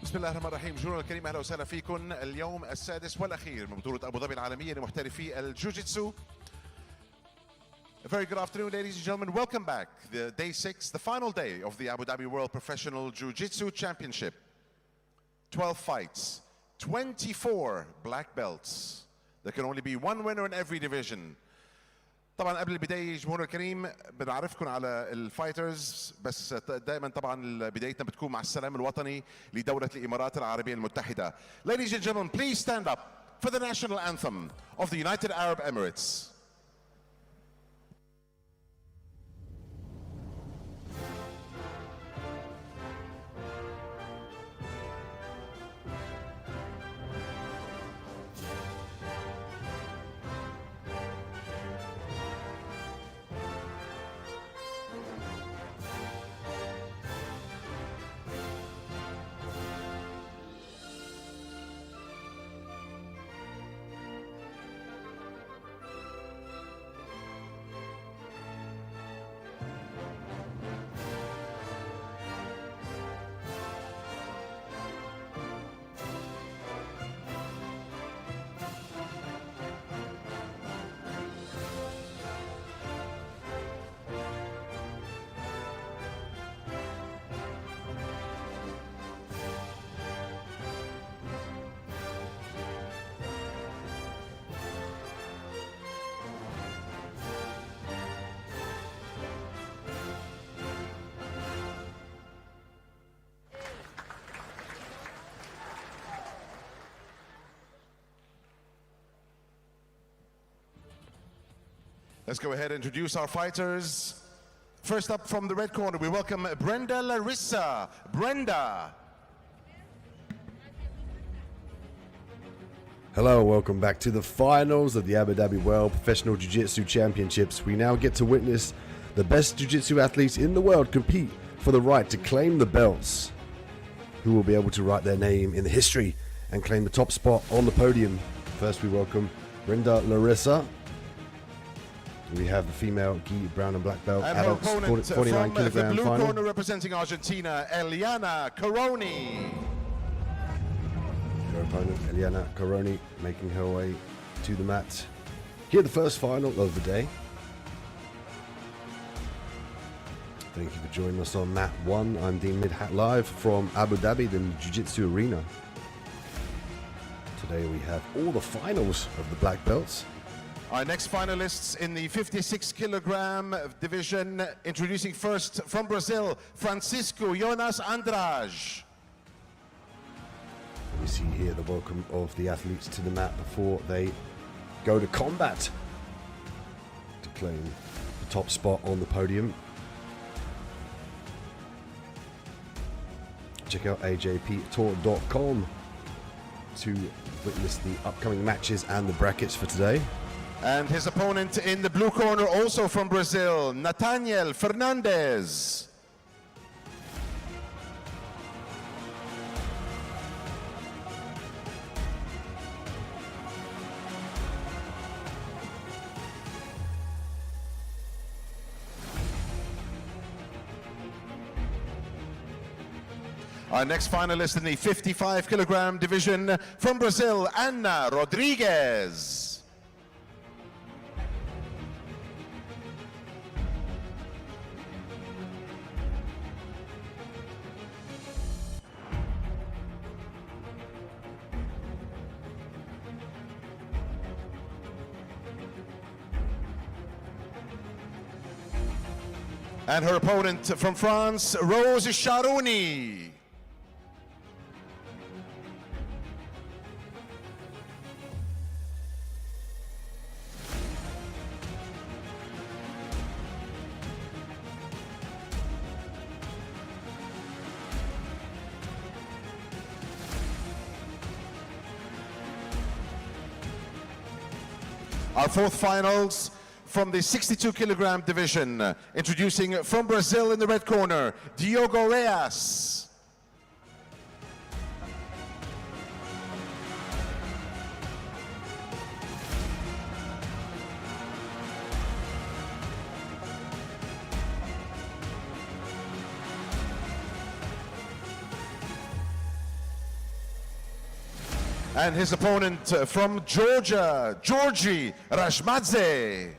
بسم الله الرحمن الرحيم. جمهورنا الكريم اهلا وسهلا فيكم. اليوم السادس والاخير من بطولة ابو ظبي العالمية لمحترفي الجوجيتسو. A very good afternoon, ladies and gentlemen. Welcome back. The day 6, the final day of the Abu Dhabi World Professional Jiu-Jitsu Championship. 12 fights, 24 black belts. There can only be one winner in every division. طبعا قبل البداية جمهورنا الكريم بنعرفكم على الفايترز، بس دائما طبعا بدايتنا بتكون مع السلام الوطني لدولة الإمارات العربية المتحدة. Ladies and gentlemen, please stand up for the national anthem of the United Arab Emirates. Let's go ahead and introduce our fighters. First up from the red corner, we welcome Brenda Larissa. Brenda. Hello, welcome back to the finals of the Abu Dhabi World Professional Jiu-Jitsu Championships. We now get to witness the best Jiu-Jitsu athletes in the world compete for the right to claim the belts, who will be able to write their name in the history and claim the top spot on the podium. First, we welcome Brenda Larissa. We have the female gi brown and black belt, and adults, her opponent 49 from the kilogram blue final. corner representing Argentina, Eliana Caroni. Her opponent, Eliana Caroni, making her way to the mat. Here, the first final of the day. Thank you for joining us on Mat 1. I'm Dean Midhat live from Abu Dhabi, the Jiu-Jitsu arena. Today we have all the finals of the black belts. Our next finalists in the 56 kilogram division, introducing first from Brazil, Francisco Jonas Andrade. We see here the welcome of the athletes to the mat before they go to combat to claim the top spot on the podium. Check out ajptour.com to witness the upcoming matches and the brackets for today. And his opponent in the blue corner, also from Brazil, Nathaniel Fernandez. Our next finalist in the 55 kilogram division from Brazil, Ana Rodriguez. And her opponent from France, Rose Sharouni. Our fourth finals from the 62 kilogram division, introducing from Brazil in the red corner, Diogo Reyes. And his opponent from Georgia, Georgi Rashmadze.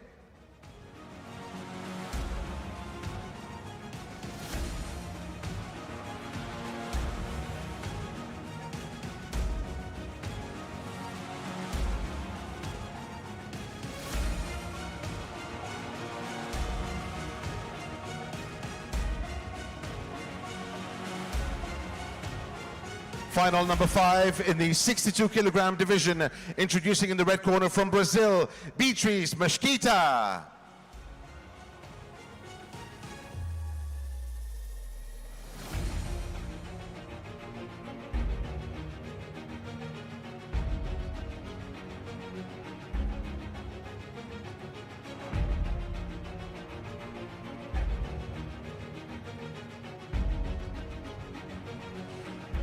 Final number 5 in the 62 kilogram division, introducing in the red corner from Brazil, Beatriz Mesquita.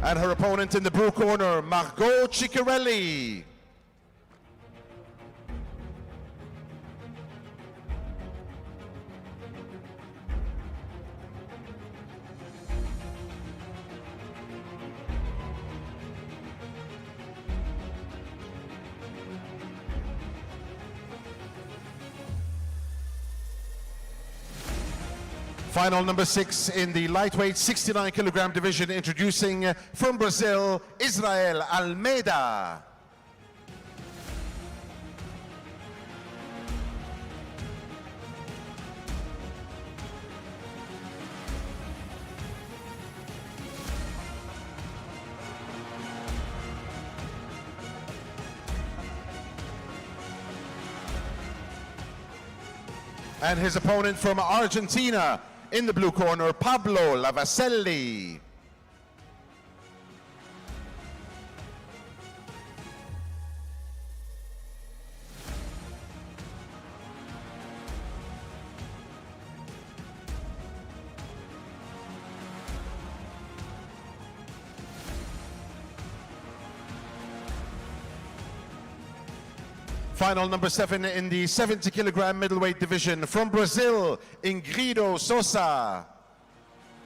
And her opponent in the blue corner, Margot Ciccarelli. Final number 6 in the lightweight 69 kilogram division, introducing from Brazil, Israel Almeida. And his opponent from Argentina, in the blue corner, Pablo Lavaselli. Final number 7 in the 70 kilogram middleweight division, from Brazil, Ingrid Sosa.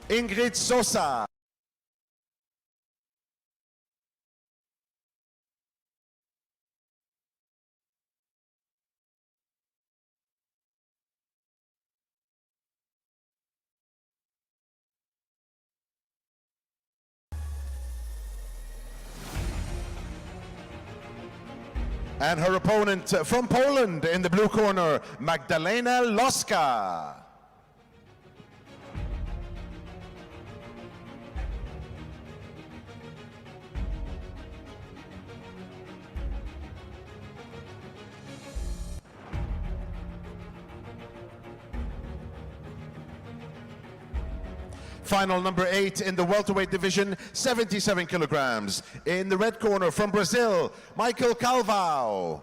Ingrid Sosa. And her opponent from Poland in the blue corner, Magdalena Loska. Final number 8 in the welterweight division, 77 kilograms. In the red corner from Brazil, Michael Calvao.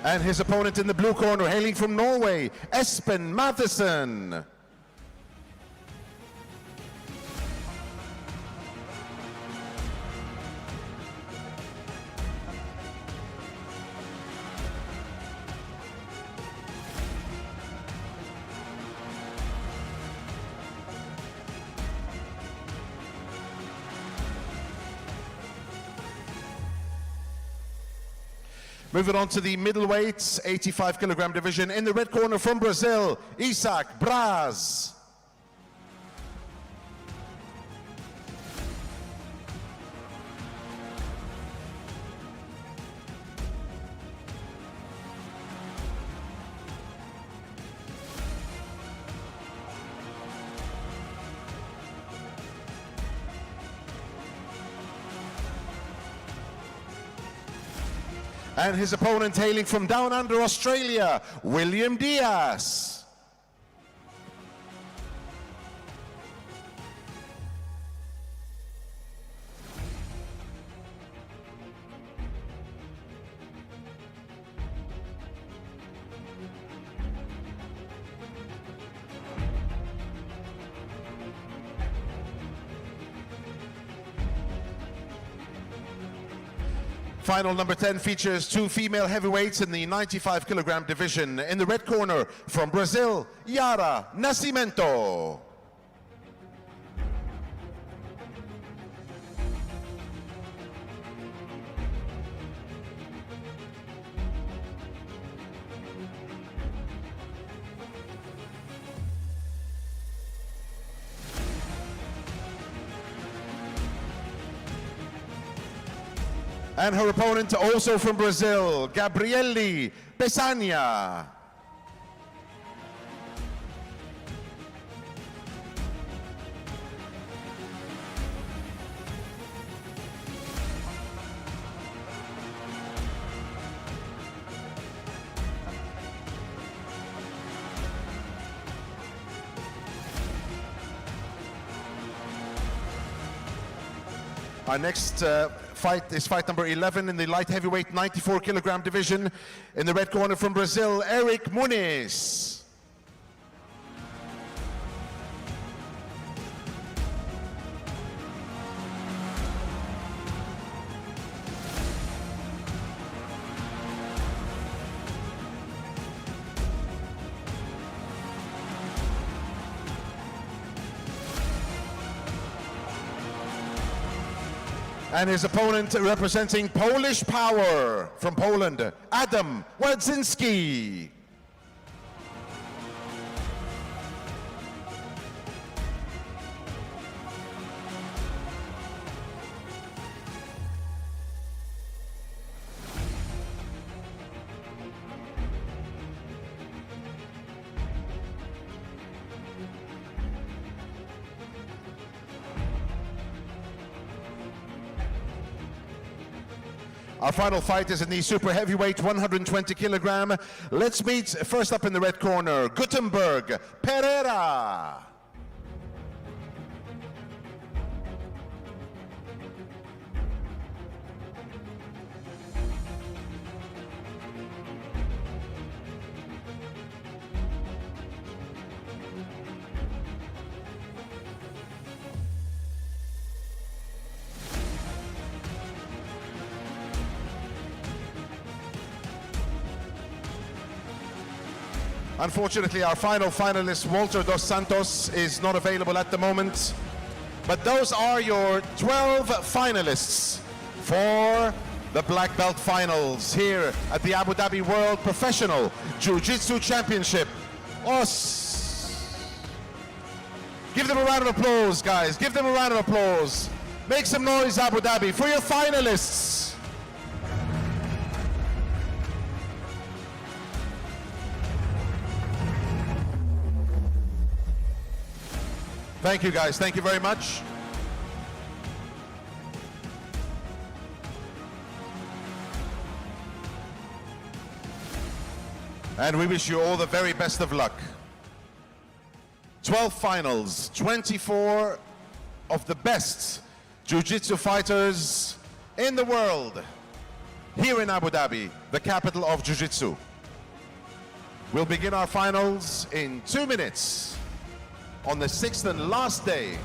And his opponent in the blue corner, hailing from Norway, Espen Matheson. Moving on to the middleweights, 85 kilogram division. In the red corner from Brazil, Isaac Braz. And his opponent hailing from down under Australia, William Diaz. Final number 10 features two female heavyweights in the 95 kilogram division. In the red corner, from Brazil, Yara Nascimento. And her opponent, also from Brazil, Gabriele Pesania. Our next fight is fight number 11 in the light heavyweight 94 kilogram division. In the red corner from Brazil, Eric Muniz. And his opponent, representing Polish Power from Poland, Adam Wadzinski. Our final fight is in the super heavyweight 120 kilogram. Let's meet first up in the red corner, Gutenberg Pereira. Unfortunately, our final finalist, Walter dos Santos, is not available at the moment. But those are your 12 finalists for the black belt finals here at the Abu Dhabi World Professional Jiu-Jitsu Championship. Give them a round of applause, guys. Give them a round of applause. Make some noise, Abu Dhabi, for your finalists. Thank you, guys. Thank you very much. And we wish you all the very best of luck. 12 finals, 24 of the best jiu-jitsu fighters in the world here in Abu Dhabi, the capital of jiu-jitsu. We'll begin our finals in 2 minutes. On the 6th and last day.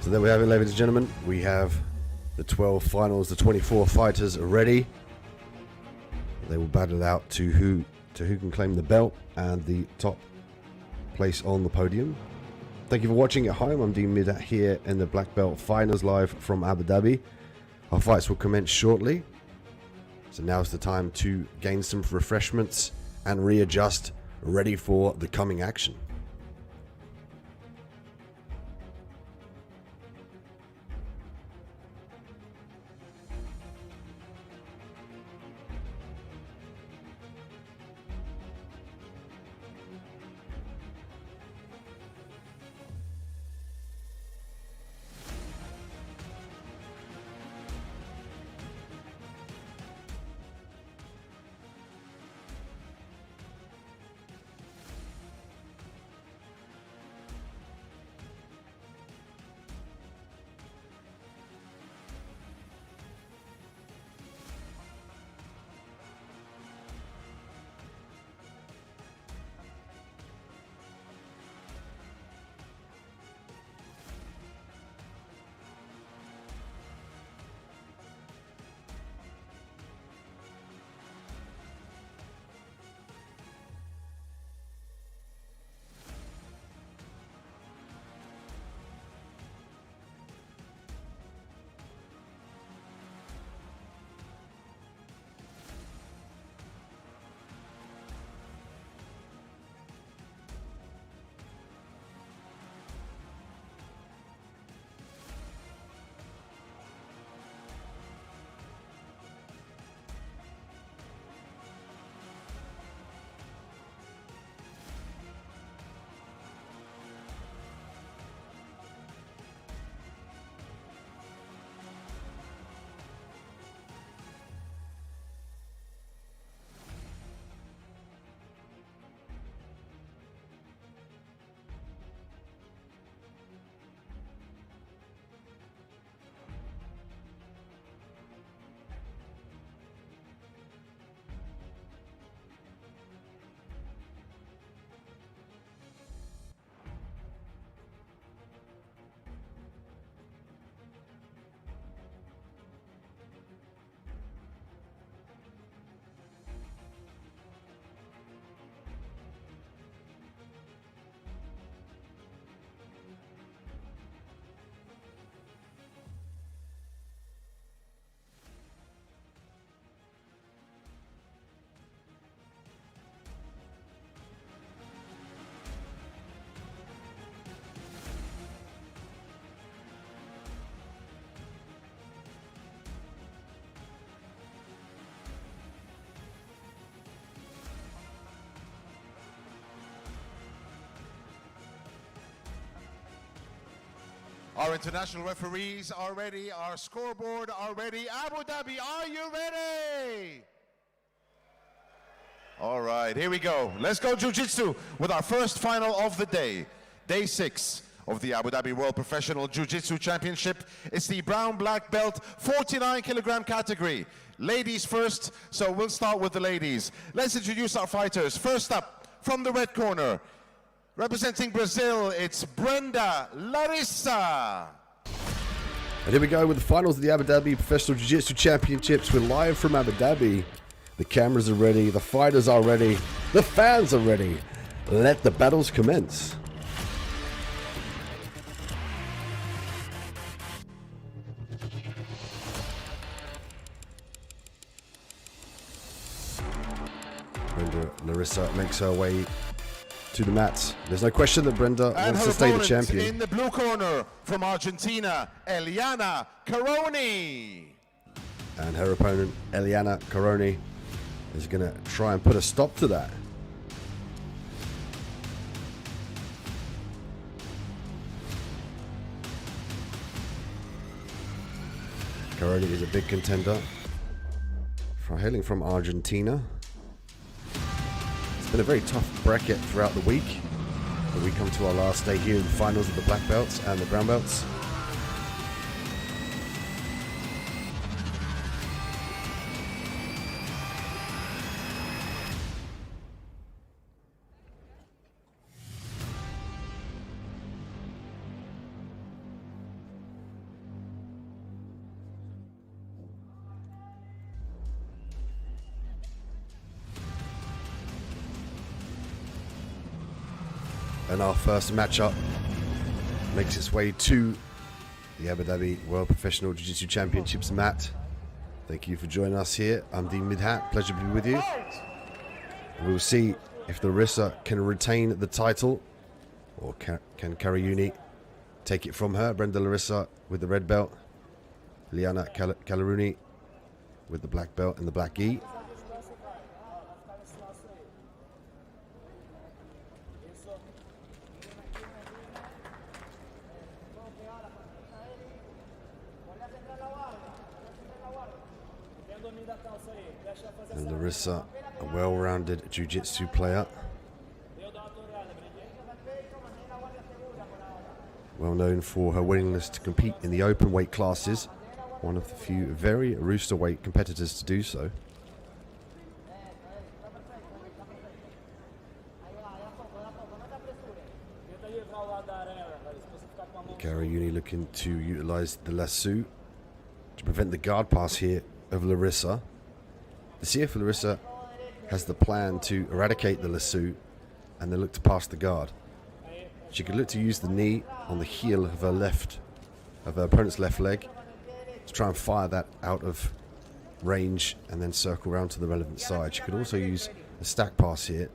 So there we have it, ladies and gentlemen. We have the 12 finals, the 24 fighters are ready. They will battle out to who can claim the belt and the top place on the podium. Thank you for watching at home. I'm Dean Midat here in the black belt finals live from Abu Dhabi. Our fights will commence shortly. So now's the time to gain some refreshments and readjust, ready for the coming action. Our international referees are ready. Our scoreboard are ready. Abu Dhabi, are you ready? All right, here we go. Let's go Jiu-Jitsu with our first final of the day. Day 6 of the Abu Dhabi World Professional Jiu-Jitsu Championship. It's the brown-black belt 49 kilogram category. Ladies first, so we'll start with the ladies. Let's introduce our fighters. First up, from the red corner, representing Brazil, it's Brenda Larissa. And here we go with the finals of the Abu Dhabi Professional Jiu-Jitsu Championships. We're live from Abu Dhabi. The cameras are ready, the fighters are ready, the fans are ready. Let the battles commence. Brenda Larissa makes her way to the mats. There's no question that Brenda wants to stay the champion. In the blue corner from Argentina, Eliana Caroni. And her opponent, Eliana Caroni, is going to try and put a stop to that. Caroni is a big contender, hailing from Argentina. It's been a very tough bracket throughout the week, but we come to our last day here in the finals of the black belts and the brown belts. And our first matchup makes its way to the Abu Dhabi World Professional Jiu-Jitsu Championships mat. Thank you for joining us here. I'm Dean Midhat. Pleasure to be with you. We'll see if Larissa can retain the title, or can Caroni take it from her. Brenda Larissa with the red belt, Liana Caroni with the black belt and the black gi. And Larissa, a well-rounded jiu-jitsu player. Well known for her willingness to compete in the open weight classes. One of the few very rooster weight competitors to do so. Caroni looking to utilize the lasso to prevent the guard pass here of Larissa. Let's see if Larissa has the plan to eradicate the lasso and then look to pass the guard. She could look to use the knee on the heel of her opponent's left leg to try and fire that out of range and then circle around to the relevant side. She could also use a stack pass here.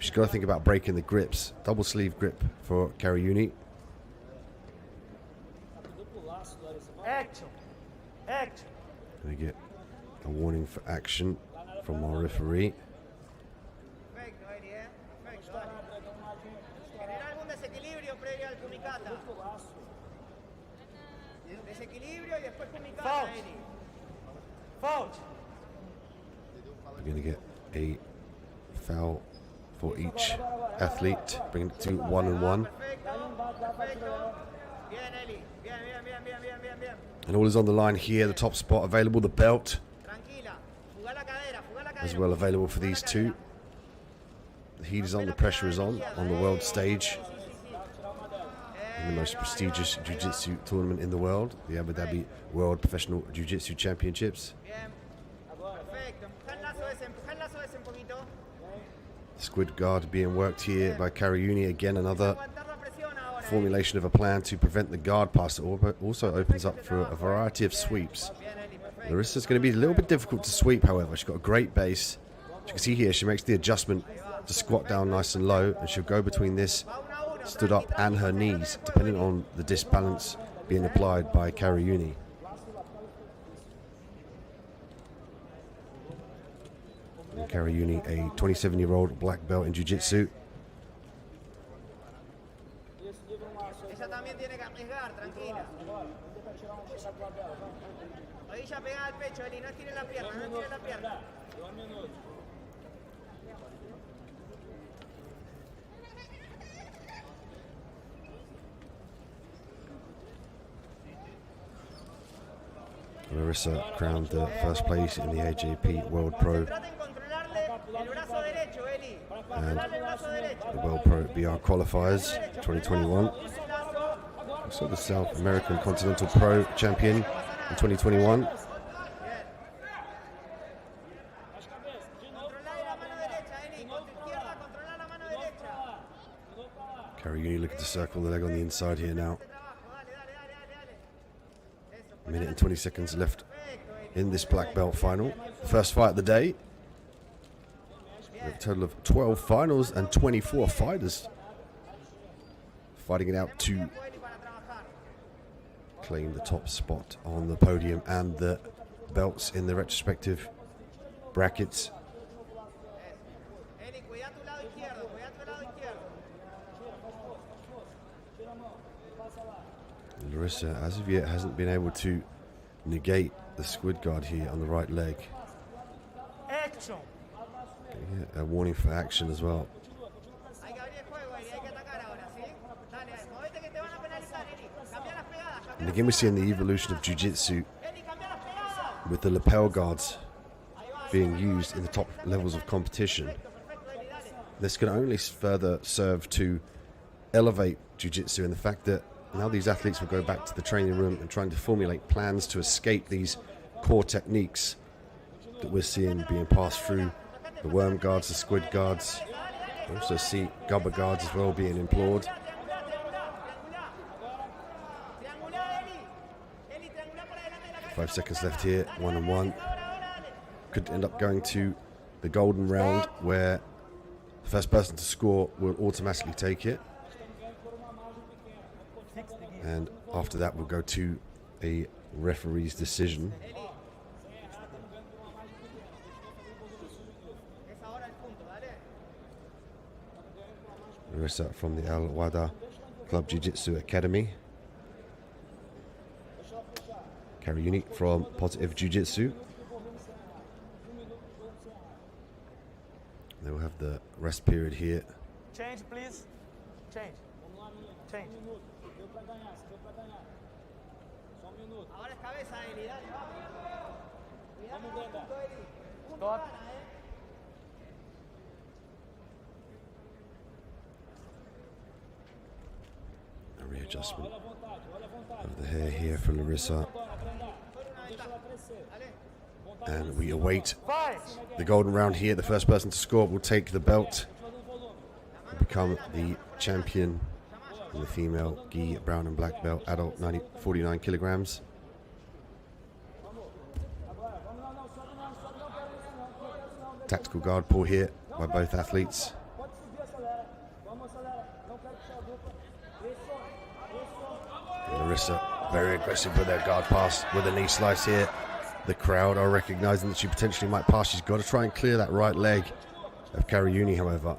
She's got to think about breaking the grips. Double sleeve grip for Caroni. We get a warning for action from our referee. We're going to get a foul for each athlete, bring it to 1-1. And all is on the line here. The top spot available, the belt, as well available for these two. The heat is on, the pressure is on the world stage. In the most prestigious jiu-jitsu tournament in the world, the Abu Dhabi World Professional Jiu-Jitsu Championships. Squid guard being worked here by Caroni. Again, another formulation of a plan to prevent the guard pass. It also opens up for a variety of sweeps. Larissa's going to be a little bit difficult to sweep, however. She's got a great base. As you can see here, she makes the adjustment to squat down nice and low, and she'll go between this stood up and her knees, depending on the disbalance being applied by Caroni. Caroni, a 27-year-old black belt in jiu-jitsu. Rodilla pegada al pecho, Eli, no estire la pierna, no estire la pierna. Larissa crowned first place in the AJP World Pro and the World Pro BR Qualifiers 2021. Also the South American Continental Pro Champion in 2021. Karayuni looking to circle the leg on the inside here now. A minute and 20 seconds left in this black belt final. First fight of the day. We have a total of 12 finals and 24 fighters fighting it out to claim the top spot on the podium and the belts in the respective brackets. Larissa, as of yet, hasn't been able to negate the squid guard here on the right leg. Action. A warning for action as well. And again, we're seeing the evolution of jiu-jitsu with the lapel guards being used in the top levels of competition. This can only further serve to elevate jiu-jitsu in the fact that now these athletes will go back to the training room and trying to formulate plans to escape these core techniques that we're seeing being passed through the worm guards, the squid guards. We also see gubber guards as well being implored. 5 seconds left here, 1-on-1. Could end up going to the golden round where the first person to score will automatically take it. And after that, we'll go to a referee's decision. Larissa from the Al Wada Club Jiu-Jitsu Academy. Karayuni from Positive Jiu-Jitsu. Then we'll have the rest period here. Change, please. Change. Change. Ahora es cabeza, Eli, dale, vamos. Stop. A readjustment of the hair here for Larissa. And we await the golden round here. The first person to score will take the belt and become the champion in the female gi brown and black belt adult 49 kilograms. Tactical guard pull here by both athletes. Larissa very aggressive with their guard pass with a knee slice here. The crowd are recognizing that she potentially might pass. She's got to try and clear that right leg of Karayuni, however.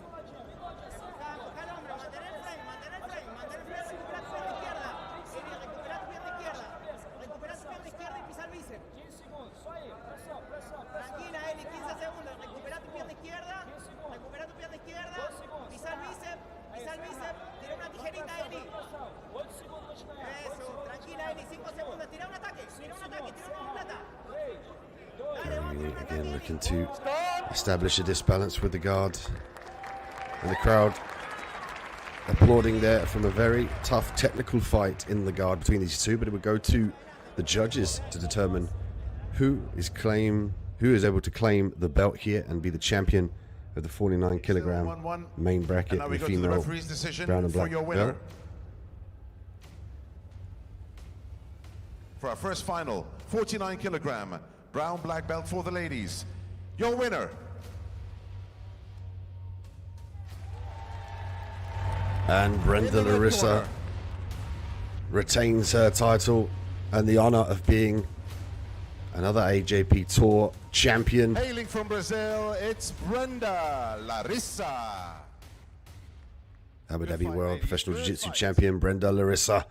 Again, looking to establish a disbalance with the guard. And the crowd applauding there from a very tough technical fight in the guard between these two. But it would go to the judges to determine who is able to claim the belt here and be the champion of the 49 kilogram main bracket in the female brown and black belt. For our first final, 49 kilogram brown black belt for the ladies. Your winner. And Brenda Larissa retains her title and the honor of being another AJP Tour champion. Hailing from Brazil, it's Brenda Larissa. Abu Dhabi World Professional Jiu-Jitsu champion Brenda Larissa.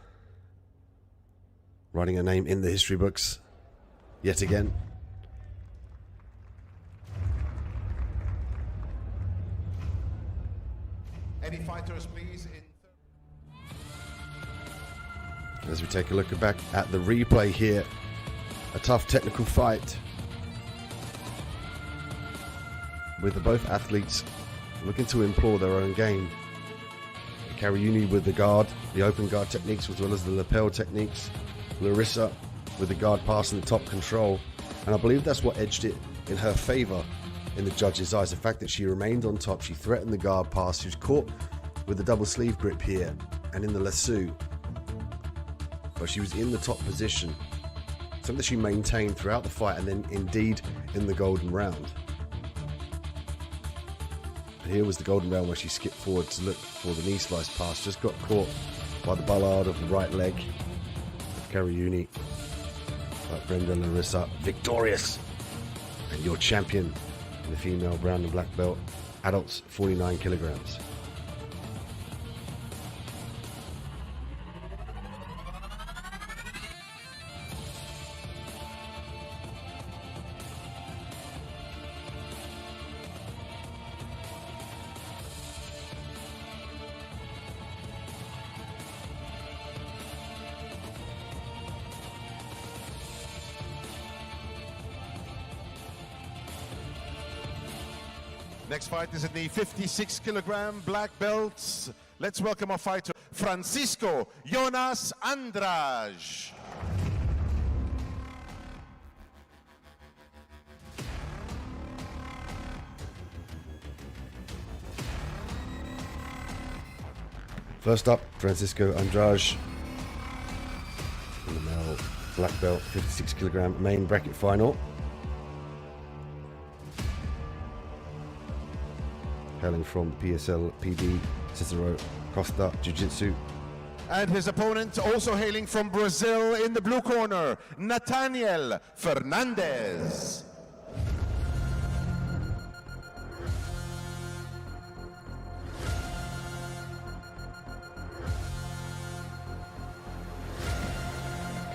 Writing her name in the history books yet again. Any fighters, please? As we take a look back at the replay here, a tough technical fight with both athletes looking to implore their own game. Kariuni with the guard, the open guard techniques as well as the lapel techniques. Larissa with the guard pass and the top control. And I believe that's what edged it in her favor in the judges' eyes. The fact that she remained on top, she threatened the guard pass. She was caught with the double sleeve grip here and in the lasso. But she was in the top position. Something that she maintained throughout the fight and then indeed in the golden round. And here was the golden round where she skipped forward to look for the knee slice pass. Just got caught by the ballard of the right leg of Kariuni. But Brenda Larissa victorious. And your champion in the female brown and black belt, adults 49 kilograms. Next fight is in the 56 kilogram black belts. Let's welcome our fighter, Francisco Jonas Andrade. First up, Francisco Andrade in the male black belt 56 kilogram main bracket final. Hailing from PSL PD Cicero Costa Jiu-Jitsu. And his opponent, also hailing from Brazil in the blue corner, Nathaniel Fernandez.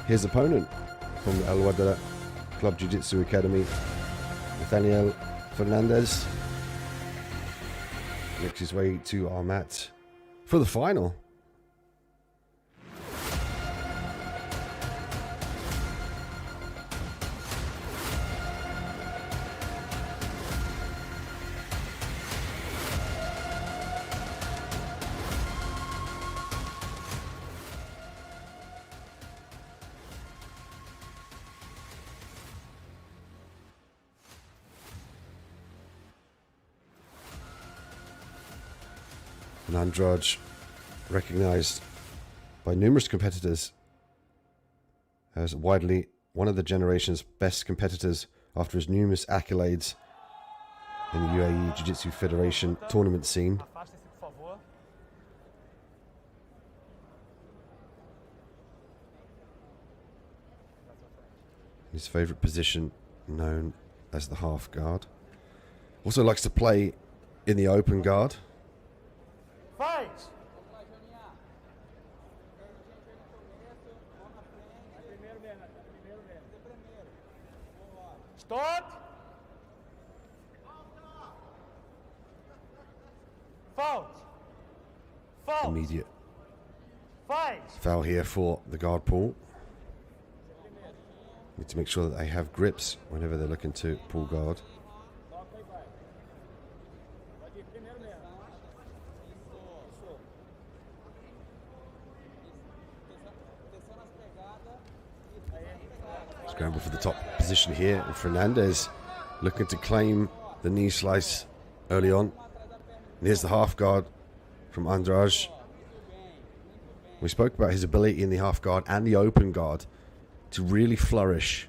His opponent from the Al Wadala Club Jiu-Jitsu Academy, Nathaniel Fernandez, makes his way to our mat for the final. And Andrade, recognized by numerous competitors as widely one of the generation's best competitors after his numerous accolades in the UAE Jiu-Jitsu Federation tournament scene. His favorite position, known as the half guard. Also likes to play in the open guard. Fight! Stop! Fault! Fault! Immediate Fight! foul here for the guard pull. Need to make sure that they have grips whenever they're looking to pull guard. Scramble for the top position here, and Fernandez looking to claim the knee slice early on. And here's the half guard from Andrade. We spoke about his ability in the half guard and the open guard to really flourish.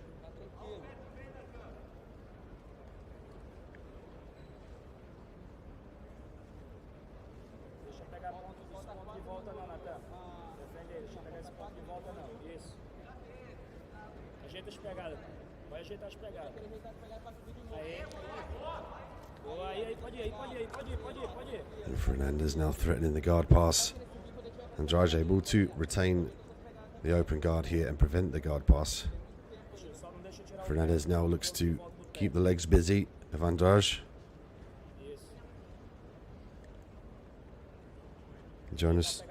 And Fernandez now threatening the guard pass. Andrade able to retain the open guard here and prevent the guard pass. Fernandez now looks to keep the legs busy of Andrade. Jonas.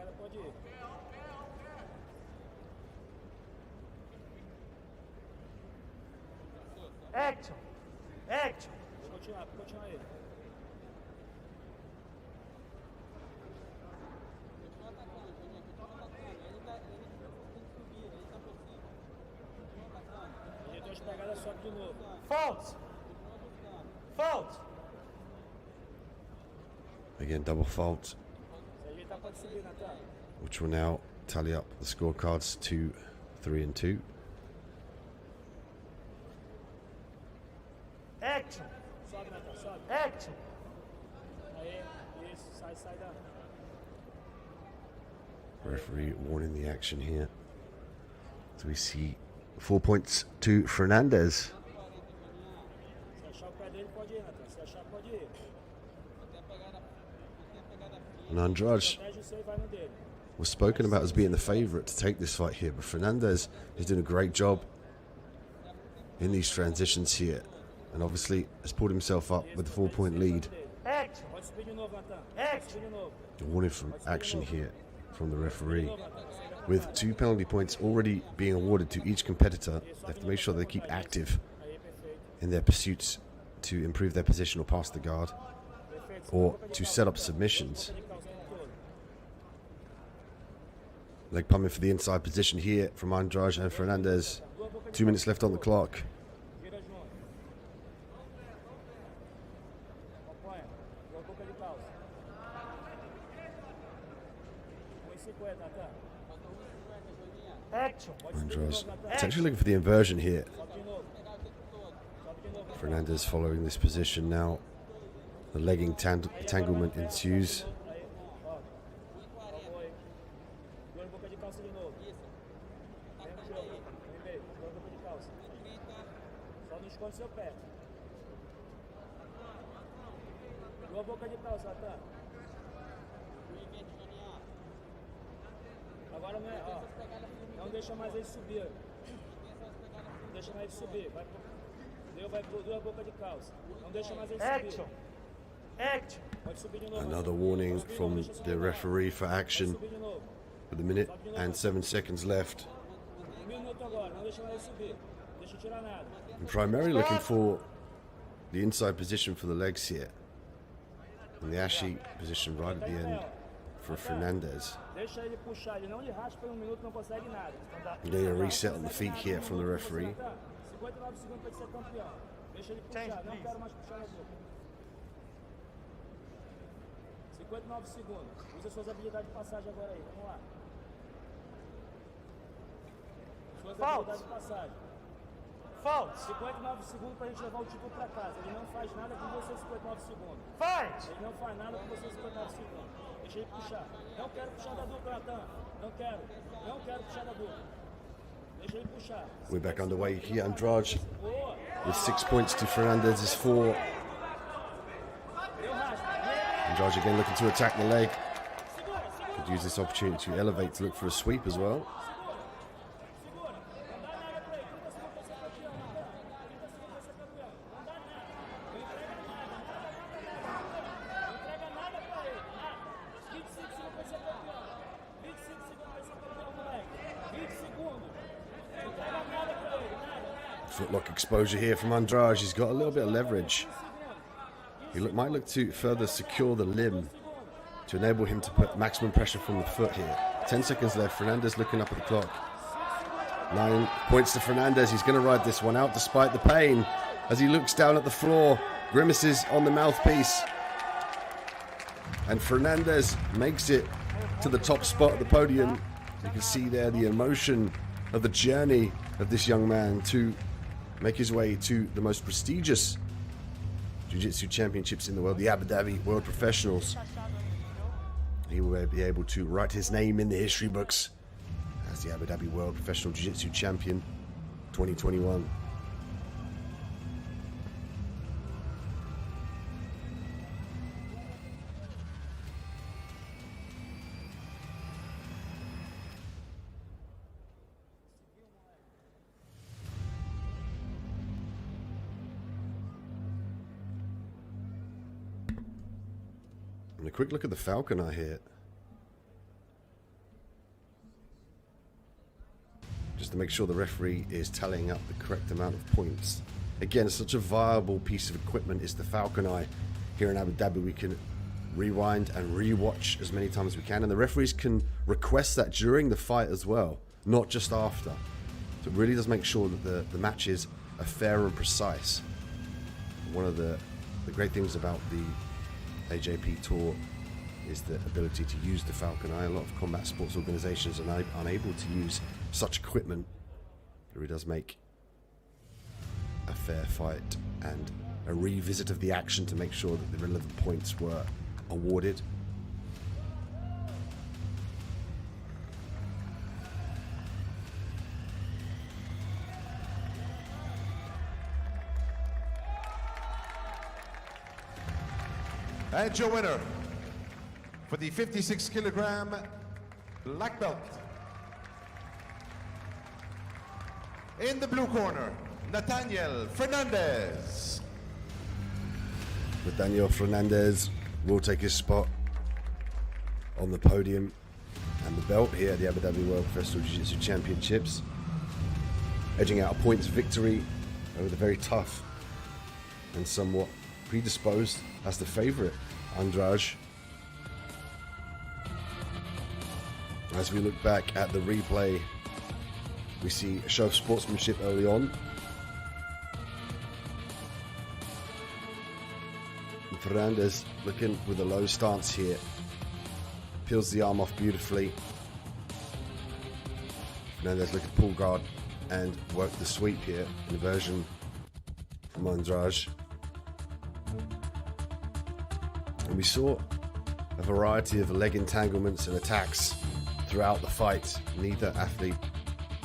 Action! Action! Fault! Fault! Again, double fault, which will now tally up the scorecards to 3 and 2. Action! Action! Referee warning the action here. So we see 4 points to Fernandez. And Andrade was spoken about as being the favourite to take this fight here, but Fernandez is doing a great job in these transitions here, and obviously has pulled himself up with the 4-point lead. Action! Action! A warning from action here from the referee. With 2 penalty points already being awarded to each competitor, they have to make sure they keep active in their pursuits to improve their position or pass the guard, or to set up submissions. Leg pumping for the inside position here from Andrade and Fernandez. 2 minutes left on the clock. Andrade potentially looking for the inversion here. Fernandez following this position now. The legging entanglement ensues. Agora não é, ó. Não deixa mais ele subir. Não deixa mais ele subir. Vai por duas bocas de calça. Não deixa mais ele subir. Action! Action! Pode subir de novo. Another warning from the referee for action with a minute and 7 seconds left. Minuto agora. Não deixa mais ele subir. Deixa tirar nada. I'm primarily looking for the inside position for the legs here. And the Ashi position right at the end for Fernandez. Deixa ele puxar, ele não lhe raspa em 1 minuto, não consegue nada. Getting a reset on the feet here from the referee. 59 segundos para ser campeão. Deixa ele puxar, não quero mais puxar na boca. 59 segundos. Usa suas habilidades de passagem agora aí, vamos lá. Suas habilidades de passagem. Falta. 59 segundos pra gente levar o título pra casa. Ele não faz nada com você 59 segundos. Faz! Ele não faz nada com você 59 segundos. Deixa ele puxar. Não quero puxar da dupla, Natan. Não quero. Não quero puxar da dupla. Deixa ele puxar. We're back underway here. Andrade with 6 points to Fernandez's 4. Andrade again looking to attack the leg. Could use this opportunity to elevate to look for a sweep as well. Footlock exposure here from Andrade. He's got a little bit of leverage. He might look to further secure the limb to enable him to put maximum pressure from the foot here. 10 seconds left. Fernandez looking up at the clock. 9 points to Fernandez. He's going to ride this one out despite the pain as he looks down at the floor. Grimaces on the mouthpiece. And Fernandez makes it to the top spot of the podium. You can see there the emotion of the journey of this young man to make his way to the most prestigious Jiu-Jitsu championships in the world, the Abu Dhabi World Professionals. He will be able to write his name in the history books as the Abu Dhabi World Professional Jiu-Jitsu Champion 2021. And a quick look at the Falcon Eye here. Just to make sure the referee is tallying up the correct amount of points. Again, such a viable piece of equipment is the Falcon Eye. Here in Abu Dhabi, we can rewind and rewatch as many times as we can, and the referees can request that during the fight as well, not just after. So it really does make sure that the matches are fair and precise. One of the great things about the AJP Tour is the ability to use the Falcon Eye. A lot of combat sports organizations are unable to use such equipment. It really does make a fair fight and a revisit of the action to make sure that the relevant points were awarded. And your winner for the 56 kilogram black belt. In the blue corner, Nathaniel Fernandez. Nathaniel Fernandez will take his spot on the podium and the belt here at the Abu Dhabi World Professional Jiu-Jitsu Championships, edging out a points victory over the very tough and somewhat predisposed as the favorite Andrade. As we look back at the replay, we see a show of sportsmanship early on. Fernandez looking with a low stance here. Peels the arm off beautifully. Fernandez looking to pull guard and work the sweep here. Inversion from Andrade. And we saw a variety of leg entanglements and attacks throughout the fight. Neither athlete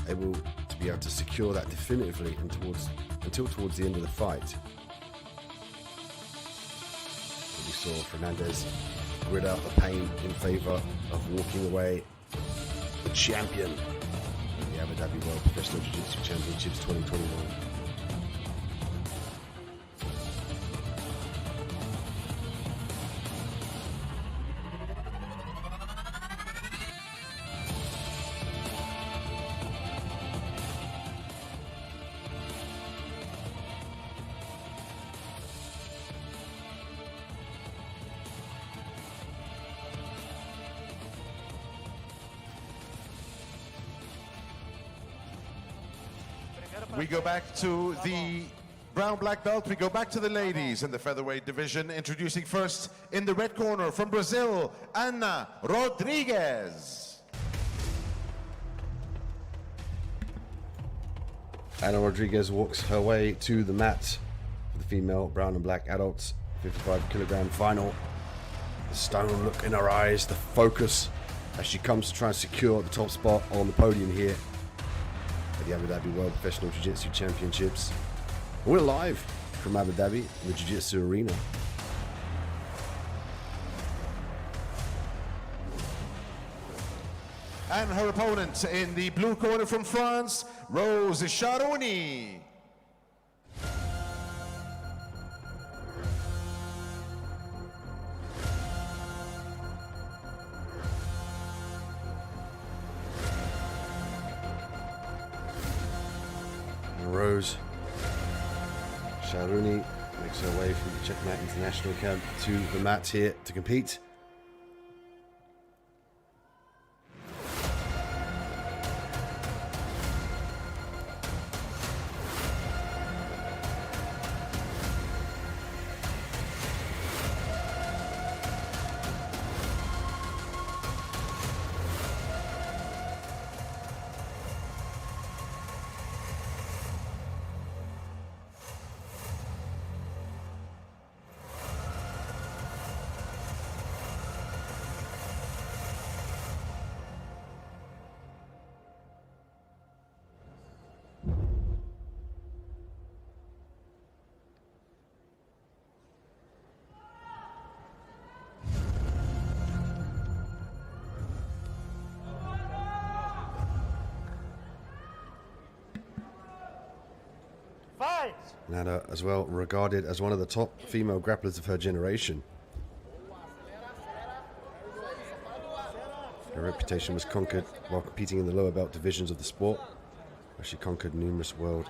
able to be able to secure that definitively until towards the end of the fight. We saw Fernandez grit out the pain in favor of walking away the champion in the Abu Dhabi World Professional Jiu-Jitsu Championships 2021. We go back to the brown-black belt. We go back to the ladies in the featherweight division. Introducing first in the red corner from Brazil, Ana Rodriguez. Ana Rodriguez walks her way to the mat for the female brown and black adults 55 kilogram final. The stone look in her eyes, the focus as she comes to try and secure the top spot on the podium here at the Abu Dhabi World Professional Jiu-Jitsu Championships. We're live from Abu Dhabi in the Jiu-Jitsu arena. And her opponent in the blue corner from France, Rose Sharouni. Rose Sharouni makes her way from the Checkmate International Camp to the mat here to compete. Nada as well regarded as one of the top female grapplers of her generation. Her reputation was conquered while competing in the lower belt divisions of the sport, where she conquered numerous world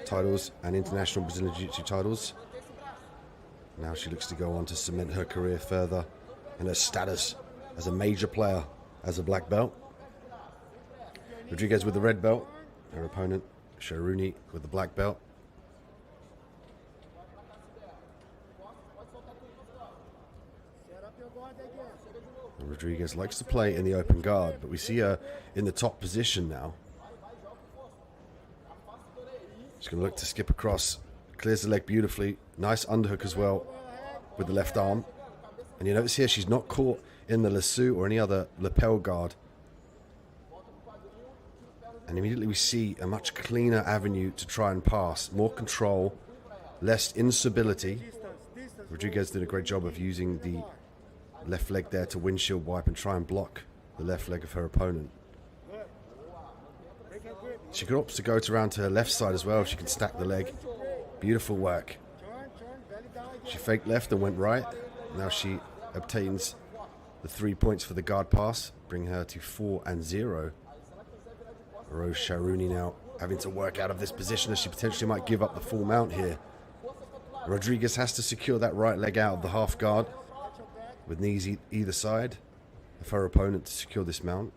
titles and international Brazilian Jiu-Jitsu titles. Now she looks to go on to cement her career further and her status as a major player as a black belt. Rodriguez with the red belt, her opponent Sharuni with the black belt. And Rodriguez likes to play in the open guard, but we see her in the top position now. She's going to look to skip across, clears the leg beautifully, nice underhook as well with the left arm. And you notice here she's not caught in the lasso or any other lapel guard. And immediately we see a much cleaner avenue to try and pass. More control, less instability. Rodriguez did a great job of using the left leg there to windshield wipe and try and block the left leg of her opponent. She could opt to go around to her left side as well if she can stack the leg. Beautiful work. She faked left and went right. Now she obtains the 3 points for the guard pass, bring her to 4-0. Rose Sharuni now having to work out of this position as she potentially might give up the full mount here. Rodriguez has to secure that right leg out of the half guard with knees either side of her opponent to secure this mount.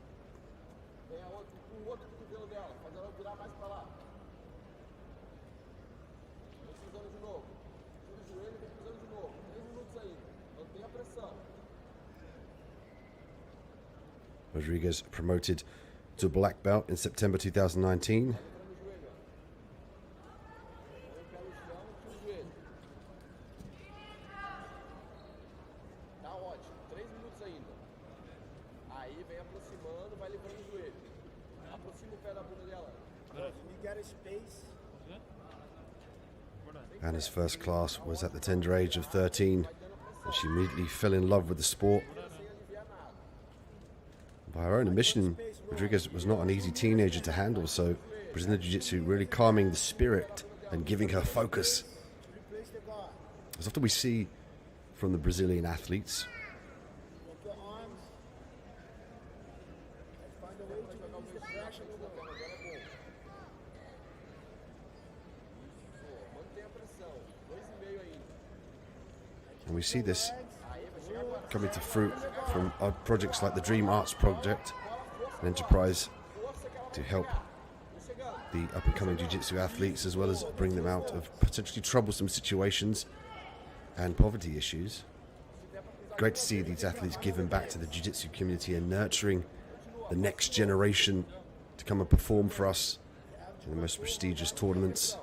Rodriguez promoted to black belt in September 2019. And his first class was at the tender age of 13, and she immediately fell in love with the sport. By her own admission, Rodriguez was not an easy teenager to handle, so Brazilian Jiu-Jitsu really calming the spirit and giving her focus. As often we see from the Brazilian athletes, and we see this coming to fruit from projects like the Dream Arts Project, an enterprise to help the up-and-coming jiu-jitsu athletes as well as bring them out of potentially troublesome situations and poverty issues. Great to see these athletes giving back to the jiu-jitsu community and nurturing the next generation to come and perform for us in the most prestigious tournaments.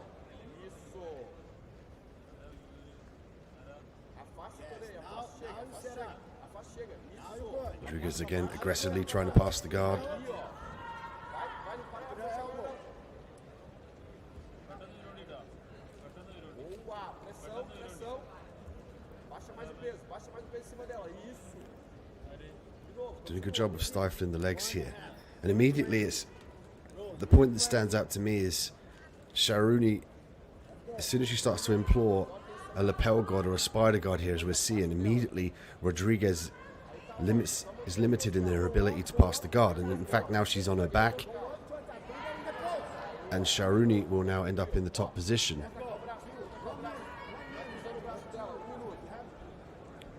Rodriguez again aggressively trying to pass the guard. Doing a good job of stifling the legs here. And immediately it's the point that stands out to me is Sharuni, as soon as she starts to implore a lapel guard or a spider guard here, as we're seeing, immediately Rodriguez is limited in their ability to pass the guard, and in fact now she's on her back and Sharuni will now end up in the top position.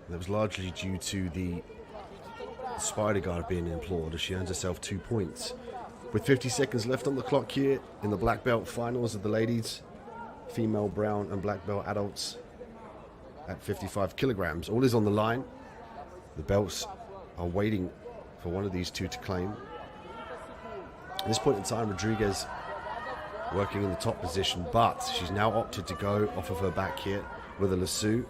That was largely due to the spider guard being implored as she earns herself 2 points. With 50 seconds left on the clock here in the black belt finals of the ladies, female brown and black belt adults at 55 kilograms, all is on the line. The belts are waiting for one of these two to claim. At this point in time, Rodriguez working in the top position, but she's now opted to go off of her back here with a lasso.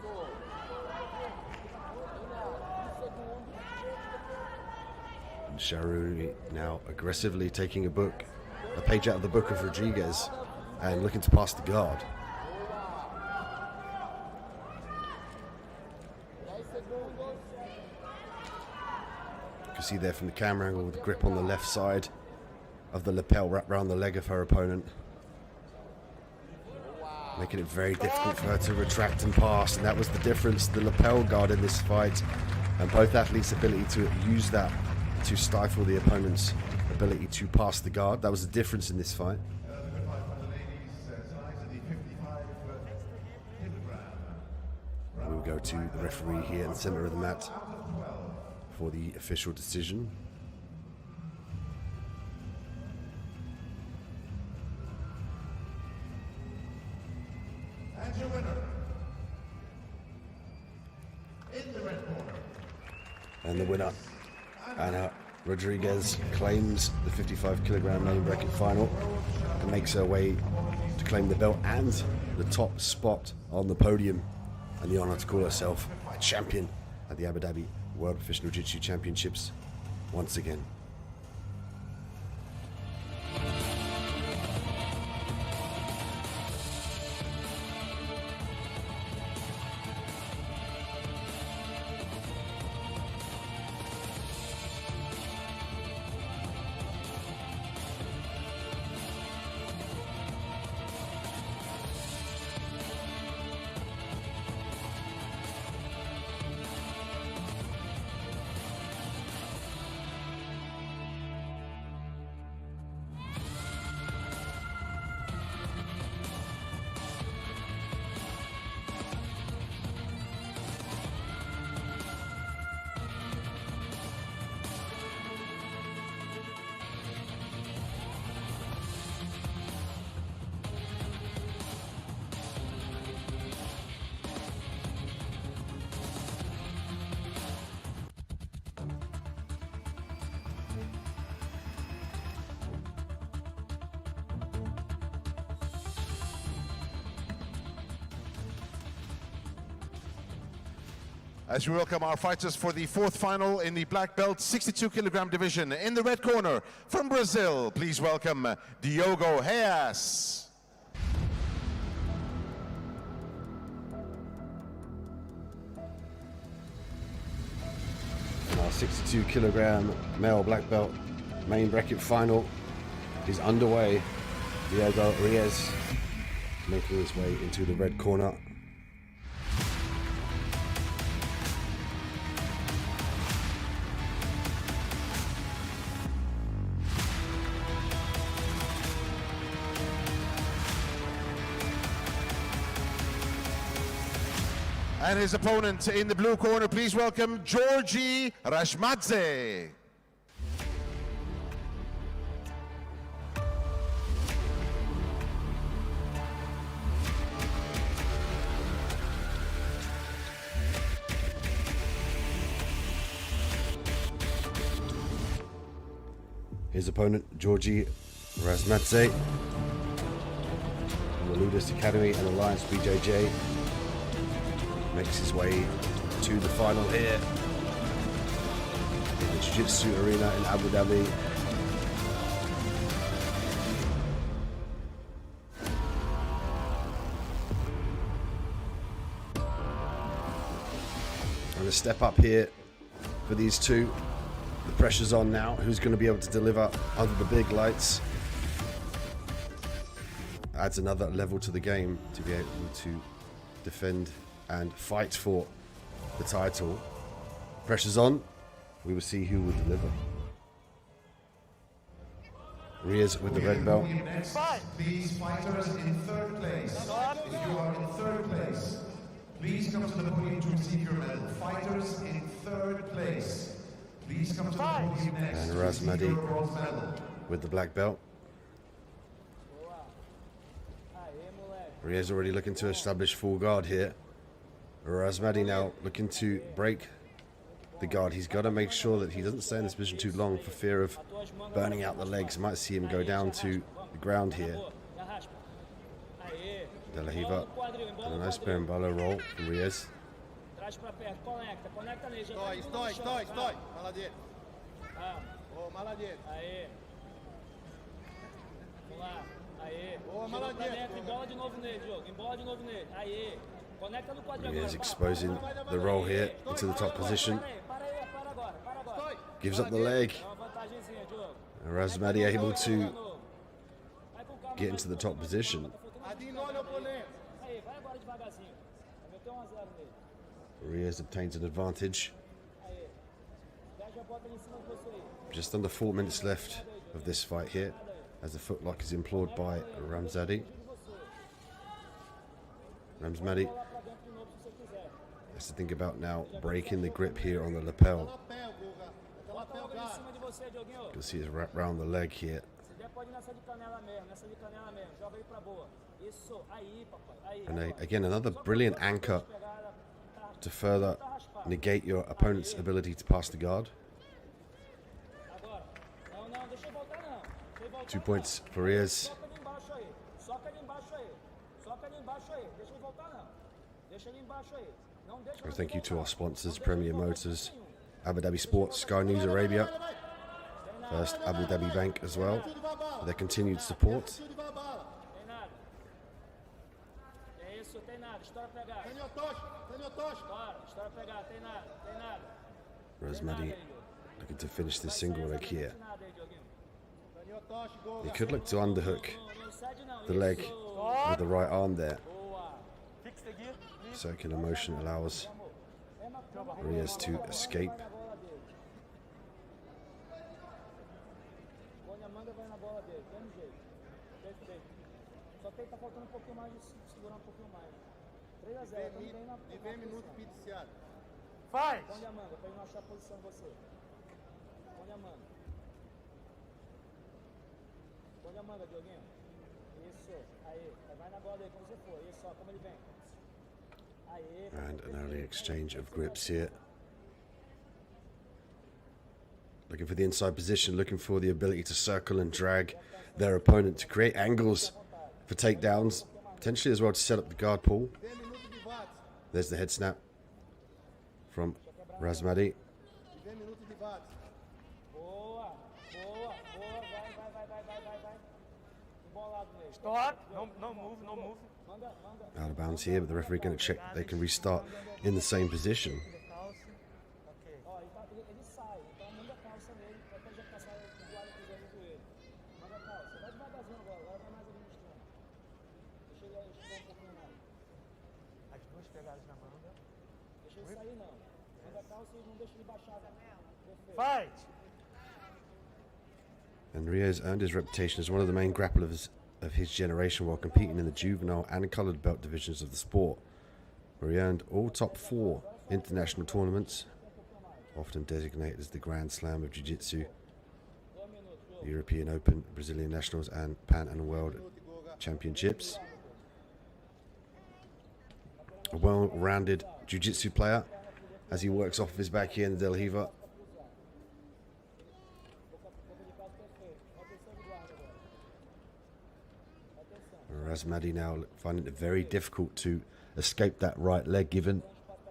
And Sharuni now aggressively taking a page out of the book of Rodriguez and looking to pass the guard. You can see there from the camera angle with the grip on the left side of the lapel wrapped around the leg of her opponent, making it very difficult for her to retract and pass. And that was the difference, the lapel guard in this fight, and both athletes' ability to use that to stifle the opponent's ability to pass the guard. That was the difference in this fight. We'll go to the referee here in the center of the mat for the official decision. And your winner, in the red corner. And the winner, Ana Rodriguez, claims the 55 kilogram main bracket final and makes her way to claim the belt and the top spot on the podium, and the honor to call herself a champion at the Abu Dhabi World Professional Jiu-Jitsu Championships once again. As we welcome our fighters for the fourth final in the black belt 62 kilogram division. In the red corner from Brazil, please welcome Diogo Reis. Our 62 kilogram male black belt main bracket final is underway. Diogo Reis making his way into the red corner. And his opponent in the blue corner, please welcome Georgi Rashmadze. His opponent, Georgi Rashmadze, from the Ludus Academy and Alliance BJJ, makes his way to the final here in the Jiu-Jitsu arena in Abu Dhabi. And a step up here for these two. The pressure's on now. Who's going to be able to deliver under the big lights? Adds another level to the game to be able to defend and fight for the title. Pressure's on. We will see who will deliver. Reis with the red belt. Next, please, fighters in third place. If you are in third place, please come to the podium to receive your medal. Fighters in third place, please come to the podium next. And to receive Rashmadze your bronze medal. with the black belt. Reis already looking to establish full guard here. Rashmadze now looking to break the guard. He's got to make sure that he doesn't stay in this position too long for fear of burning out the legs. Might see him go down to the ground here. De La Riva, and a nice berimbolo roll from Reis. Stói. Mala direita. Ô, mala direita. Aê. Vamos lá. Aê. Ô, mala direita. Embola de novo nele, Diogo. Embola de novo nele. Aê. Conecta no quadril agora. Reis exposing the roll here into the top position. Gives up the leg. And Rashmadze able to get into the top position. Reis obtains an advantage. Just under 4 minutes left of this fight here, as the footlock is implored by Ramzadi. Ramzadi has to think about now breaking the grip here on the lapel. You can see it's wrapped around the leg here. And again, another brilliant anchor to further negate your opponent's ability to pass the guard. 2 points for Reyes. And thank you to our sponsors, Premier Motors, Abu Dhabi Sports, Sky News Arabia, First Abu Dhabi Bank as well, for their continued support. Ramzadi looking to finish this single leg here. He could look to underhook the leg with the right arm there. Circular motion allows Reyes to escape. Faz! Põe a manga, Dioguinho. Isso. Aí. Vai na bola aí, como você for. Isso, ó, como ele vem. Aí. And an early exchange of grips here. Looking for the inside position, looking for the ability to circle and drag their opponent to create angles for takedowns. Potentially as well to set up the guard pull. There's the head snap from Ramzadi. Out of bounds here, but the referee going to check they can restart in the same position. Fight! And Reyes earned his reputation as one of the main grapplers of his generation while competing in the juvenile and coloured belt divisions of the sport, where he earned all top 4 international tournaments, often designated as the Grand Slam of Jiu-Jitsu, the European Open, Brazilian Nationals and Pan and World Championships. A well-rounded Jiu-Jitsu player as he works off of his back here in the Delhiva. Ramzadi now finding it very difficult to escape that right leg given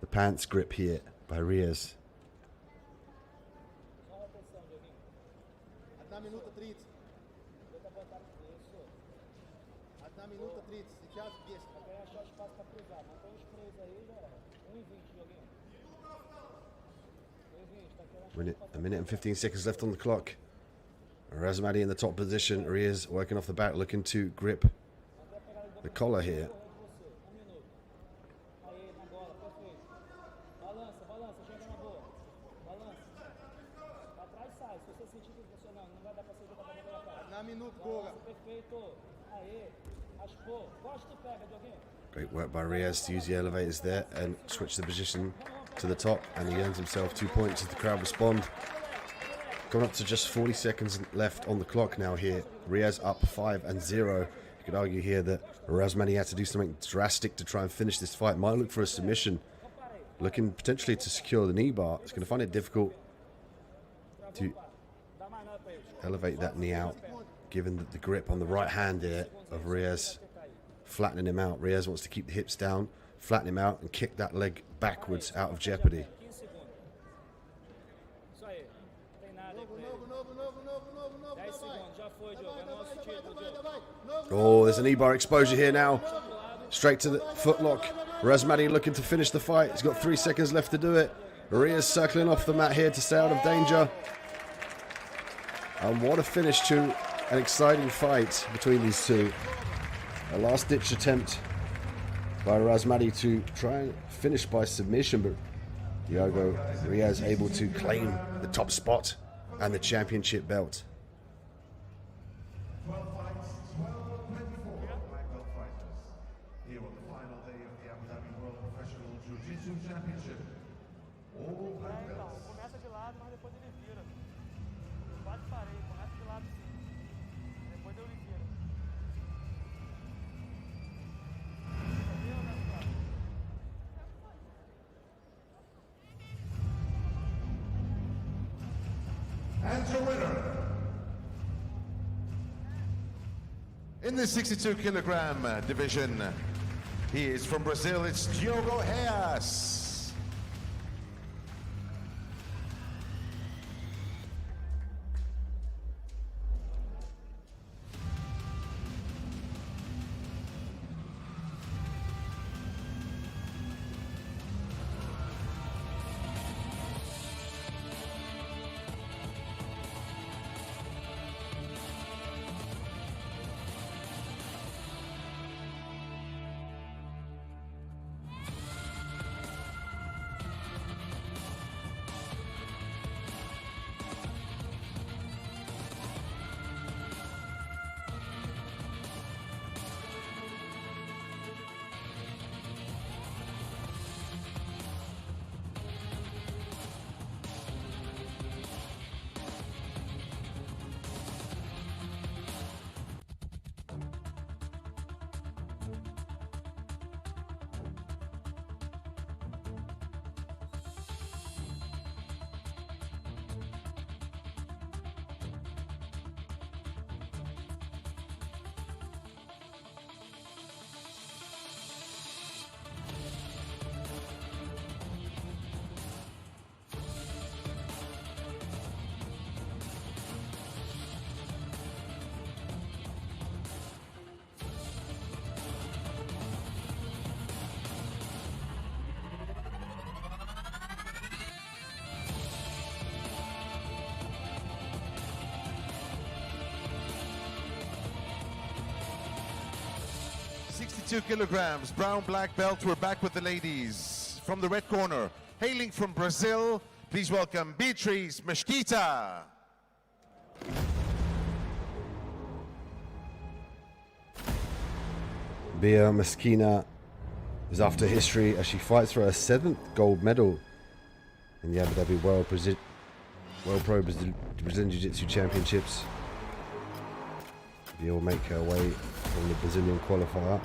the pants grip here by Reyes. A minute and 15 seconds left on the clock. Ramzadi in the top position. Reyes working off the back, looking to grip the collar here. Great work by Reyes to use the elevators there and switch the position to the top, and he earns himself 2 points as the crowd respond. Coming up to just 40 seconds left on the clock now here. Reyes up 5-0. You could argue here that Ramzadi had to do something drastic to try and finish this fight. Might look for a submission, looking potentially to secure the knee bar. It's going to find it difficult to elevate that knee out, given the grip on the right hand there of Reyes, flattening him out. Reyes wants to keep the hips down, flatten him out, and kick that leg backwards out of jeopardy. Oh, there's an E-bar exposure here now. Straight to the footlock. Ramzadi looking to finish the fight. He's got 3 seconds left to do it. Reyes circling off the mat here to stay out of danger. And what a finish to an exciting fight between these two. A last-ditch attempt by Ramzadi to try and finish by submission, but Diogo Reyes able to claim the top spot and the championship belt. 12 fights, 12, 24 black belt fighters. Here on the final day of the Abu Dhabi World Professional Jiu-Jitsu Championship. All black belts. Começa de lado, mas depois ele vira. Quase parei, começa de lado sim. Depois ele vira. And your winner, in the 62 kilogram division, he is from Brazil, it's Diogo Reis. Kilograms, brown black belt. We're back with the ladies from the red corner, hailing from Brazil. Please welcome Beatriz Mesquita. Bia Mesquita is after history as she fights for her 7th gold medal in the Abu Dhabi World Pro Brazilian Jiu-Jitsu Championships. Bia will make her way from the Brazilian qualifier.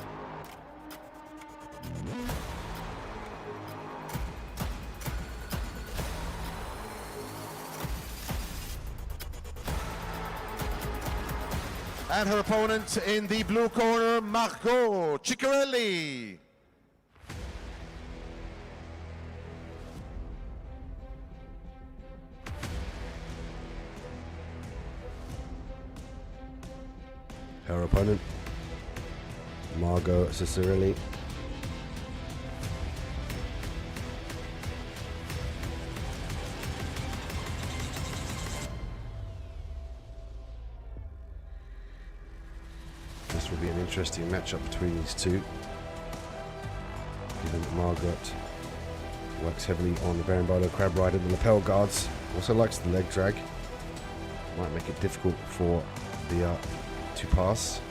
And her opponent in the blue corner, Marco Ciccarelli. Her opponent, Marco Ciccarelli. This will be an interesting matchup between these two, given that Margot works heavily on the Berimbolo crab rider, the lapel guards, also likes the leg drag. Might make it difficult for the to pass.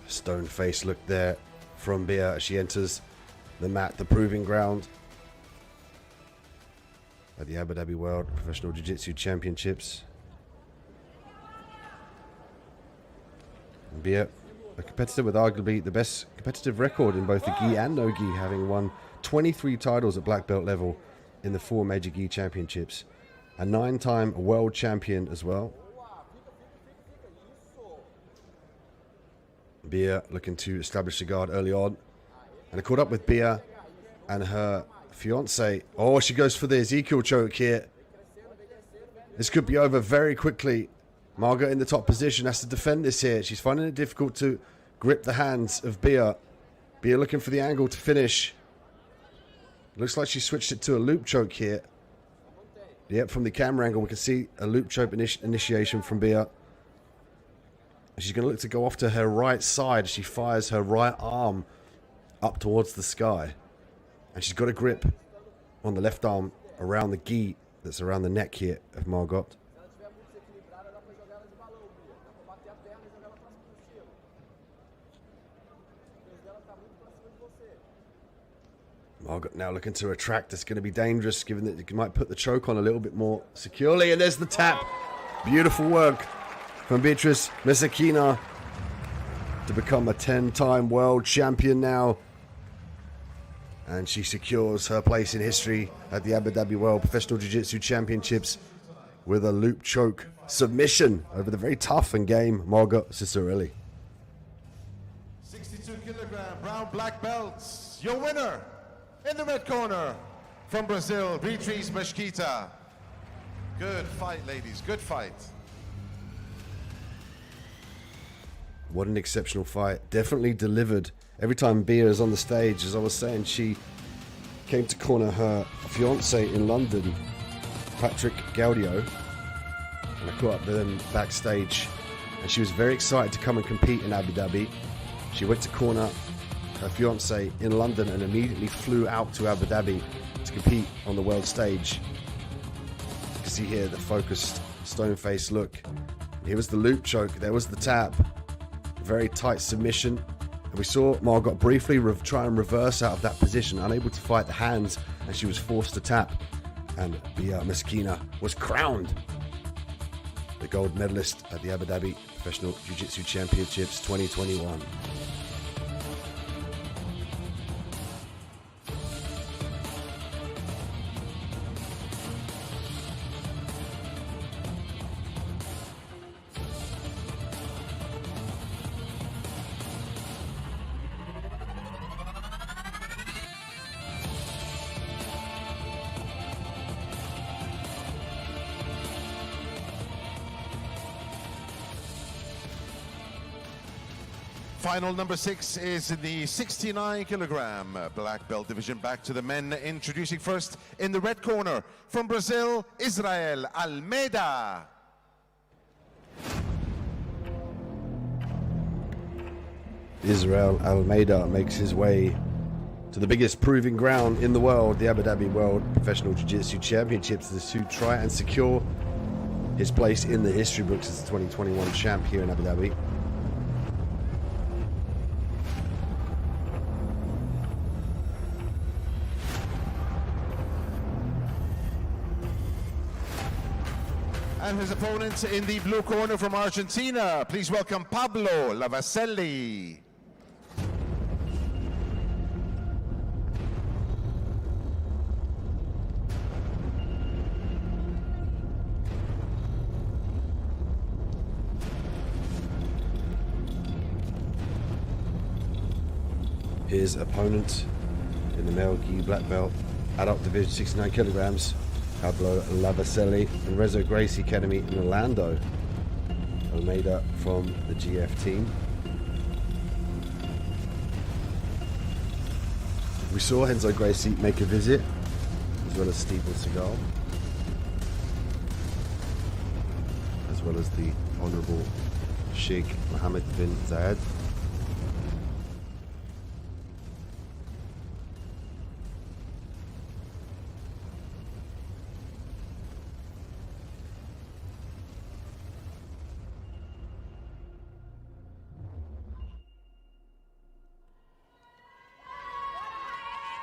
Stone face look there from Bia as she enters the mat, the proving ground at the Abu Dhabi World Professional Jiu-Jitsu Championships. Bia, a competitor with arguably the best competitive record in both the gi and no gi, having won 23 titles at black belt level in the 4 major gi championships, a 9-time world champion as well. Bia looking to establish the guard early on, and I caught up with Bia and her fiance. Oh, she goes for the Ezekiel choke here. This could be over very quickly. Margot in the top position has to defend this here. She's finding it difficult to grip the hands of Bia. Bia looking for the angle to finish. Looks like she switched it to a loop choke here. Yep, from the camera angle, we can see a loop choke initiation from Bia. She's going to look to go off to her right side. She fires her right arm up towards the sky. And she's got a grip on the left arm around the gi that's around the neck here of Margot. Margot now looking to retract. That's going to be dangerous, given that you might put the choke on a little bit more securely. And there's the tap. Beautiful work from Beatrice Mesakina to become a 10-time world champion now. And she secures her place in history at the Abu Dhabi World Professional Jiu-Jitsu Championships with a loop choke submission over the very tough and game Margot Cicerelli. 62-kilogram brown black belts. Your winner in the red corner from Brazil, Beatriz Mesquita. Good fight, ladies. Good fight. What an exceptional fight. Definitely delivered. Every time Bia is on the stage, as I was saying, she came to corner her fiance in London, Patrick Gaudio, and I caught up with him backstage, and she was very excited to come and compete in Abu Dhabi. She went to corner her fiance in London and immediately flew out to Abu Dhabi to compete on the world stage. You can see here the focused, stone-faced look. And here was the loop choke, there was the tap. Very tight submission. And we saw Margot briefly try and reverse out of that position, unable to fight the hands, and she was forced to tap. And Bia Mesquita was crowned the gold medalist at the Abu Dhabi Professional Jiu-Jitsu Championships 2021. Final number 6 is in the 69-kilogram black belt division. Back to the men. Introducing first in the red corner from Brazil, Israel Almeida. Israel Almeida makes his way to the biggest proving ground in the world, the Abu Dhabi World Professional Jiu-Jitsu Championships, to try and secure his place in the history books as the 2021 champ here in Abu Dhabi. And his opponent in the blue corner from Argentina, please welcome Pablo Lavaselli. His opponent in the male gi black belt, adult division, 69 kilograms, Pablo Lavaselli, and Rezo Gracie Academy in Orlando. Almeida from the GF team. We saw Renzo Gracie make a visit, as well as Steven Seagal, as well as the Honorable Sheikh Mohammed bin Zayed.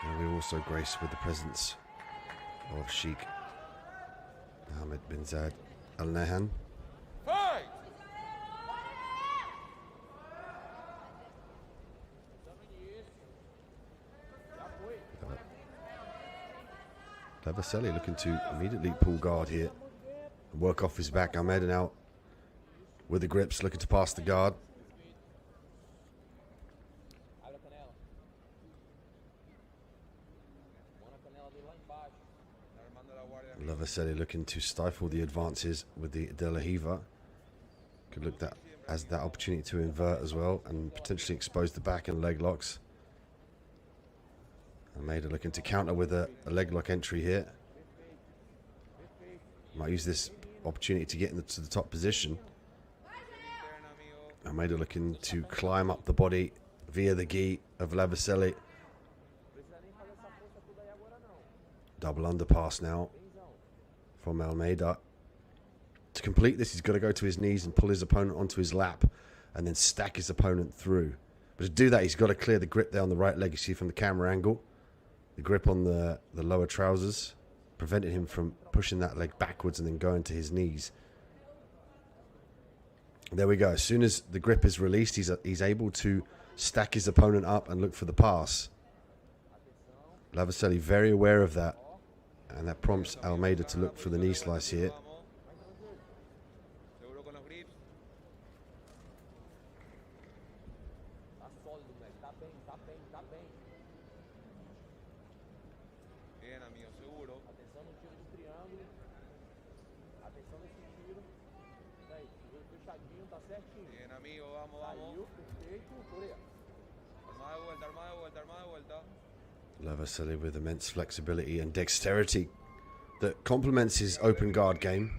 And we also grace with the presence of Sheikh Mohammed bin Zayed Al Nahyan. Lavaselli looking to immediately pull guard here and work off his back. Almeida now with the grips, looking to pass the guard. Lavaselli looking to stifle the advances with the De La Riva. Could look that as that opportunity to invert as well and potentially expose the back and leg locks. Almeida looking to counter with a leg lock entry here. Might use this opportunity to get into the top position. Almeida looking to climb up the body via the gi of Laviselli. Double underpass now from Almeida. To complete this, he's got to go to his knees and pull his opponent onto his lap and then stack his opponent through. But to do that, he's got to clear the grip there on the right leg. You see from the camera angle, the grip on the lower trousers prevented him from pushing that leg backwards and then going to his knees. There we go. As soon as the grip is released, he's able to stack his opponent up and look for the pass. Laviselli very aware of that, and that prompts Almeida to look for the knee slice here. Laviselli with immense flexibility and dexterity that complements his open guard game.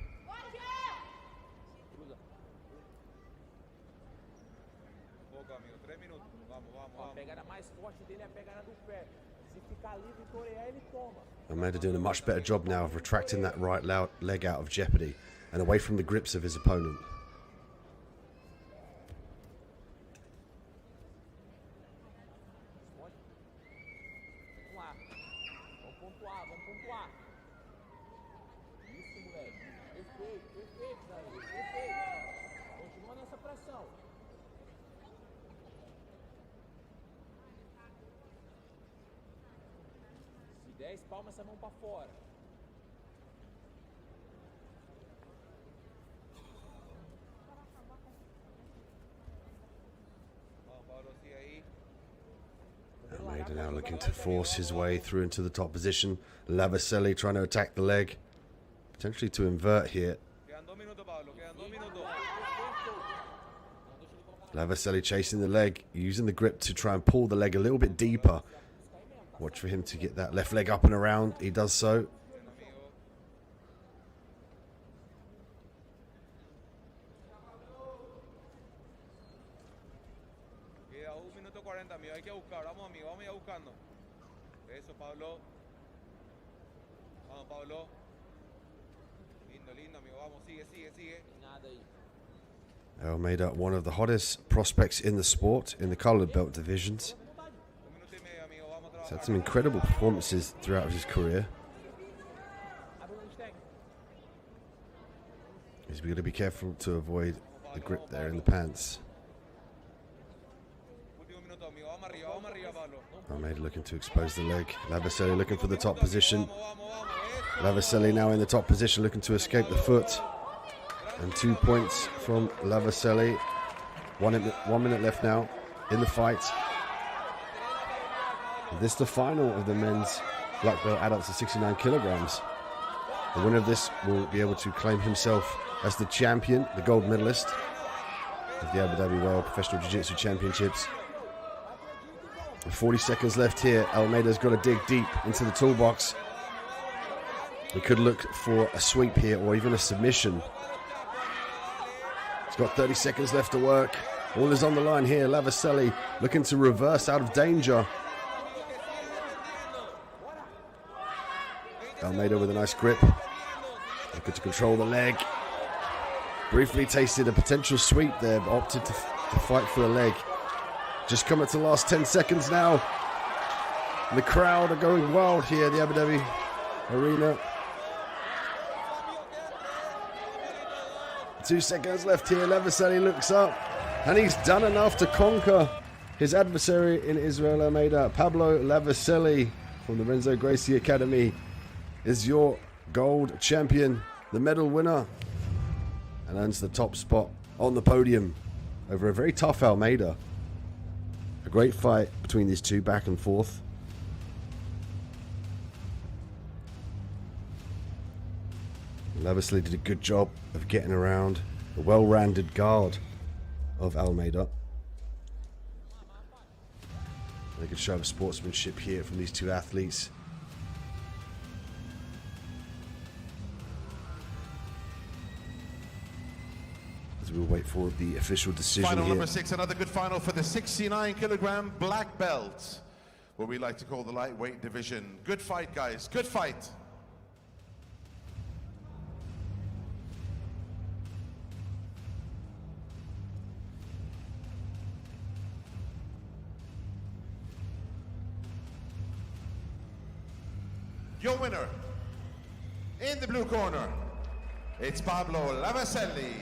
Almeida doing a much better job now of retracting that right leg out of jeopardy and away from the grips of his opponent. Palma essa mão para fora. Almeida now looking to force his way through into the top position. Laviselli trying to attack the leg, potentially to invert here. Laviselli chasing the leg, using the grip to try and pull the leg a little bit deeper. Watch for him to get that left leg up and around. He does so. Almeida, one of the hottest prospects in the sport, in the colored belt divisions. He's had some incredible performances throughout his career. He's got to be careful to avoid the grip there in the pants. Almeida looking to expose the leg. Laviselli looking for the top position. Laviselli now in the top position, looking to escape the foot. And 2 points from Laviselli. 1 minute left now in the fight. This is the final of the men's black belt adults at 69 kilograms. The winner of this will be able to claim himself as the champion, the gold medalist of the Abu Dhabi World Professional Jiu-Jitsu Championships. 40 seconds left here. Almeida's got to dig deep into the toolbox. He could look for a sweep here or even a submission. He's got 30 seconds left to work. All is on the line here. Laviselli looking to reverse out of danger. Almeida with a nice grip. Looking to control the leg. Briefly tasted a potential sweep there, but opted to fight for the leg. Just coming to the last 10 seconds now. And the crowd are going wild here at the Abu Dhabi Arena. 2 seconds left here. Laviselli looks up, and he's done enough to conquer his adversary in Israel Almeida. Pablo Laviselli from the Renzo Gracie Academy is your gold champion, the medal winner, and earns the top spot on the podium over a very tough Almeida. A great fight between these two, back and forth. Laviselli did a good job of getting around the well-rounded guard of Almeida. They could show sportsmanship here from these two athletes. So we'll wait for the official decision Final here. number 6, another good final for the 69 kilogram black belt, what we like to call the lightweight division. Good fight, guys, good fight. Your winner, in the blue corner, it's Pablo Lavaselli.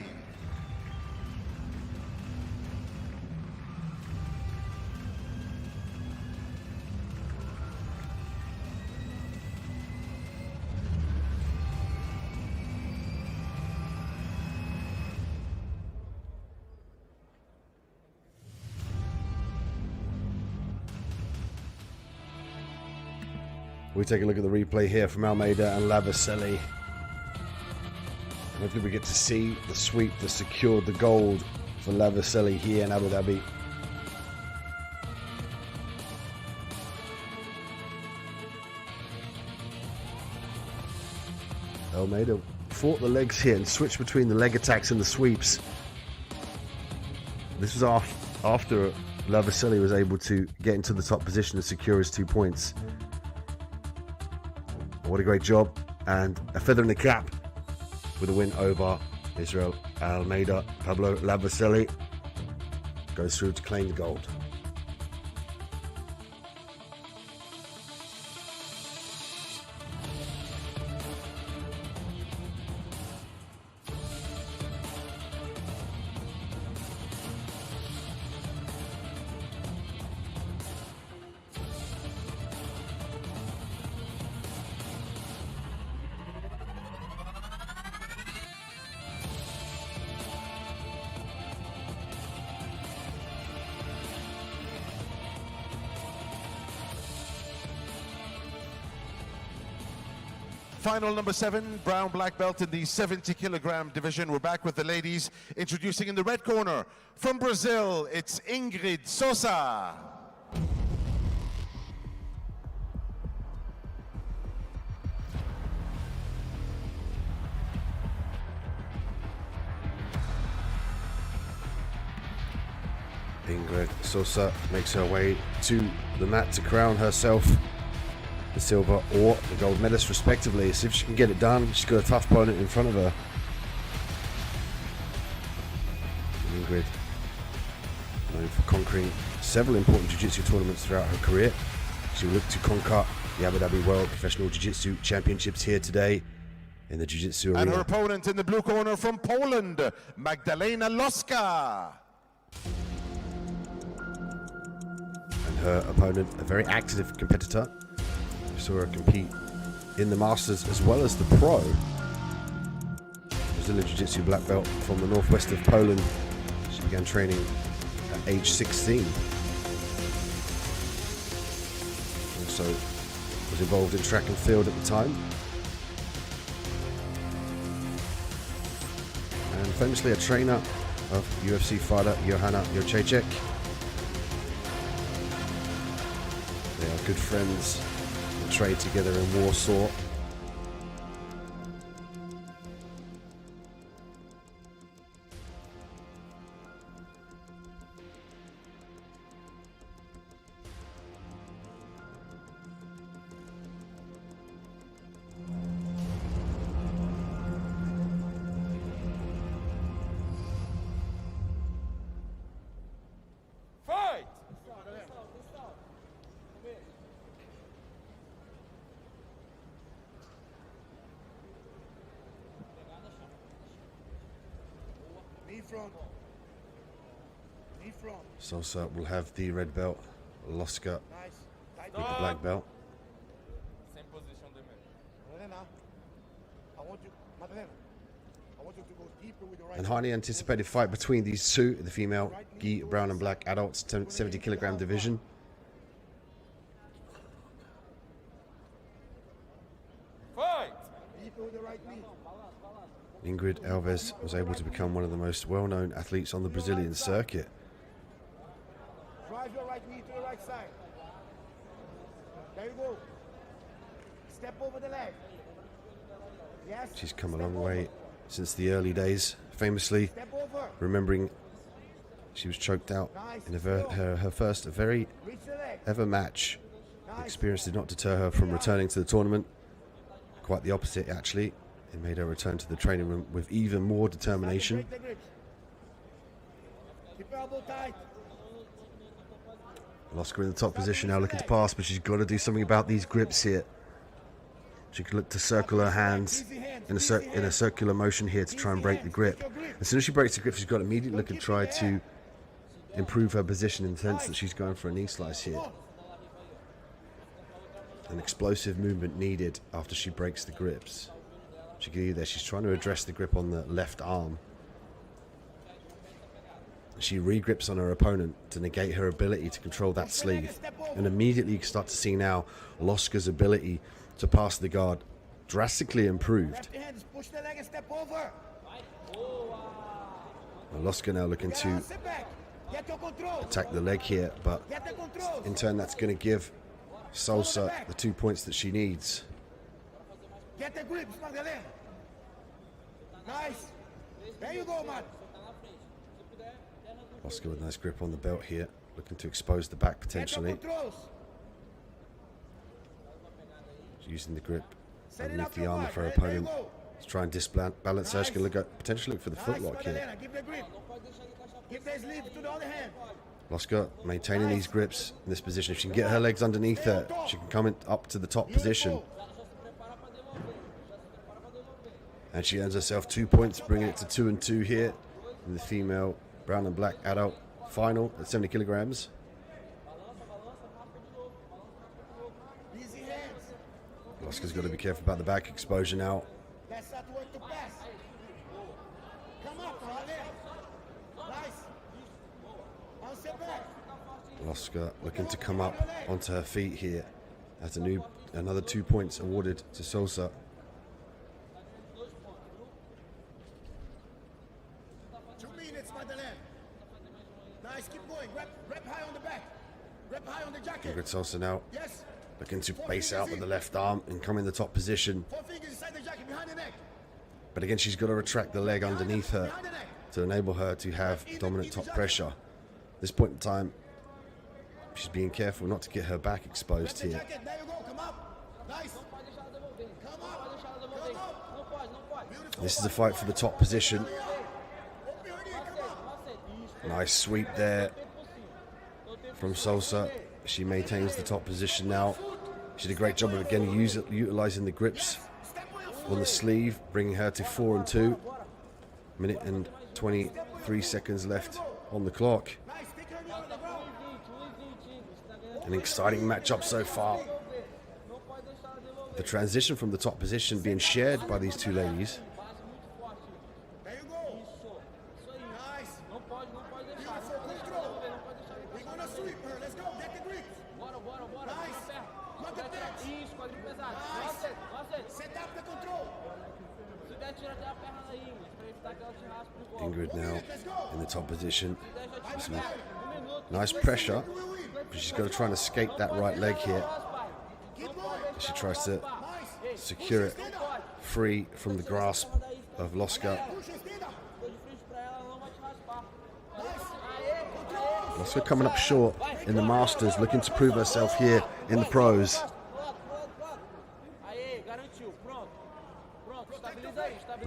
We take a look at the replay here from Almeida and Lavaselli. Hopefully we get to see the sweep that secured the gold for Lavaselli here in Abu Dhabi. Almeida fought the legs here and switched between the leg attacks and the sweeps. This was after Lavaselli was able to get into the top position and secure his 2 points. What a great job, and a feather in the cap with a win over Israel Almeida. Pablo Lavaselli goes through to claim the gold. Final number 7, brown black belt in the 70 kilogram division. We're back with the ladies. Introducing in the red corner, from Brazil, it's Ingrid Sousa. Ingrid Sousa makes her way to the mat to crown herself the silver or the gold medalist respectively. See if she can get it done. She's got a tough opponent in front of her. Ingrid, known for conquering several important jiu-jitsu tournaments throughout her career, she will look to conquer the Abu Dhabi World Professional Jiu-Jitsu Championships here today in the jiu-jitsu arena. And her opponent in the blue corner from Poland, Magdalena Loska. And her opponent, a very active competitor. We saw her compete in the Masters as well as the Pro. Brazilian Jiu-Jitsu black belt from the northwest of Poland. She began training at age 16. Also was involved in track and field at the time. And famously a trainer of UFC fighter Joanna Jędrzejczyk. They are good friends and trained together in Warsaw. Sousa will have the red belt, Loska with the black belt. Same position they made. I want you to go deeper with the right. And highly anticipated fight between these two, the female gi brown and black adults 70 kilogram division. Fight! Deeper with the right knee. Ingrid Alves was able to become one of the most well-known athletes on the Brazilian circuit. Drive your right knee to the right side. There you go. Step over the leg. Yes. She's come a long way since the early days famously Step over. remembering she was choked out in her first very Reach the leg. ever match. The Nice. experience did not deter her from returning to the tournament. Quite the opposite, actually. It made her return to the training room with even more determination. Break the grips. Keep your elbow tight. Loska in the top position now, looking to pass, but she's got to do something about these grips here. She could look to circle her hands in a circular motion here to try and break the grip. As soon as she breaks the grip, she's got to immediately look and try to improve her position in the sense that she's going for a knee slice here. An explosive movement needed after she breaks the grips. She can either, she's trying to address the grip on the left arm. She regrips on her opponent to negate her ability to control that sleeve. And immediately you can start to see now Loska's ability to pass the guard drastically improved. Left hand, push the leg and step over. Loska now looking to Sit back. Get your control. attack the leg here, but Get the control. in turn that's going to give Salsa the 2 points that she needs. Get the grips, Magdalena. Nice. There you go, man. Loska with a nice grip on the belt here, looking to expose the back Get your potentially. controls. She's using the grip Set it underneath up the your arm back. of her There you opponent go. to try and disbalance her. She's going to potentially look for the Nice, footlock here. Magdalena. Give the grip. Give the sleeve to the other hand. Loska maintaining these grips in this position. If she can get her legs underneath her, she can come up to the top position. And she earns herself 2 points, bringing it to 2-2 here in the female brown and black adult final at 70 kilograms. Easy hands. Loska's got to be careful about the back exposure now. That's not work to pass. Come up, Magdalena. Nice. I'll sit back. Loska looking to come up onto her feet here. That's another 2 points awarded to Salsa. Magdalena. Nice, keep going. Rep high on the back. Rep high on the jacket. Ingrid Salsa now Yes. looking to base out with the left arm and come in the top position. 4 fingers inside the jacket, behind the neck. But again, she's got to retract the leg underneath her Behind the neck. to enable her to have dominant top pressure. At this point in time, she's being careful not to get her back exposed The here. jacket, there you go, come up. Nice. Come up. Come up. Beautiful. This is a fight for the top position. Open your knee, come up. Nice sweep there from Salsa. She maintains the top position now. She did a great job of again utilizing the grips on the sleeve, bringing her to 4-2. Minute and 23 seconds left on the clock. Nice, take your knee on the ground. An exciting matchup so far. The transition from the top position being shared by these two ladies. There you go. Nice. Beautiful, control. We're gonna sweep her. Let's go. Get the grips. Nice. Look at that. Nice. Set up the control. Ingrid now Let's go. in the top position. Some nice pressure, but she's got to try and escape that right leg here. Keep going. She tries to Nice. secure it free from the grasp of Loska. Push your stand up. Loska coming up short in the Masters, looking to prove herself here in the pros.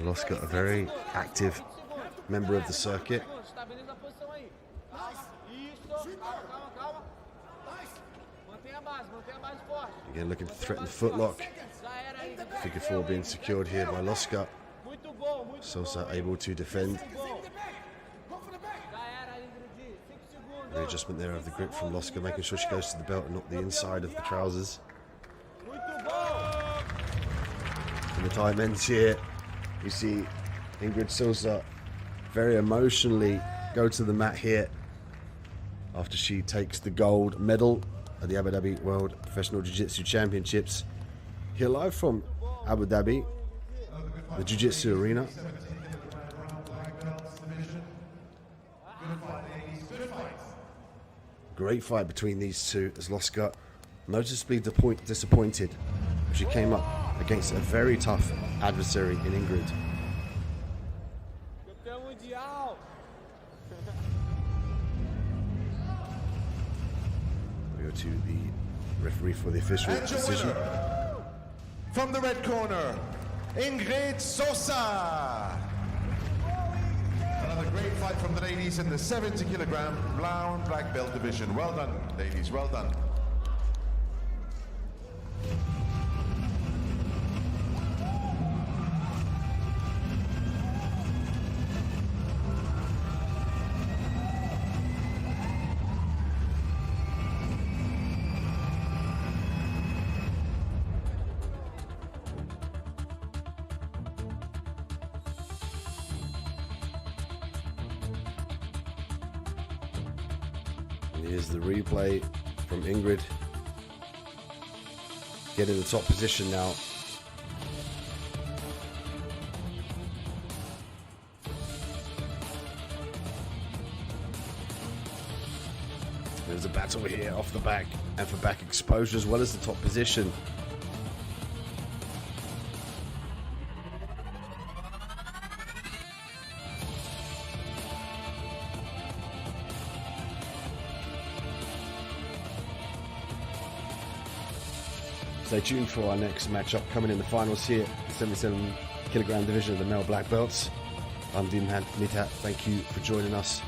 Loska, a very active member of the circuit. Again, looking to threaten the footlock. Figure 4 being secured here by Loska. Sosa able to defend. Go for the back. Readjustment there of the grip from Loska, making sure she goes to the belt and not the inside of the trousers. And the time ends here. You see Ingrid Sosa very emotionally go to the mat here after she takes the gold medal at the Abu Dhabi World Professional Jiu-Jitsu Championships. Here live from Abu Dhabi, the Jiu-Jitsu arena. Great fight between these two as Loska noticeably disappointed. She came up against a very tough adversary in Ingrid. to the referee for the official And your decision. winner, from the red corner, Ingrid Sosa. Another great fight from the ladies in the 70-kilogram brown black belt division. Well done, ladies, well done. Here's the replay from Ingrid. Getting the top position now. There's a battle here off the back and for back exposure as well as the top position. Stay tuned for our next matchup coming in the finals here, 77-kilogram division of the male black belts. I'm Dean Midhat. Thank you for joining us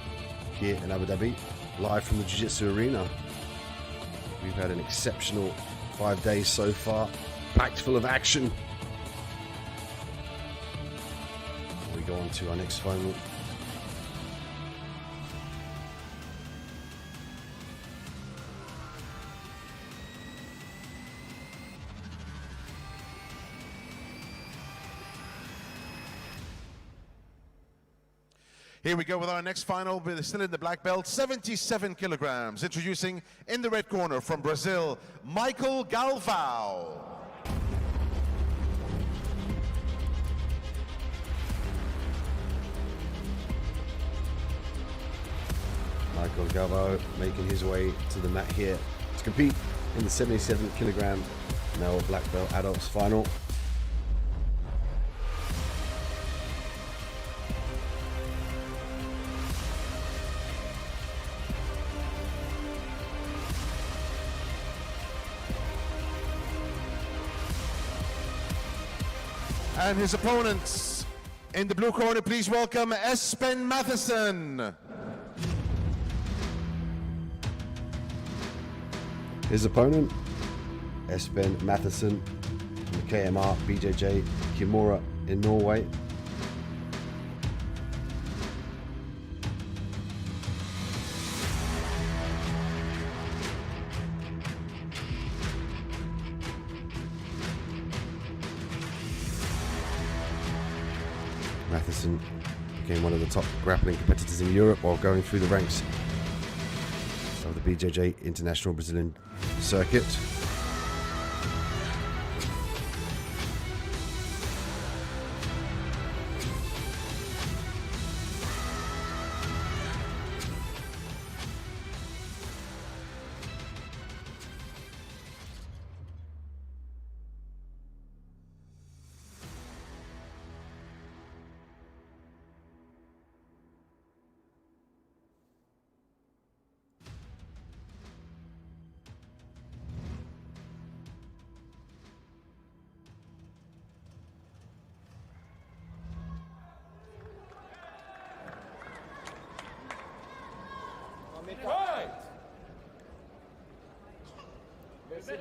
here in Abu Dhabi, live from the Jiu-Jitsu arena. We've had an exceptional 5 days so far, packed full of action. We go on to our next final. Here we go with our next final. We're still in the black belt, 77 kilograms. Introducing in the red corner from Brazil, Michael Galvão. Michael Galvão making his way to the mat here to compete in the 77-kilogram male black belt adults final. And his opponents in the blue corner, please welcome Espen Matheson. His opponent, Espen Matheson from the KMR BJJ Kimura in Norway. Matheson became one of the top grappling competitors in Europe while going through the ranks of the BJJ International Brazilian Circuit.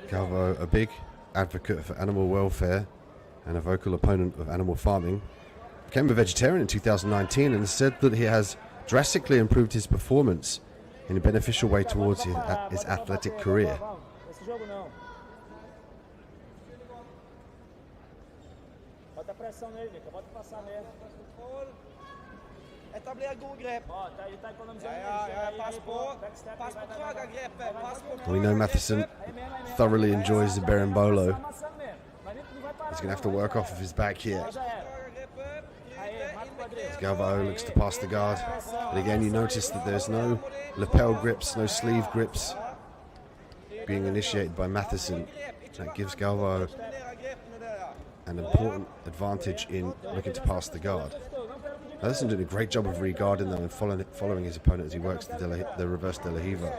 Galvão, a big advocate for animal welfare and a vocal opponent of animal farming, became a vegetarian in 2019 and said that he has drastically improved his performance in a beneficial way towards his athletic career. We know Matheson thoroughly enjoys the berimbolo. He's going to have to work off of his back here. Galvão looks to pass the guard, but again you notice that there's no lapel grips, no sleeve grips being initiated by Matheson. That gives Galvão an important advantage in looking to pass the guard. Matheson did a great job of re-guarding though and following his opponent as he works the reverse De La Riva.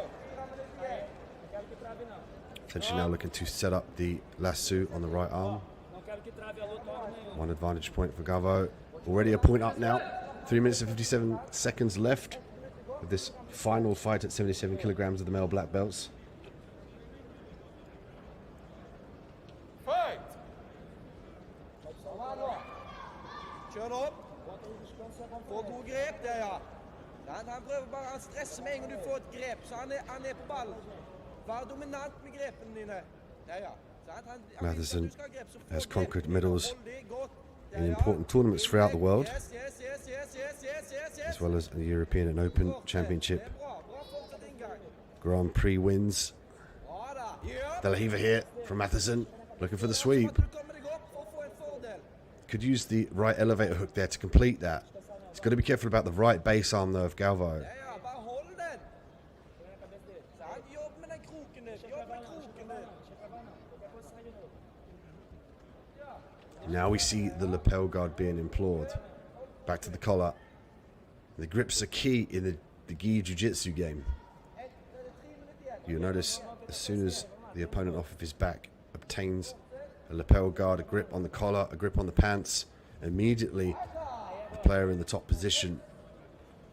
Essentially now looking to set up the lasso on the right arm. Não quero que trave a luta hora nenhuma. One advantage point for Galvo. Already a point up now. 3 minutes and 57 seconds left of this final fight at 77 kilograms of the male black belts. Fight! Kjør opp. Få god grep der, ja. Han prøver bare å stresse med en gang du får et grep, så han er på ballen. Vær dominant med grepene dine. Ja. Matheson has conquered medals in important tournaments throughout the world, as well as the European and Open Championship. Grand Prix wins. De La Riva here from Matheson, looking for the sweep. Could use the right elevator hook there to complete that. He's got to be careful about the right base arm though of Galvo. Now we see the lapel guard being implored. Back to the collar. The grips are key in the JIU-JITSU game. You'll notice as soon as the opponent off of his back obtains a lapel guard, a grip on the collar, a grip on the pants, immediately the player in the top position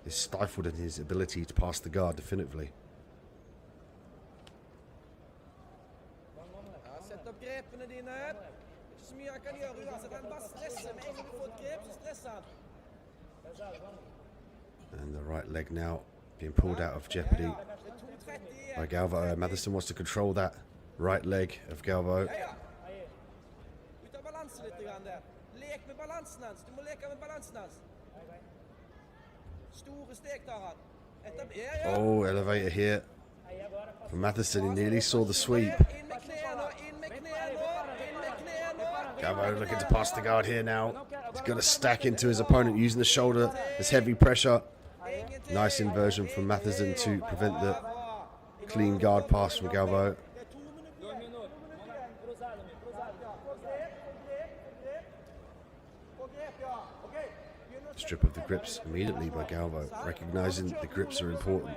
is stifled in his ability to pass the guard definitively. Sett opp grepene dine. Ikke så mye han kan gjøre uansett. Han bare stresser med en gang du får et grep, så stresser han. And the right leg now being pulled out of jeopardy by Galvo. Matheson wants to control that right leg of Galvo. Ut av balansen litt grann der. Lek med balansen hans. Du må leke med balansen hans. Store steg tar han. Oh, elevator here for Matheson. He nearly saw the sweep. Inn med knærne, inn med knærne, inn med knærne. Galvo looking to pass the guard here now. He's got to stack into his opponent using the shoulder. There's heavy pressure. Nice inversion from Matheson to prevent the clean guard pass from Galvo. Strip of the grips immediately by Galvo, recognizing the grips are important.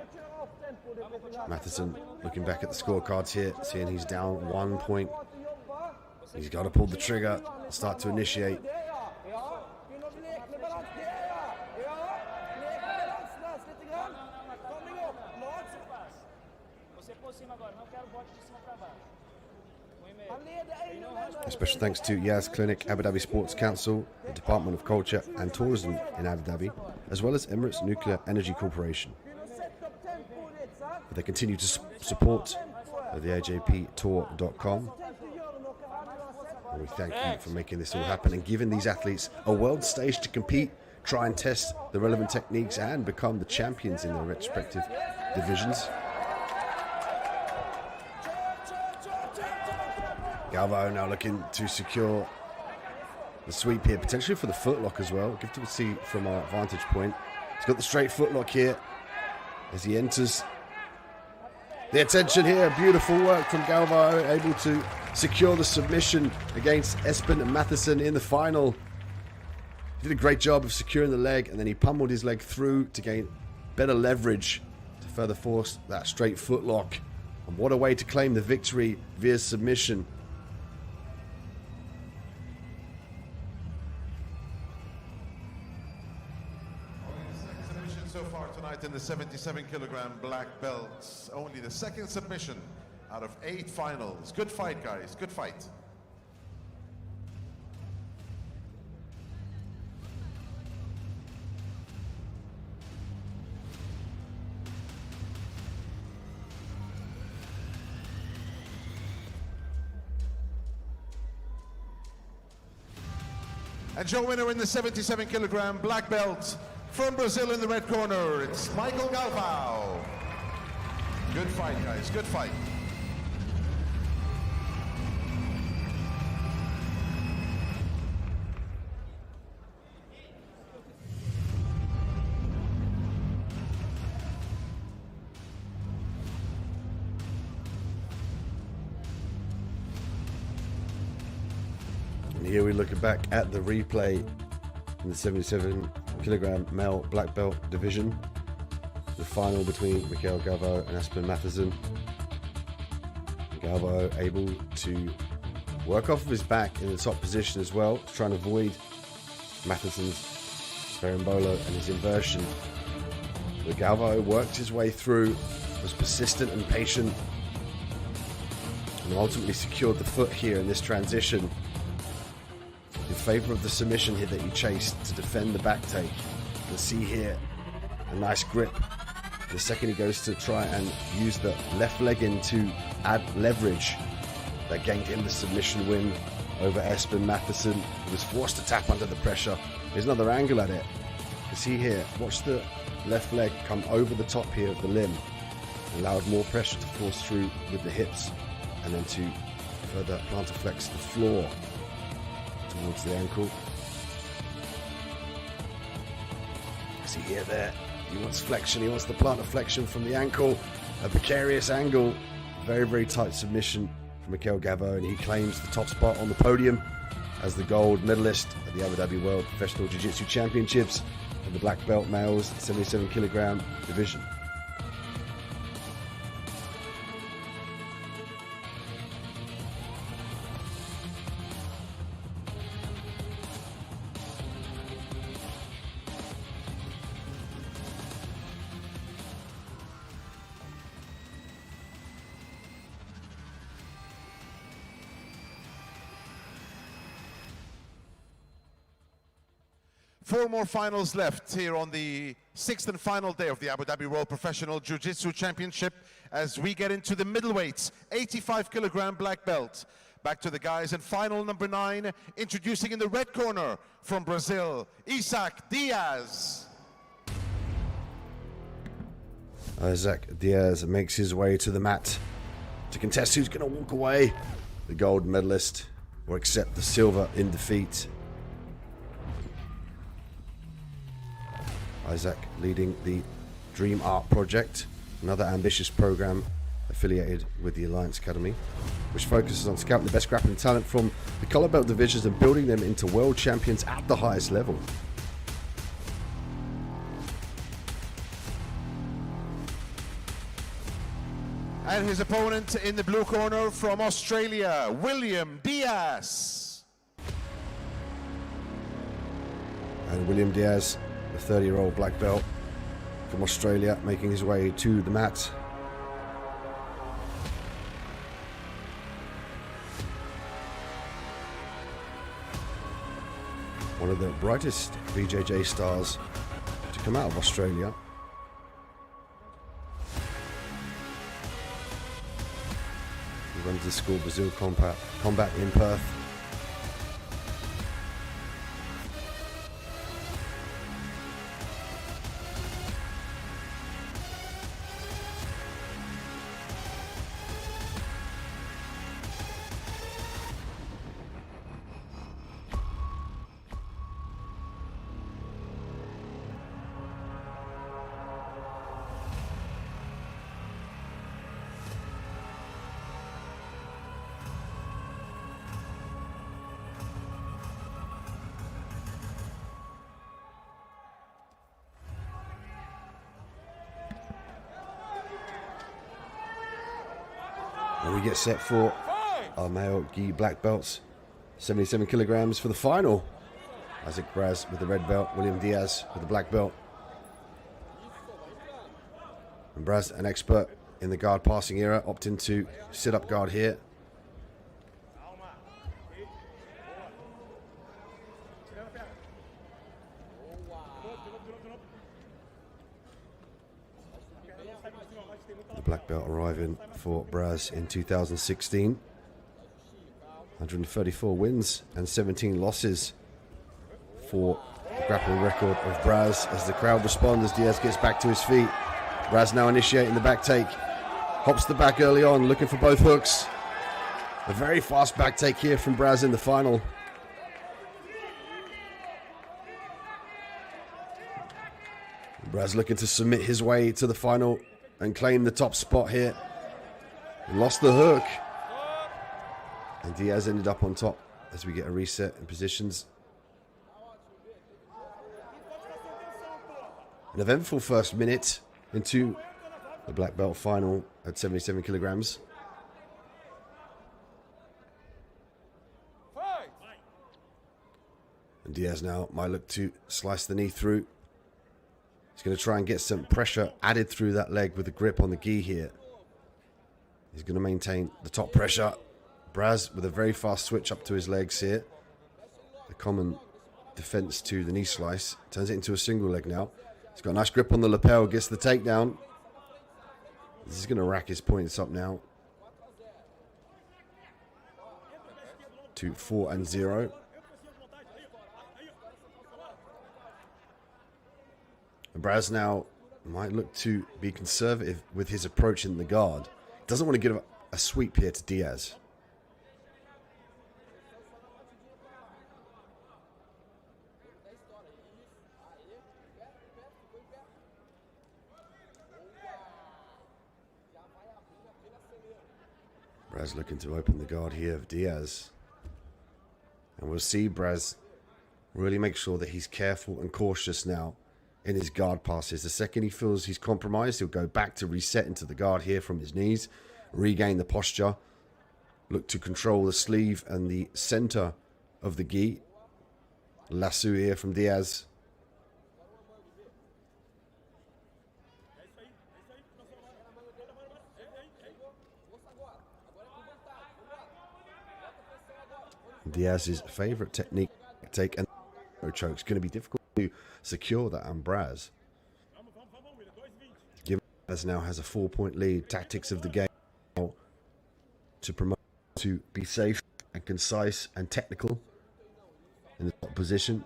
Matheson looking back at the scorecards here, seeing he's down 1 point. He's got to pull the trigger and start to initiate. A special thanks to Yaz Clinic, Abu Dhabi Sports Council, the Department of Culture and Tourism in Abu Dhabi, as well as Emirates Nuclear Energy Corporation. They continue to support the DHABTour.com. And we thank you for making this all happen and giving these athletes a world stage to compete, try and test the relevant techniques and become the champions in their respective divisions. Galvo now looking to secure the sweep here, potentially for the footlock as well. Good to see from our vantage point. He's got the straight footlock here as he enters. The attention here, beautiful work from Galvo, able to secure the submission against Espen and Matheson in the final. He did a great job of securing the leg, and then he pummeled his leg through to gain better leverage to further force that straight footlock. And what a way to claim the victory via submission. So far tonight in the 77 kilogram black belts, only the second submission out of 8 finals. Good fight, guys, good fight. And your winner in the 77 kilogram black belt, from Brazil in the red corner, it's Michael Galvão. Good fight, guys, good fight. And here we're looking back at the replay in the 77 kilogram male black belt division. The final between Michael Galvão and Espen Matheson. Galvo able to work off of his back in the top position as well, trying to avoid Matheson's Sperambolo and his inversion. But Galvo worked his way through, was persistent and patient, and ultimately secured the foot here in this transition in favor of the submission here that he chased to defend the back take. You can see here a nice grip. The second he goes to try and use the left leg in to add leverage, that gained him the submission win over Espen Matheson. He was forced to tap under the pressure. There's another angle at it. You see here, watch the left leg come over the top here of the limb, allowed more pressure to force through with the hips, and then to further plantar flex the floor towards the ankle. See here, there, he wants flexion, he wants the plantar flexion from the ankle, a precarious angle, very, very tight submission from Mikel Galvo, and he claims the top spot on the podium as the gold medalist at the Abu Dhabi World Professional Jiu-Jitsu Championships in the black belt males 77 kilogram division. Four more finals left here on the sixth and final day of the Abu Dhabi World Professional Jiu-Jitsu Championship as we get into the middleweights, 85 kilogram black belt. Back to the guys in final number 9, introducing in the red corner from Brazil, Isaac Diaz. Isaac Diaz makes his way to the mat to contest who's going to walk away, the gold medalist, or accept the silver in defeat. Isaac leading the Dream Art Project, another ambitious program affiliated with the Alliance Academy, which focuses on scouting the best grappling talent from the color belt divisions and building them into world champions at the highest level. And his opponent in the blue corner from Australia, William Diaz. And William Diaz, the 30-year-old black belt from Australia, making his way to the mat. One of the brightest BJJ stars to come out of Australia. He runs the School Brazil Combat in Perth. And we get set for our male gi black belts, 77 kilograms for the final. Isaac Braz with the red belt, William Diaz with the black belt. And Braz, an expert in the guard passing era, opting to sit up guard here. The black belt arriving for Braz in 2016. 134 wins and 17 losses for the grappling record of Braz. As the crowd responds, as Diaz gets back to his feet. Braz now initiating the back take. Hops the back early on, looking for both hooks. A very fast back take here from Braz in the final. Braz looking to submit his way to the final and claim the top spot here. He lost the hook. And Diaz ended up on top as we get a reset in positions. An eventful first minute into the black belt final at 77 kilograms. And Diaz now might look to slice the knee through. He's going to try and get some pressure added through that leg with the grip on the gi here. He's going to maintain the top pressure. Braz with a very fast switch up to his legs here. The common defense to the knee slice. Turns it into a single leg now. He's got a nice grip on the lapel, gets the takedown. This is going to rack his points up now to 4-0. Braz now might look to be conservative with his approach in the guard. Doesn't want to give a sweep here to Diaz. Braz looking to open the guard here of Diaz. And we'll see Braz really make sure that he's careful and cautious now in his guard passes. The second he feels he's compromised, he'll go back to reset into the guard here from his knees, regain the posture, look to control the sleeve and the center of the gi. Lasso here from Diaz. Diaz's favorite technique, take and choke. It's going to be difficult to secure that on Braz. Given Braz now has a 4-point lead, tactics of the game to promote to be safe and concise and technical in the top position.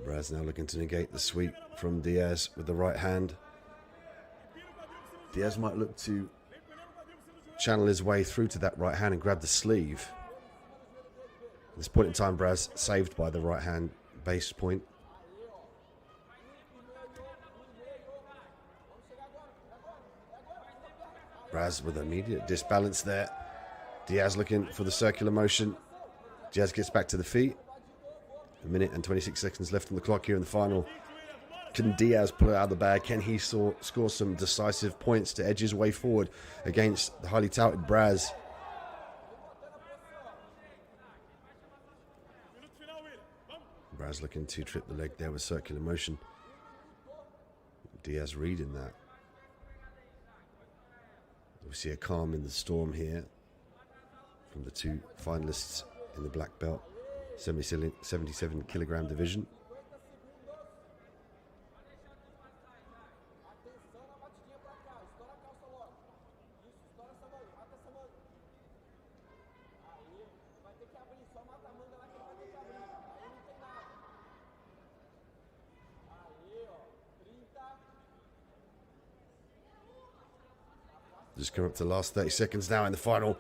Braz now looking to negate the sweep from Diaz with the right hand. Diaz might look to channel his way through to that right hand and grab the sleeve. At this point in time, Braz saved by the right hand base point. Braz with immediate disbalance there. Diaz looking for the circular motion. Diaz gets back to the feet. A minute and 26 seconds left on the clock here in the final. Can Diaz pull it out of the bag? Can he score some decisive points to edge his way forward against the highly touted Braz? Braz looking to trip the leg there with circular motion. Diaz reading that. We see a calm in the storm here from the two finalists in the black belt 77 kilogram division. Just come up to the last 30 seconds now in the final.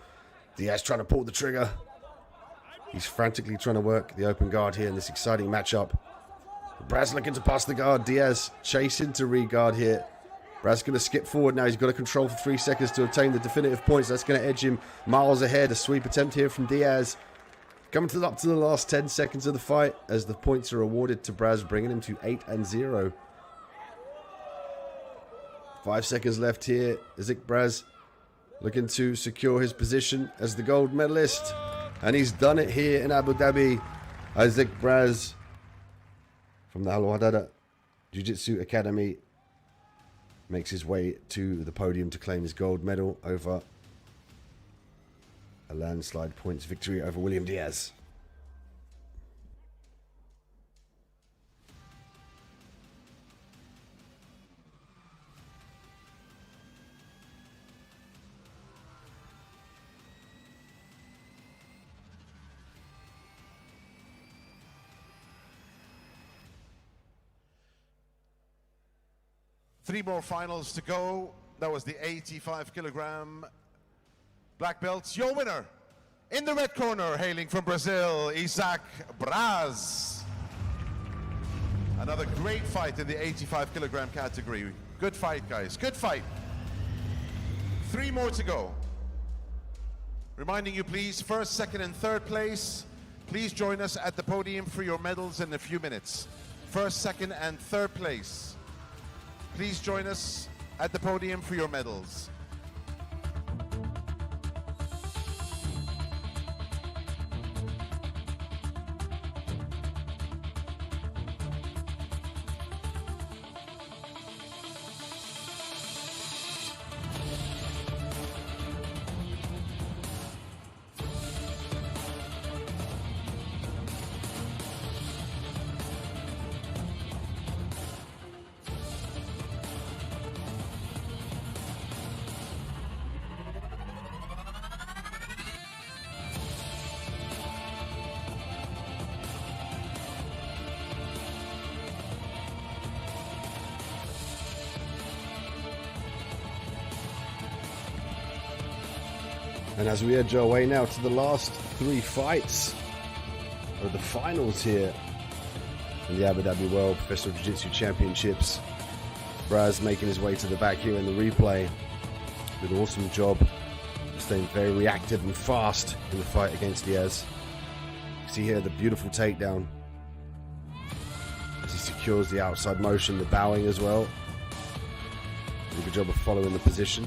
Diaz trying to pull the trigger. He's frantically trying to work the open guard here in this exciting matchup. Braz looking to pass the guard. Diaz chasing to re-guard here. Braz going to skip forward now. He's got to control for 3 seconds to obtain the definitive points. That's going to edge him miles ahead. A sweep attempt here from Diaz. Coming up to the last 10 seconds of the fight as the points are awarded to Braz, bringing him to 8-0. 5 seconds left here. Isaac Braz looking to secure his position as the gold medalist. And he's done it here in Abu Dhabi. Isaac Braz from the Al Wadada Jiu-Jitsu Academy makes his way to the podium to claim his gold medal over a landslide points victory over William Diaz. Three more finals to go. That was the 85 kilogram black belts. Your winner in the red corner, hailing from Brazil, Isaac Braz. Another great fight in the 85 kilogram category. Good fight, guys. Good fight. Three more to go. Reminding you, please, first, second, and third place, please join us at the podium for your medals in a few minutes. First, second, and third place. Please join us at the podium for your medals. And as we edge our way now to the last 3 fights of the finals here in the Abu Dhabi World Professional Jiu-Jitsu Championships, Braz making his way to the back here in the replay. Did an awesome job, staying very reactive and fast in the fight against Diaz. You see here the beautiful takedown as he secures the outside motion, the bowing as well. Did a good job of following the position.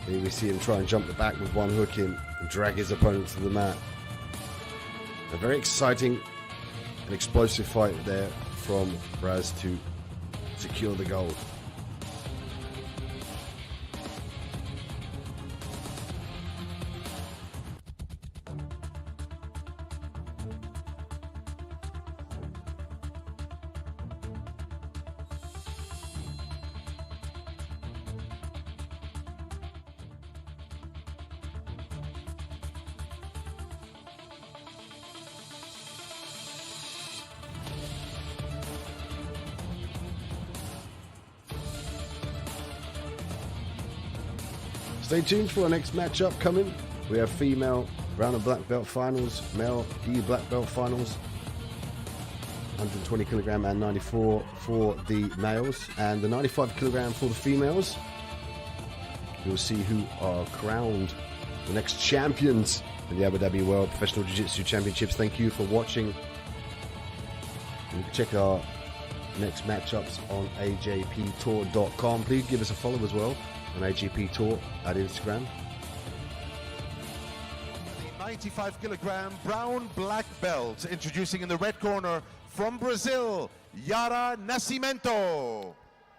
Here we see him try and jump the back with one hook in and drag his opponent to the mat. A very exciting and explosive fight there from Braz to secure the gold. Stay tuned for our next matchup coming. We have female brown and black belt finals, male gi black belt finals, 120 kilogram and 94 for the males, and the 95 kilogram for the females. You'll see who are crowned the next champions in the Abu Dhabi World Professional Jiu-Jitsu Championships. Thank you for watching. And you can check our next matchups on ajptour.com. Please give us a follow as well on AGP Tour at Instagram. The 95 kilogram brown black belt, introducing in the red corner from Brazil, Yara Nascimento.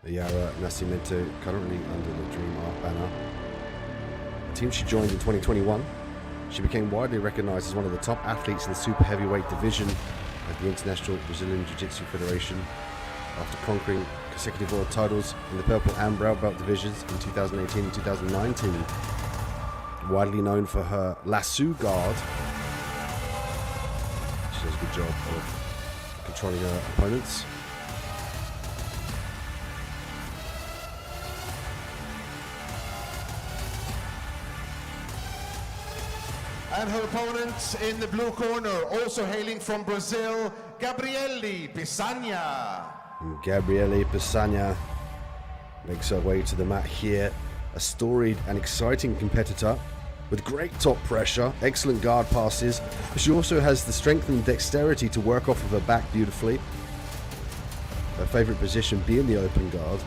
Yara Nascimento, currently under the Dream Art banner. The team she joined in 2021. She became widely recognized as one of the top athletes in the super heavyweight division at the International Brazilian Jiu-Jitsu Federation after conquering consecutive world titles in the purple and brown belt divisions in 2018 and 2019. Widely known for her lasso guard, she does a good job of controlling her opponents. And her opponent in the blue corner, also hailing from Brazil, Gabriele Pisagna. And Gabriele Pisagna makes her way to the mat here. A storied and exciting competitor with great top pressure, excellent guard passes. But she also has the strength and dexterity to work off of her back beautifully. Her favorite position being the open guard.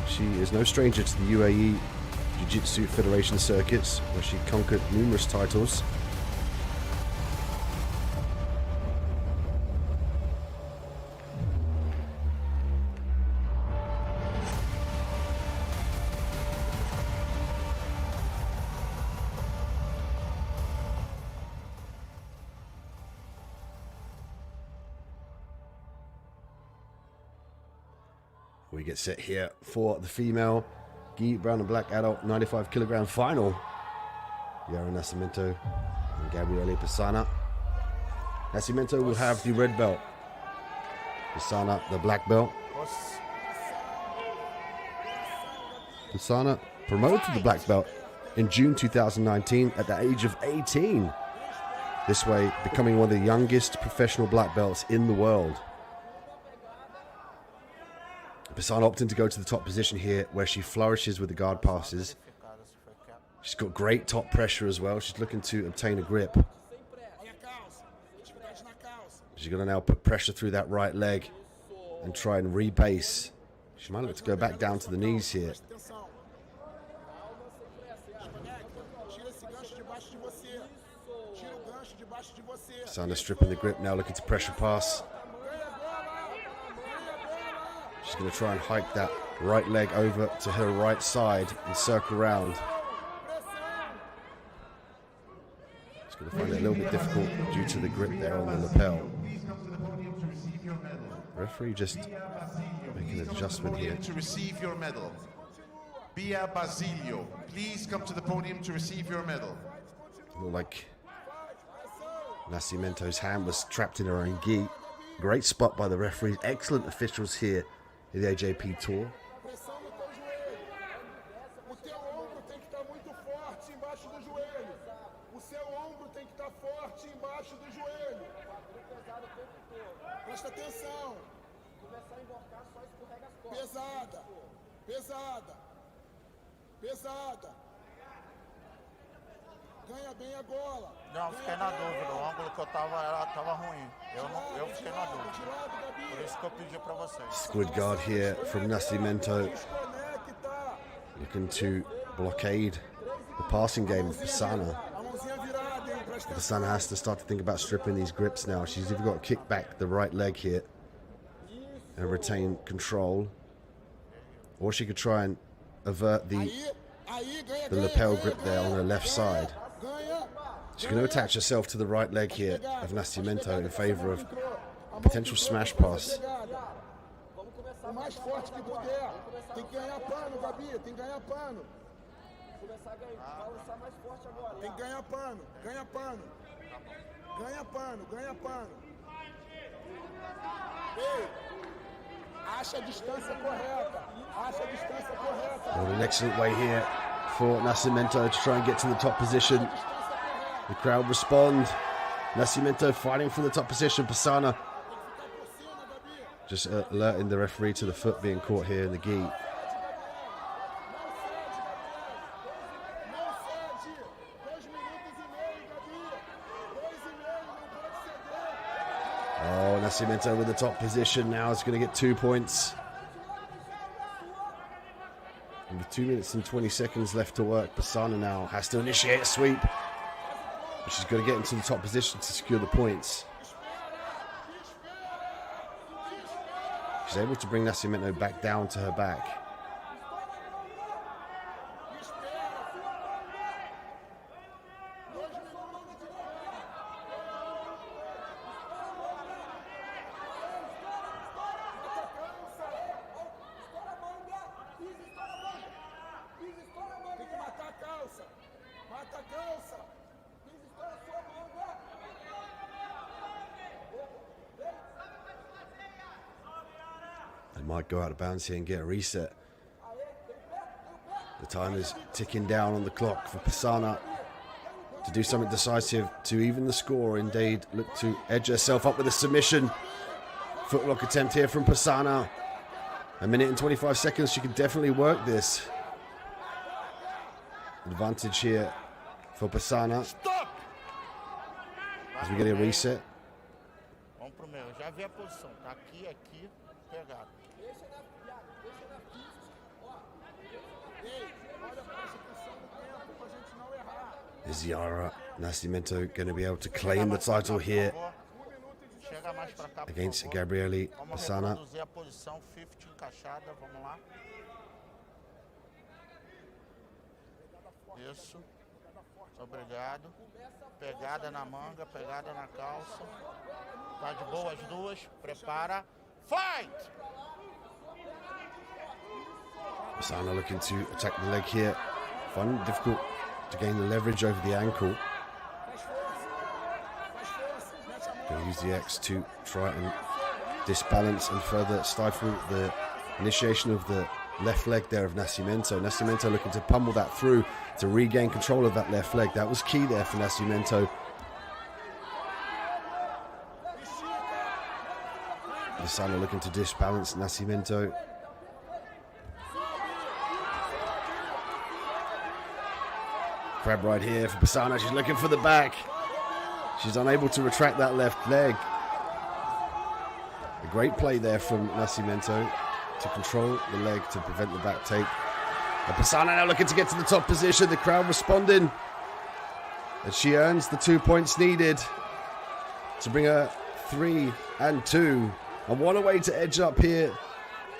She is no stranger to the UAE Jiu-Jitsu Federation circuits, where she conquered numerous titles. We get set here for the female gi brown and black adult 95 kilogram final. Yara Nascimento and Gabriele Pisagna. Nascimento will have the red belt, Pisagna the black belt. Pisagna promoted to the black belt in June 2019 at the age of 18. This way becoming one of the youngest professional black belts in the world. Pisana opting to go to the top position here, where she flourishes with the guard passes. She's got great top pressure as well. She's looking to obtain a grip. She's going to now put pressure through that right leg and try and rebase. She might look to go back down to the knees here. Pisana stripping the grip now, looking to pressure pass. She's going to try and hike that right leg over to her right side and circle around. She's going to find it a little bit difficult due to the grip there on the lapel. Referee just making an adjustment here. To receive your medal. Bia Basilio, please come to the podium to receive your medal. Looked like Nascimento's hand was trapped in her own gi. Great spot by the referees. Excellent officials here in the AJP Tour. Presta atenção. Começar a invocar, só escorrega as costas. Pesada. Pesada. Pesada. Ganha bem a gola. Não, fiquei na dúvida. O ângulo que eu tava ruim. Eu fiquei na dúvida. Por isso que eu pedi pra vocês. Squid guard here from Nascimento. Looking to blockade the passing game of Pisana. Pisana has to start to think about stripping these grips now. She's either got to kick back the right leg here and retain control, or she could try and avert the lapel grip there on her left side. She's going to attach herself to the right leg here of Nascimento in favor of a potential smash pass. O mais forte que puder. Tem que ganhar pano, Gabi. Tem que ganhar pano. Tem que ganhar pano. Ganha pano. Ganha pano. Ganha pano. Ei. Acha a distância correta. Acha a distância correta. What an excellent way here for Nascimento to try and get to the top position. The crowd respond. Nascimento fighting for the top position. Pisana just alerting the referee to the foot being caught here in the gi. Oh, Nascimento with the top position now is going to get 2 points. And with 2 minutes and 20 seconds left to work, Pisana now has to initiate a sweep. But she's got to get into the top position to secure the points. She's able to bring Nascimento back down to her back. Tem que matar a calça. Mata a calça. Estoura a sua manga. They might go out of bounds here and get a reset. The time is ticking down on the clock for Pisana to do something decisive to even the score. Indeed, look to edge herself up with a submission. Footlock attempt here from Pisana. 1 minute and 25 seconds. She can definitely work this. Advantage here for Pisana. As we get a reset. Vamos pro meu. Eu já vi a posição. Tá aqui, aqui, pegado. Deixa na ó. Ei, olha pra execução do tempo pra gente não errar. Is Yara Nascimento going to be able to claim the title here Chega mais pra cá, por against favor. Gabriele Vamos Pisana? reproduzir a posição 50 encaixada. Vamos lá. Isso. Obrigado. Pegada na manga, pegada na calça. Tá de boa as duas. Prepara. Fight! Pisana looking to attack the leg here. Finding it difficult to gain the leverage over the ankle. Going to use the X to try and disbalance and further stifle the initiation of the left leg there of Nascimento. Nascimento looking to pummel that through to regain control of that left leg. That was key there for Nascimento. Pisana looking to disbalance Nascimento. Grab right here for Pisana. She's looking for the back. She's unable to retract that left leg. A great play there from Nascimento to control the leg to prevent the back take. And Pisana now looking to get to the top position. The crowd responding. And she earns the 2 points needed to bring her 3 and 2. And what a way to edge up here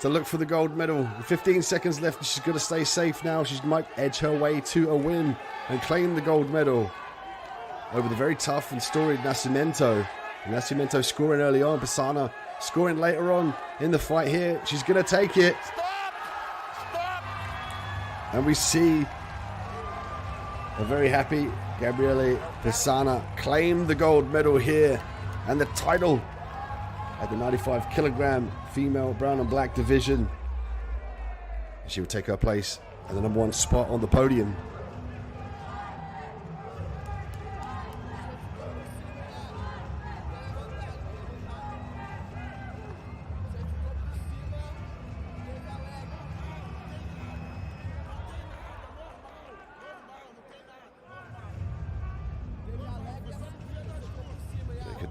to look for the gold medal. 15 seconds left. She's going to stay safe now. She might edge her way to a win and claim the gold medal over the very tough and storied Nascimento. Nascimento scoring early on. Pisana scoring later on in the fight here. She's going to take it. And we see a very happy Gabriele Pisana claim the gold medal here and the title at the 95 kilogram female brown and black division. She will take her place at the #1 spot on the podium.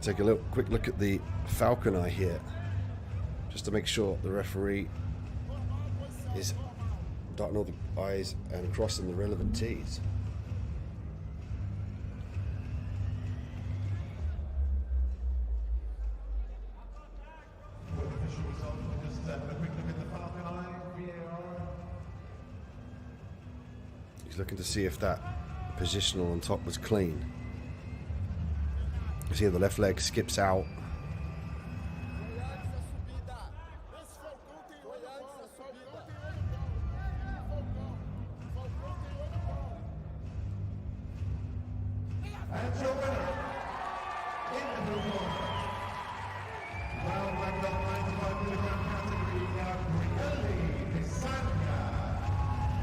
Take a quick look at the falcon eye here, just to make sure the referee is dotting all the I's and crossing the relevant T's. He's looking to see if that positional on top was clean. You see the left leg skips out.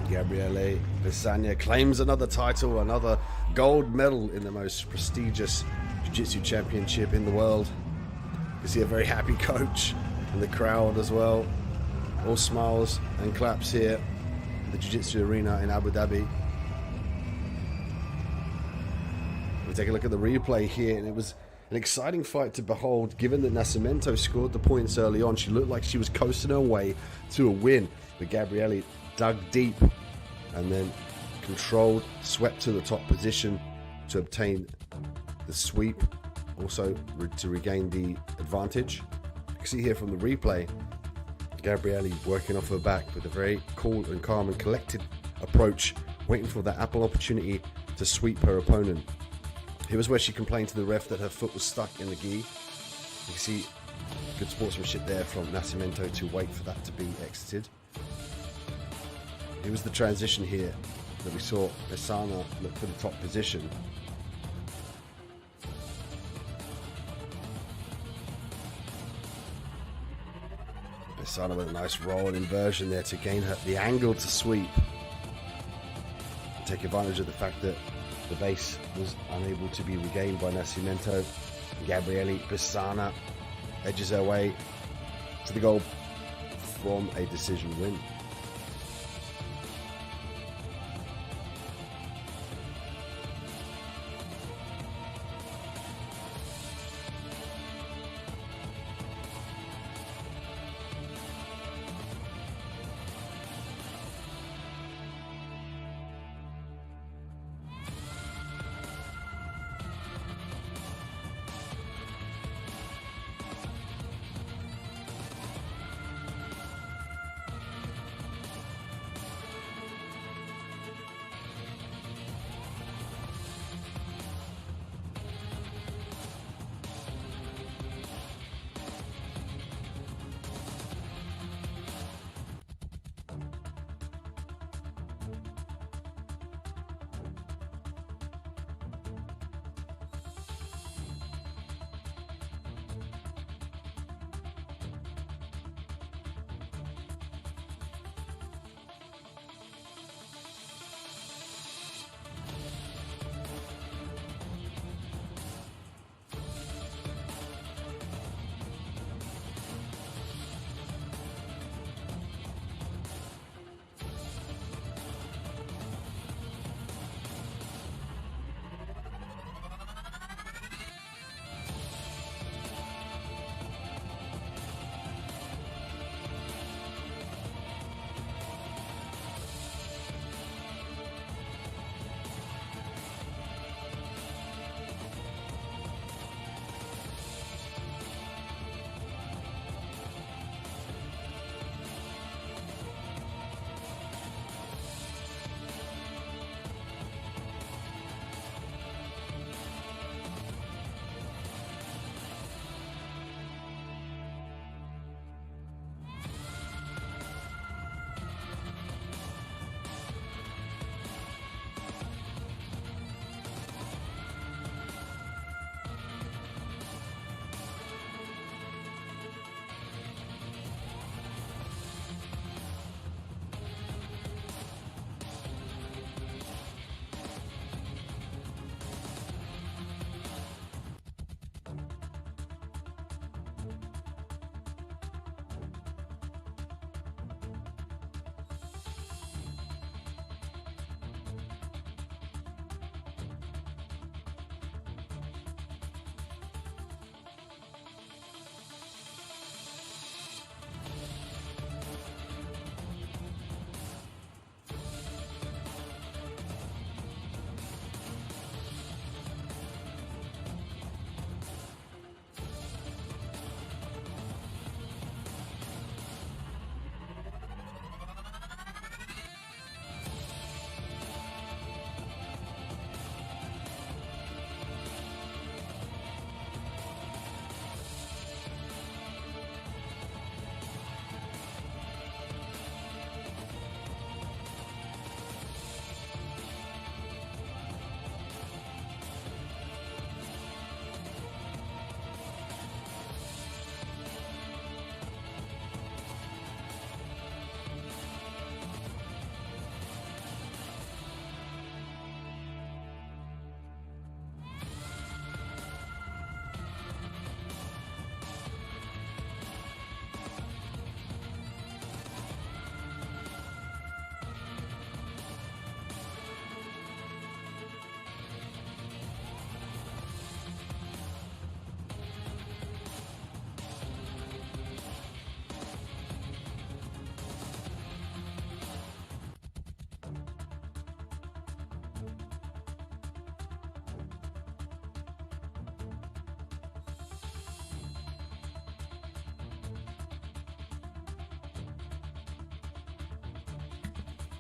Gabriele Pisana claims another title, another gold medal in the most prestigious Jiu-Jitsu championship in the world. You see a very happy coach in the crowd as well. All smiles and claps here in the Jiu-Jitsu arena in Abu Dhabi. We take a look at the replay here, and it was an exciting fight to behold, given that Nascimento scored the points early on. She looked like she was coasting her way to a win, but Gabriele dug deep and then controlled, swept to the top position to obtain the sweep, also to regain the advantage. You can see here from the replay, Gabriele working off her back with a very cool and calm and collected approach, waiting for that ample opportunity to sweep her opponent. Here was where she complained to the ref that her foot was stuck in the gi. You can see good sportsmanship there from Nascimento to wait for that to be exited. Here was the transition here that we saw Pisana look for the top position. Pisana with a nice roll inversion there to gain the angle to sweep. Take advantage of the fact that the base was unable to be regained by Nascimento. Gabriele Pisana edges her way to the goal from a decision win.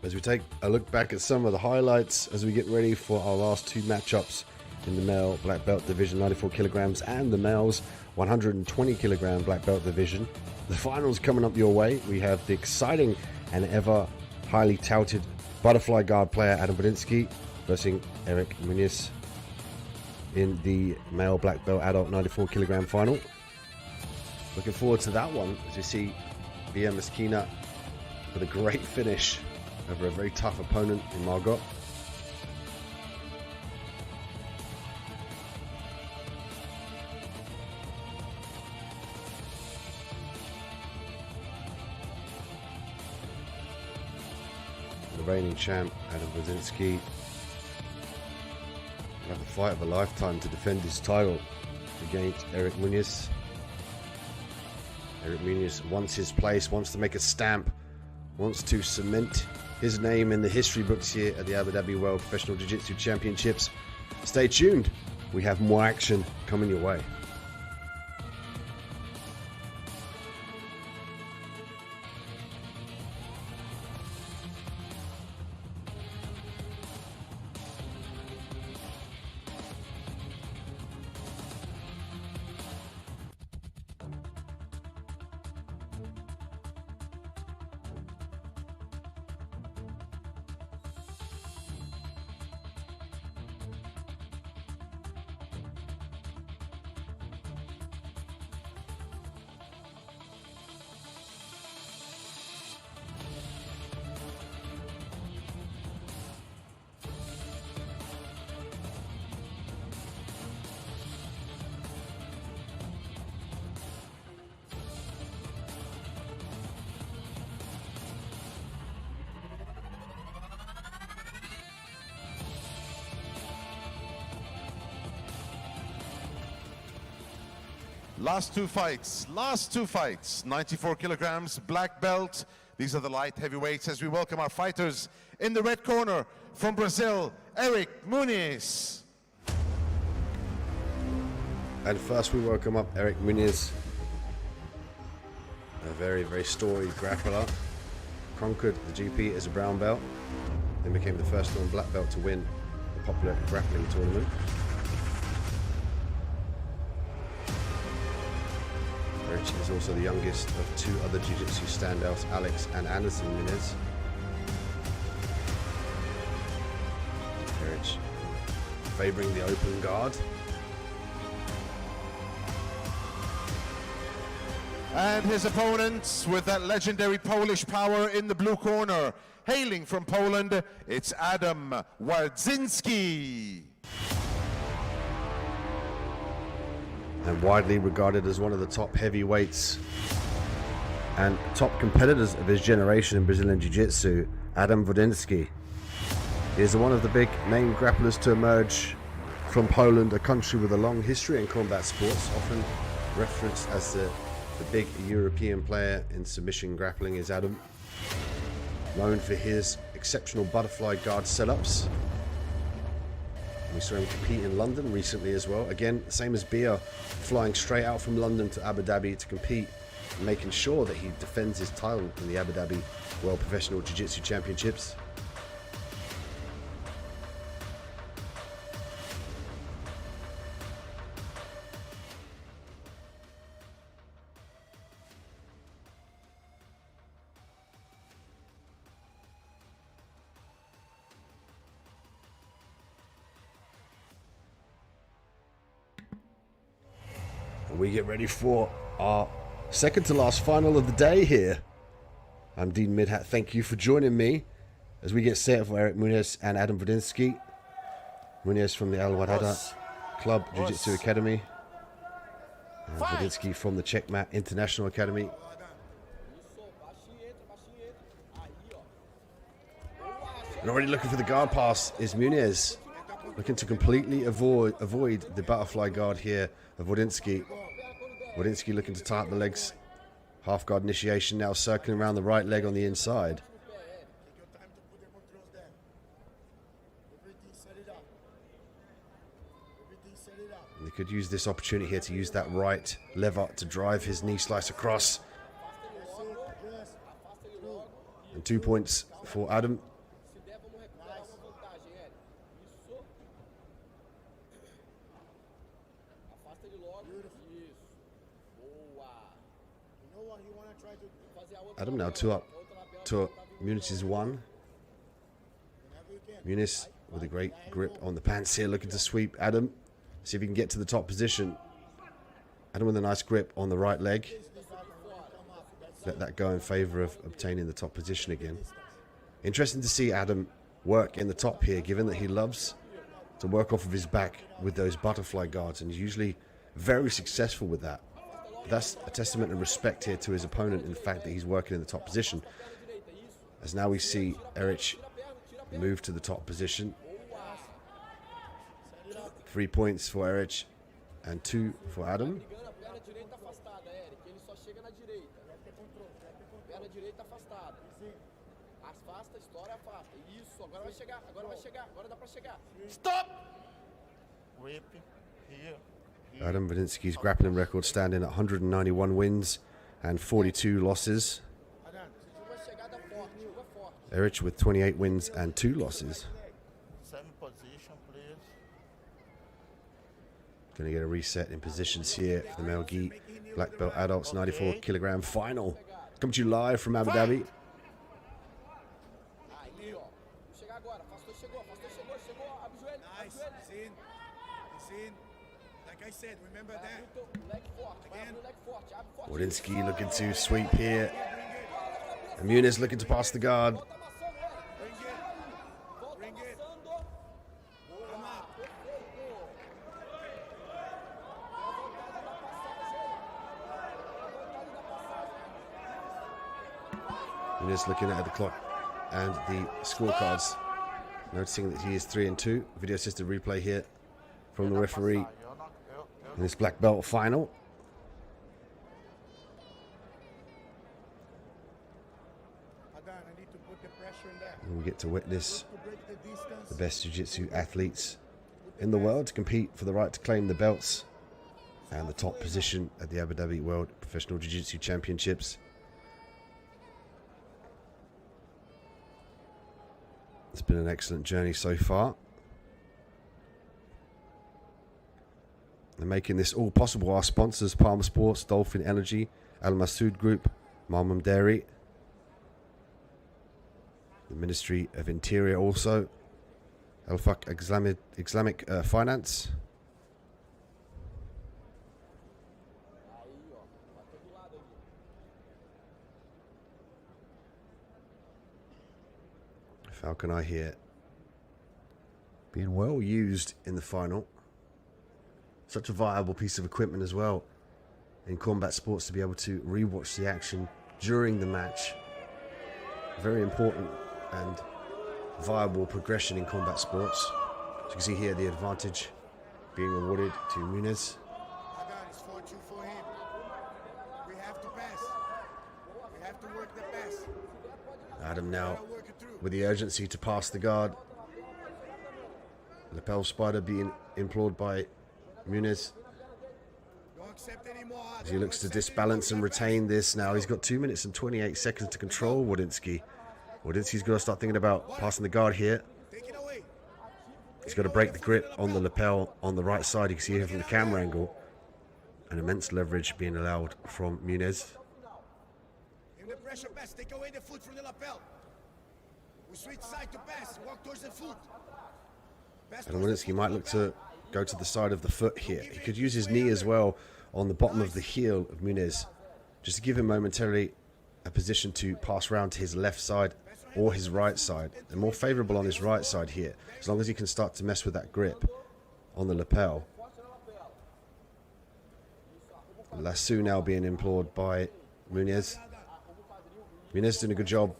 as we take a look back at some of the highlights as we get ready for our last two matchups in the male black belt division, 94 kilograms, and the males 120 kilogram black belt division. The finals coming up your way. We have the exciting and ever highly touted butterfly guard player Adam Wodinski versus Eric Muniz in the male black belt adult 94 kilogram final. Looking forward to that one as you see Via Meskina with a great finish over a very tough opponent in Margot. The reigning champ Adam Wodinski will have the fight of a lifetime to defend his title against Eric Muniz. Eric Muniz wants his place, wants to make a stamp, wants to cement his name in the history books here at the Abu Dhabi World Professional Jiu-Jitsu Championships. Stay tuned, we have more action coming your way. Last two fights, 94 kilograms, black belt. These are the light heavyweights as we welcome our fighters. In the red corner, from Brazil, Eric Muniz. And first we welcome up Eric Muniz, a very, very storied grappler. Conquered the GP as a brown belt, then became the first non-black belt to win the popular grappling tournament. Eric is also the youngest of two other jiu-jitsu standouts, Alex and Anderson Muniz. Eric favoring the open guard. And his opponent with that legendary Polish power in the blue corner. Hailing from Poland, it's Adam Wodinski. And widely regarded as one of the top heavyweights and top competitors of his generation in Brazilian Jiu-Jitsu, Adam Wodinski. He is one of the big name grapplers to emerge from Poland, a country with a long history in combat sports, often referenced as the big European player in submission grappling is Adam. Known for his exceptional butterfly guard setups. We saw him compete in London recently as well. Again, same as Bia, flying straight out from London to Abu Dhabi to compete, and making sure that he defends his title in the Abu Dhabi World Professional Jiu-Jitsu Championships. We get ready for our second to last final of the day here. I'm Dean Midhat. Thank you for joining me as we get set for Eric Muniz and Adam Wodinski. Muniz from the Al Wadada Club Jiu-Jitsu Academy. And Wodinski from the Checkmat International Academy. And already looking for the guard pass is Muniz. Looking to completely avoid the butterfly guard here of Wodinski. Wodinski looking to tie up the legs. Half guard initiation now, circling around the right leg on the inside. And he could use this opportunity here to use that right lever to drive his knee slice across. And 2 points for Adam. afasta ele logo. Isso. Boa. You know what? You want to try to Fazer a outra Adam now lapela. 2 up Outra lapela to que tá vindo. Muniz' 1. whenever you can. Muniz with a great grip on the pants here, looking to sweep Adam. See if he can get to the top position. Adam with a nice grip on the right leg. Let that go in favor of obtaining the top position again. Interesting to see Adam work in the top here, given that he loves to work off of his back with those butterfly guards, and he's usually very successful with that. But that's a testament and respect here to his opponent in the fact that he's working in the top position. As now we see Erich move to the top position. 3 points for Erich and 2 for Adam. Engana a perna direita afastada, Eric. Ele só chega na direita. Perna direita afastada. Afasta, estoura, afasta. Isso, agora vai chegar, agora vai chegar, agora dá pra chegar. Stop! Whip. Here. Adam Wodinski's grappling record standing at 191 wins and 42 losses. Chuva chegada forte, chuva forte. Erich with 28 wins and 2 losses. Same position, please. Going to get a reset in positions here for the male gi black belt adults 94 kilogram final. Come to you live from Abu Dhabi. Aí, ó. Vamos chegar agora. Afastou, chegou, chegou. Abre o joelho, abre o Nice. joelho. It's in. It's in. Like I said, remember Vai that. abrir o teu leg forte, vai abrir o leg forte, abre forte. Wodinski looking to sweep here. And Muniz looking to pass the guard. Volta amassando, Eric. Volta Bring it. amassando. Come up. Muniz looking at the clock and the scorecards. Noticing that he is 3-2. Video assisted replay here from the referee Eu não, in this black belt final. Adan, I need to put the pressure in there. And we get to witness To break the distance. the best jiu-jitsu athletes in the world to compete for the right to claim the belts and the top position at the Abu Dhabi World Professional Jiu-Jitsu Championships. It's been an excellent journey so far. And making this all possible, our sponsors: Palm Sports, Dolphin Energy, Al Masood Group, Malmum Dairy, the Ministry of Interior also, Al Faq Islamic Finance, Aí, ó. Bateu do lado ali. Falcon Eye here, being well used in the final. Such a viable piece of equipment as well in combat sports to be able to rewatch the action during the match. Very important and viable progression in combat sports. As you can see here, the advantage being awarded to Muniz. Adan, it's 4-2 for him. We have to pass. We have to work the pass. Adam now Gotta work it through. with the urgency to pass the guard. Lapel spider being implored by Muniz Don't accept any more. Adan. as he looks to Don't accept disbalance and any more. retain this. Now he's got 2 minutes and 28 seconds to control Wodinski. Wodinski's got to start thinking about passing the guard here. Take it away. He's got to break the grip on the lapel on the right side. You can see here from the camera angle. An immense leverage being allowed from Muniz. In the pressure pass, take away the foot from the lapel. We switch side to pass. Walk towards the foot. Pass And towards the Wodinski foot might on look lapel. to go to the side of the foot here. He could use his knee as well on the bottom of the heel of Muniz, just to give him momentarily a position to pass round to his left side or his right side. They're more favourable on his right side here, as long as he can start to mess with that grip on the lapel. Lasso now being implored by Muniz. Muniz doing a good job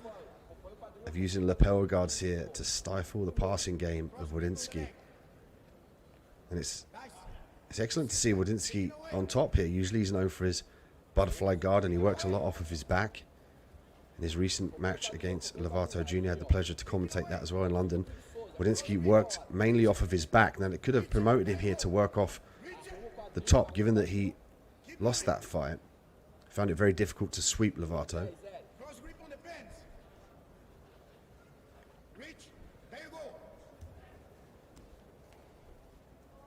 of using lapel guards here to stifle the passing game of Wodinski. And it's excellent to see Wodinski on top here. Usually he's known for his butterfly guard, and he works a lot off of his back. In his recent match against Lovato Jr., I had the pleasure to commentate that as well in London. Wodinski worked mainly off of his back. Now, it could have promoted him here to work off the top, given that he lost that fight. Found it very difficult to sweep Lovato. Cross grip on the pants. Reach. There you go.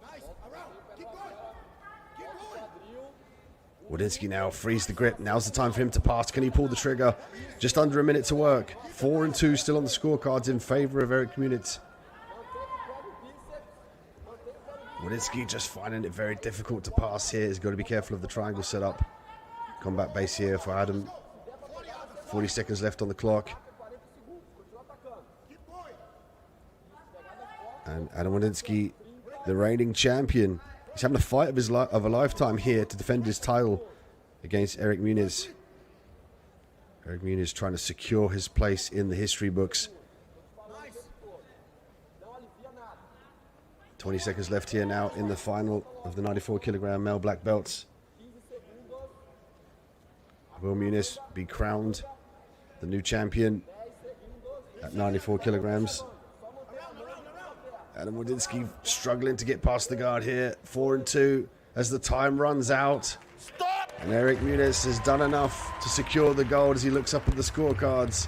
Nice. Around. Keep going. Keep Wodinski now frees the grip. Now's the time for him to pass. Can he pull the trigger? Just under a minute to work. 4-2 still on the scorecards in favor of Eric Muniz. Wodinski just finding it very difficult to pass here. He's got to be careful of the triangle setup. Combat base here for Adam. 40 seconds left on the clock. And Adam Wodinski, the reigning champion, he's having a fight of a lifetime here to defend his title against Eric Muniz. Eric Muniz trying to secure his place in the history books. 20 seconds left here now in the final of the 94 kilogram male black belts. Will Muniz be crowned the new champion at 94 kilograms? Adam Wodinski struggling to get past the guard here. 4-2 as the time runs out. And Eric Muniz has done enough to secure the gold as he looks up at the scorecards.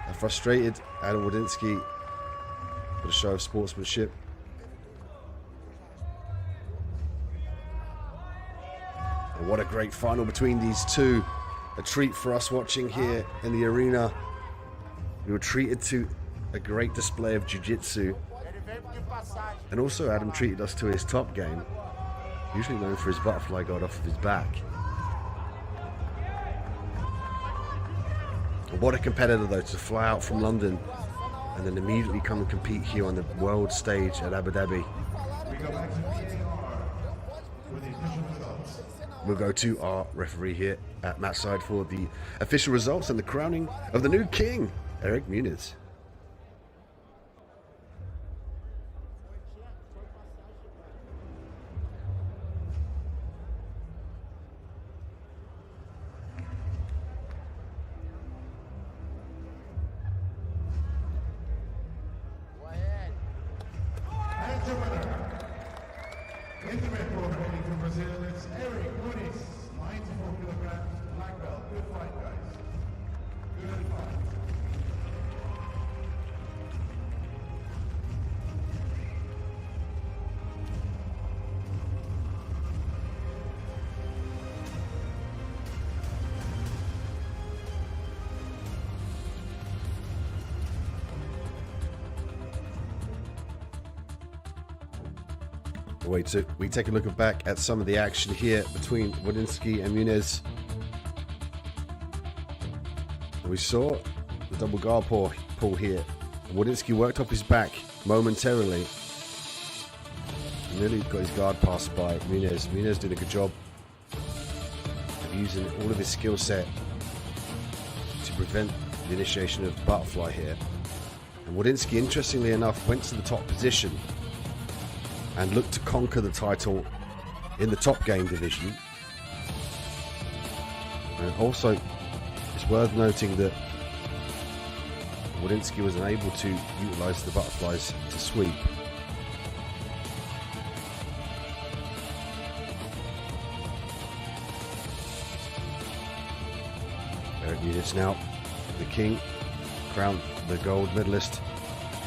A frustrated Adam Wodinski with a show of sportsmanship. And what a great final between these two. A treat for us watching here in the arena. We were treated to a great display of jiu-jitsu. And also Adam treated us to his top game, usually known for his butterfly guard off of his back. What a competitor though, to fly out from London and then immediately come and compete here on the world stage at Abu Dhabi. We'll go to our referee here at matchside for the official results and the crowning of the new king, Eric Muniz. In the red corner, heading from Brazil, it's Eric Muniz, 94 kilograms, black belt. Good fight, guys. Good fight. Wait, so we take a look back at some of the action here between Wodinski and Muniz. We saw the double guard pull here. Wodinski worked off his back momentarily. Nearly got his guard passed by Muniz. Muniz did a good job of using all of his skill set to prevent the initiation of butterfly here. And Wodinski, interestingly enough, went to the top position and looked to conquer the title in the top game division. And also, it's worth noting that Wodinski was unable to utilize the butterflies to sweep. Eric Muniz now the king, crowned the gold medalist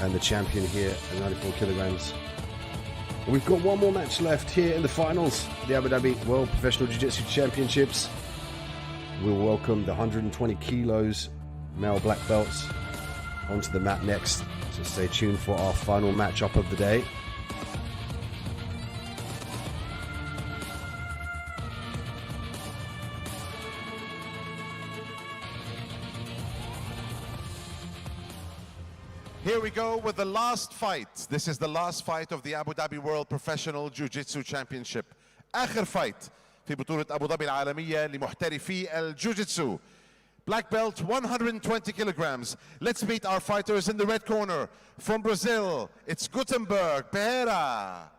and the champion here at 94 kilograms. We've got one more match left here in the finals of the Abu Dhabi World Professional Jiu-Jitsu Championships. We'll welcome the 120 kilos male black belts onto the mat next. So stay tuned for our final matchup of the day. Here we go with the last fight. This is the last fight of the Abu Dhabi World Professional Jiu-Jitsu Championship. آخر fight في بطولة أبو ظبي العالمية لمحترفي الجوجيتسو. Black belt, 120 kilograms. Let's meet our fighters in the red corner. From Brazil, it's Gutenberg Pereira.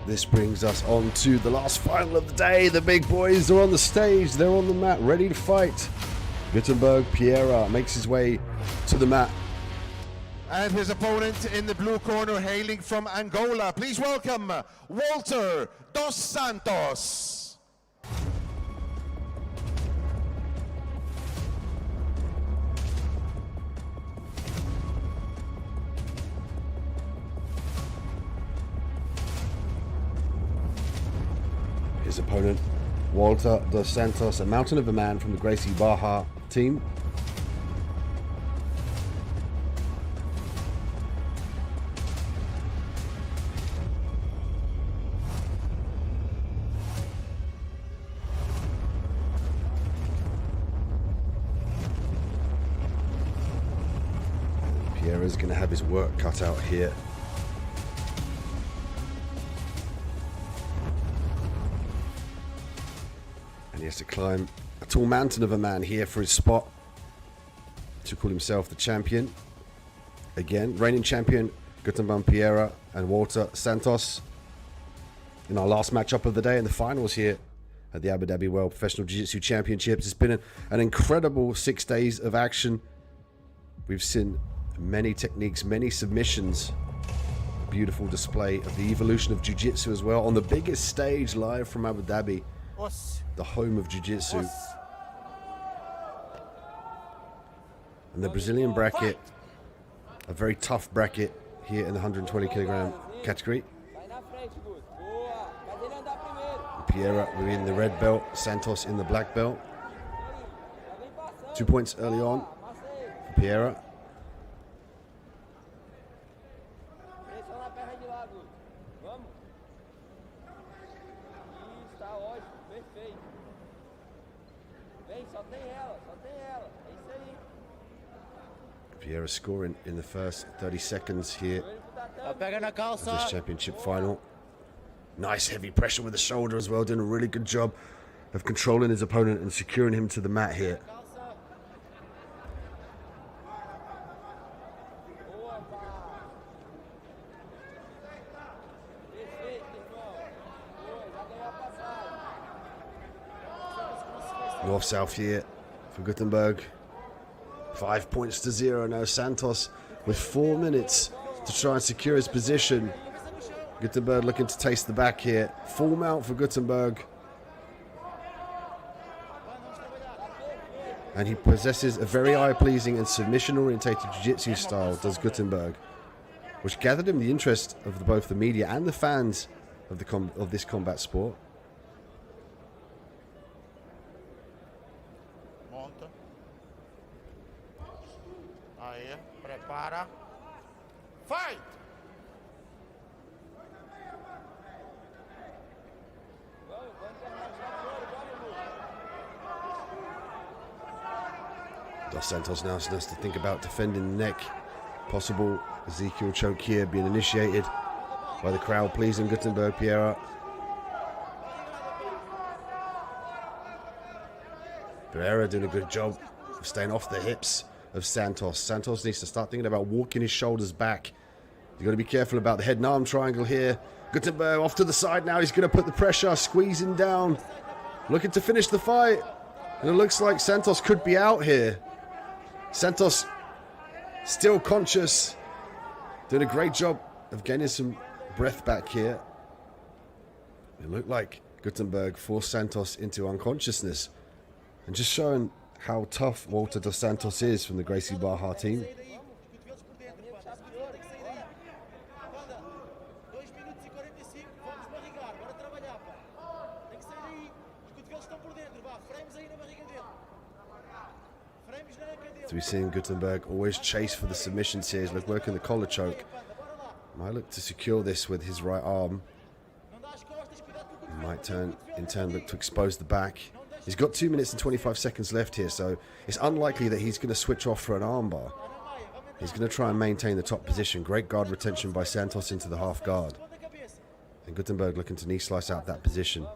This brings us on to the last final of the day. The big boys are on the stage. They're on the mat, ready to fight. Gutenberg Piera makes his way to the mat. And his opponent in the blue corner, hailing from Angola. Please welcome Walter dos Santos. His opponent, Walter dos Santos, a mountain of a man from the Gracie Barra team. Piera's going to have his work cut out here. And he has to climb a tall mountain of a man here for his spot to call himself the champion. Again, reigning champion Gutenberg Piera and Walter Santos in our last matchup of the day in the finals here at the Abu Dhabi World Professional Jiu-Jitsu Championships. It's been an incredible 6 days of action. We've seen many techniques, many submissions. Beautiful display of the evolution of Jiu-Jitsu as well on the biggest stage live from Abu Dhabi, the home of Jiu-Jitsu. And the Brazilian bracket, a very tough bracket here in the 120 kilogram category. Piera within the red belt, Santos in the black belt. 2 points early on for Piera. Piera scoring in the first 30 seconds here of this championship final. Nice heavy pressure with the shoulder as well, doing a really good job of controlling his opponent and securing him to the mat here. North-south here for Gutenberg. 5 points to 0 now. Santos with 4 minutes to try and secure his position. Gutenberg looking to taste the back here. Full mount for Gutenberg. And he possesses a very eye-pleasing and submission-orientated jiu-jitsu style, does Gutenberg, which gathered him the interest of both the media and the fans of this combat sport. Monta. Aí, prepara. Fight! Dos Santos now has to think about defending the neck. Possible Ezekiel choke here being initiated by the crowd pleasing Gutenberg Piera. Piera doing a good job of staying off the hips of Santos. Santos needs to start thinking about walking his shoulders back. You've got to be careful about the head and arm triangle here. Gutenberg off to the side now. He's going to put the pressure, squeezing down, looking to finish the fight. And it looks like Santos could be out here. Santos still conscious, doing a great job of getting some breath back here. It looked like Gutenberg forced Santos into unconsciousness, and just showing how tough Walter dos Santos is from the Gracie Barra team. So we're seeing Gutenberg always chase for the submissions here. He's working the collar choke. Might look to secure this with his right arm. He might in turn look to expose the back. He's got 2 minutes and 25 seconds left here, so it's unlikely that he's going to switch off for an armbar. He's going to try and maintain the top position. Great guard retention by Santos into the half guard. And Gutenberg looking to knee slice out that position.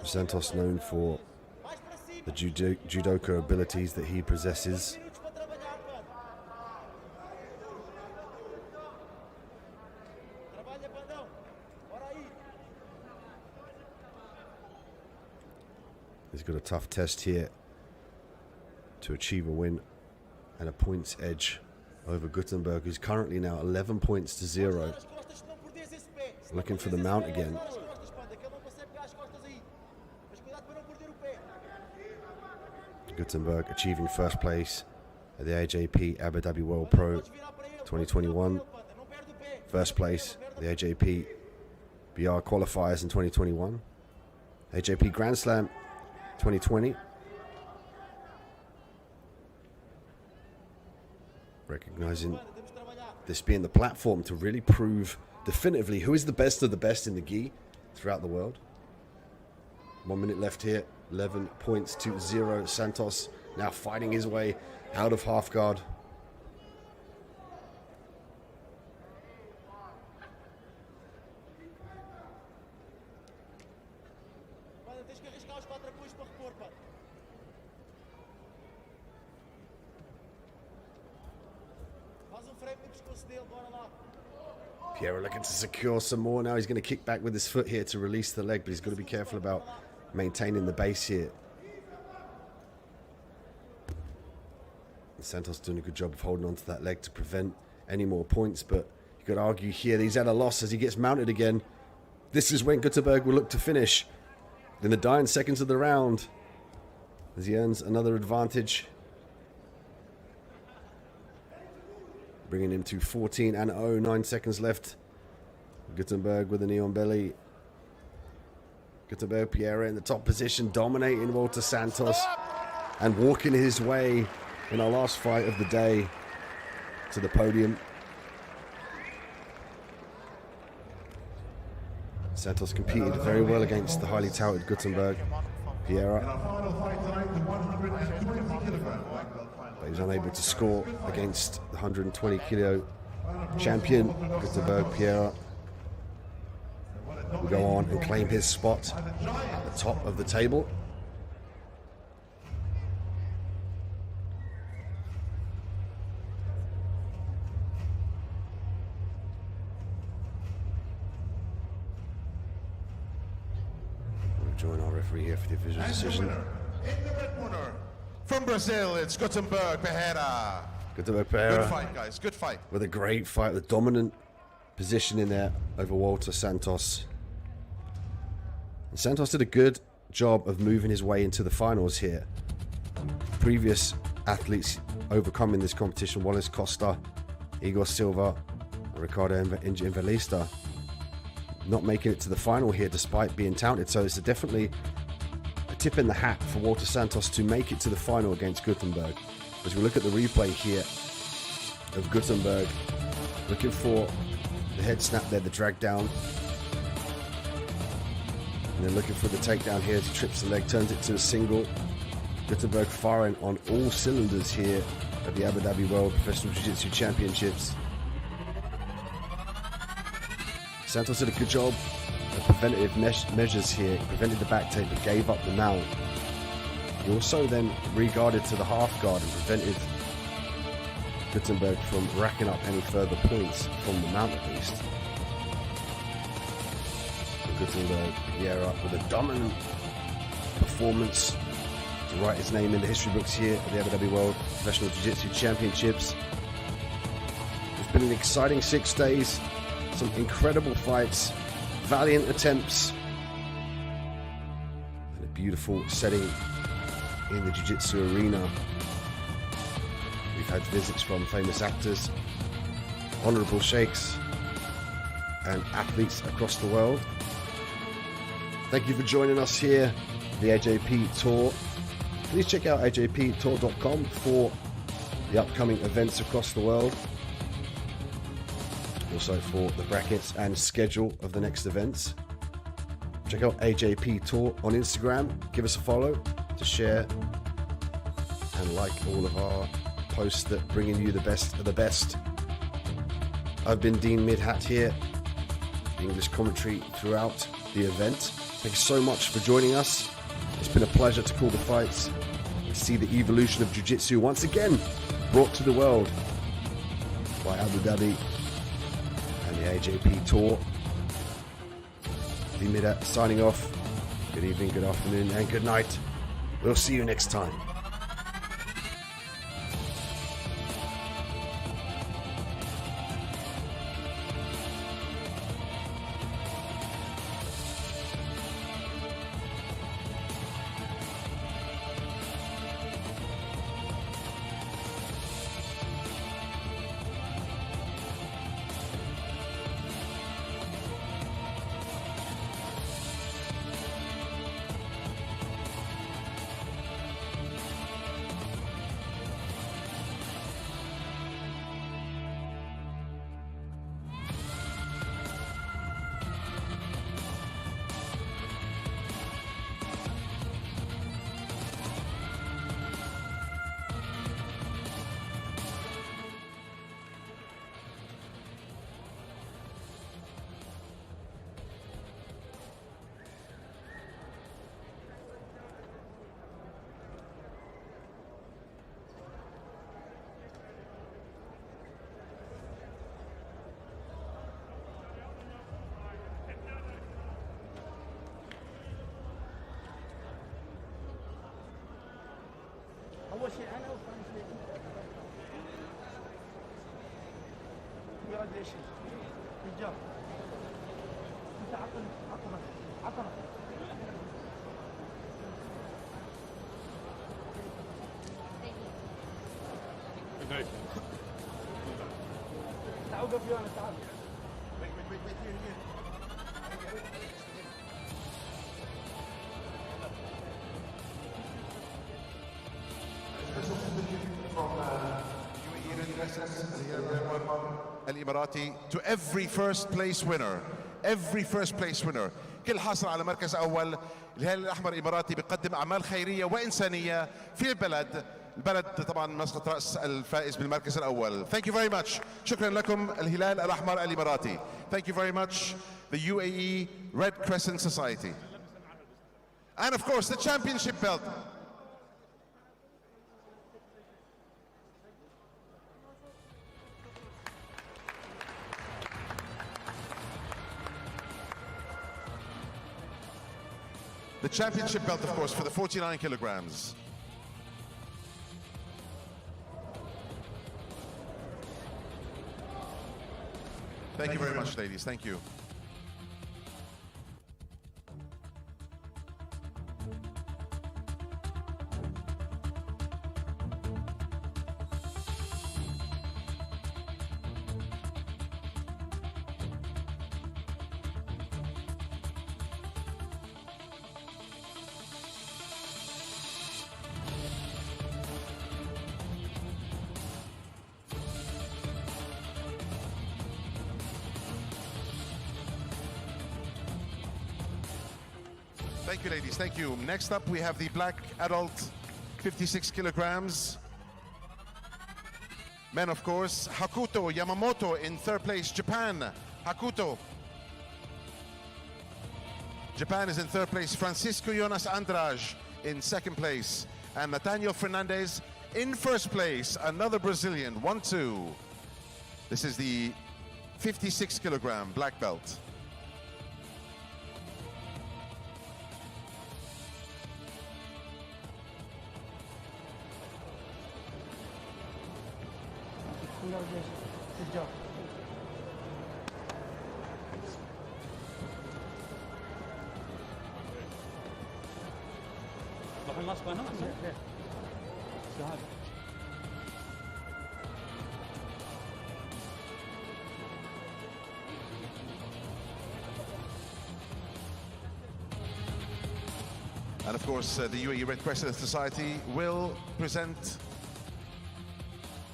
Santos known for the judoka abilities that he possesses. He's got a tough test here to achieve a win and a points edge over Gutenberg, who's currently now 11 points to 0. Looking for the mount again. Gutenberg achieving first place at the AJP Abu Dhabi World Pro 2021. First place at the AJP BR qualifiers in 2021. AJP Grand Slam 2020. Recognizing this being the platform to really prove definitively who is the best of the best in the gi throughout the world. 1 minute left here. 11 points to 0. Santos now fighting his way out of half guard. Piero looking to secure some more now. He's going to kick back with his foot here to release the leg, but he's got to be careful about maintaining the base here. Santos doing a good job of holding on to that leg to prevent any more points, but you could argue here that he's at a loss as he gets mounted again. This is when Gutenberg will look to finish in the dying seconds of the round as he earns another advantage, bringing him to 14-0, 9 seconds left. Gutenberg with a knee on belly. Gutenberg, Piero in the top position, dominating Walter Santos and walking his way in our last fight of the day to the podium. Santos competed very well against the highly touted Gutenberg. Piero, but he was unable to score against the 120 kilo champion Gutenberg. Piero will go on and claim his spot at the top of the table. We'll join our referee here for the official decision. In the red corner, from Brazil, it's Gutenberg Pereira. Gutenberg Pereira. Good fight, guys. Good fight. With a great fight, with dominant position in there over Walter Santos. And Santos did a good job of moving his way into the finals here. Previous athletes overcoming this competition, Wallace Costa, Igor Silva, Ricardo Invalista, not making it to the final here despite being touted. So it's definitely a tip in the hat for Walter Santos to make it to the final against Gutenberg. As we look at the replay here of Gutenberg, looking for the head snap there, the drag down. And then looking for the takedown here as he trips the leg, turns it to a single. Gutenberg firing on all cylinders here at the Abu Dhabi World Professional Jiu-Jitsu Championships. Santos did a good job of preventative measures here. He prevented the back take but gave up the mount. He also then re-guarded to the half guard and prevented Gutenberg from racking up any further points from the mount at least. Gutenberg, Piero with a dominant performance to write his name in the history books here at the Abu Dhabi World Professional Jiu-Jitsu Championships. It's been an exciting 6 days, some incredible fights, valiant attempts, and a beautiful setting in the Jiu-Jitsu arena. We've had visits from famous actors, honorable sheikhs, and athletes across the world. Thank you for joining us here, the AJP Tour. Please check out ajptour.com for the upcoming events across the world. Also for the brackets and schedule of the next events. Check out AJP Tour on Instagram. Give us a follow to share and like all of our posts that bringing you the best of the best. I've been Dean Midhat here, English commentary throughout the event. Thank you so much for joining us. It's been a pleasure to call the fights and see the evolution of Jiu-Jitsu once again brought to the world by Abu Dhabi and the AJP Tour. Limida signing off. Good evening, good afternoon, and good night. We'll see you next time. أول شيء أنا وثاني شيء congratulations good job أنت عطنا تعال وقف ويانا تعال Wait, here. From UAE Red Crescent, الإماراتي to every first place winner. كل حاصل على مركز أول. الهلال الأحمر الإماراتي بيقدم أعمال خيرية وإنسانية في البلد طبعا مسقط رأس الفائز بالمركز الأول. Thank you very much. شكرا لكم الهلال الأحمر الإماراتي. Thank you very much the UAE Red Crescent Society. And of course the championship belt. The championship belt, of course, for the 49 kilograms. Thank you very much, ladies. Thank you. Thank you, ladies. Thank you. Next up, we have the black adult, 56 kilograms. Men, of course. Hakuto Yamamoto in third place. Japan. Hakuto. Japan is in third place. Francisco Jonas Andrade in second place. And Nathaniel Fernandez in first place. Another Brazilian. 1-2. This is the 56 kilogram black belt. good job بروح الماسك هنا شو هذا And of course, the UAE Red Crescent Society will present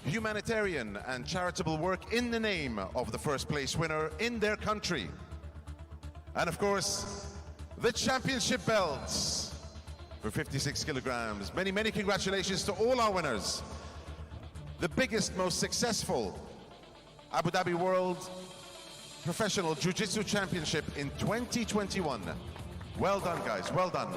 humanitarian and charitable work in the name of the first place winner in their country. And of course, the championship belts for 56 kilograms. Many, many congratulations to all our winners. The biggest, most successful Abu Dhabi World Professional Jiu-Jitsu Championship in 2021. Well done, guys, well done.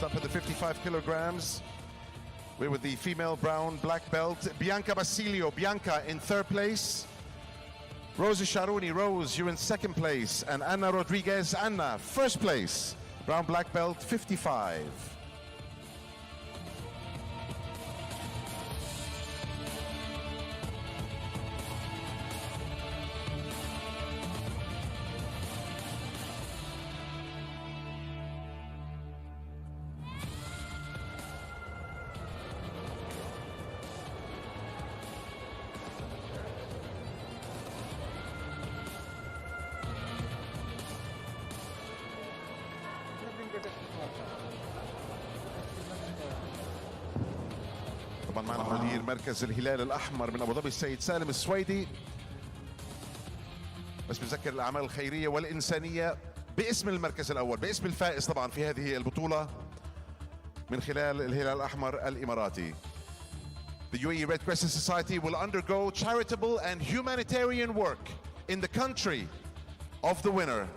Next up at the 55 kilograms, we're with the female brown black belt, Bianca Basilio. Bianca in third place. Rosie Sharuni. Rose, you're in second place. And Anna Rodriguez. Anna, first place. Brown black belt, 55. طبعا معنا مدير مركز الهلال الاحمر من ابو ظبي السيد سالم السويدي. بس بنذكر الاعمال الخيريه والانسانيه باسم المركز الاول، باسم الفائز طبعا في هذه البطوله من خلال الهلال الاحمر الاماراتي. The UAE Red Crescent Society will undergo charitable and humanitarian work in the country of the winner,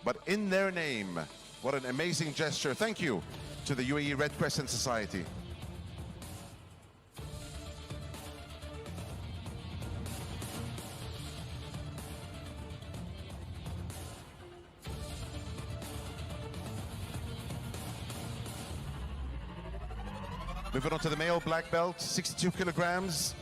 but in their name. What an amazing gesture. Thank you to the UAE Red Crescent Society. Moving on to the male black belt, 62 kilograms.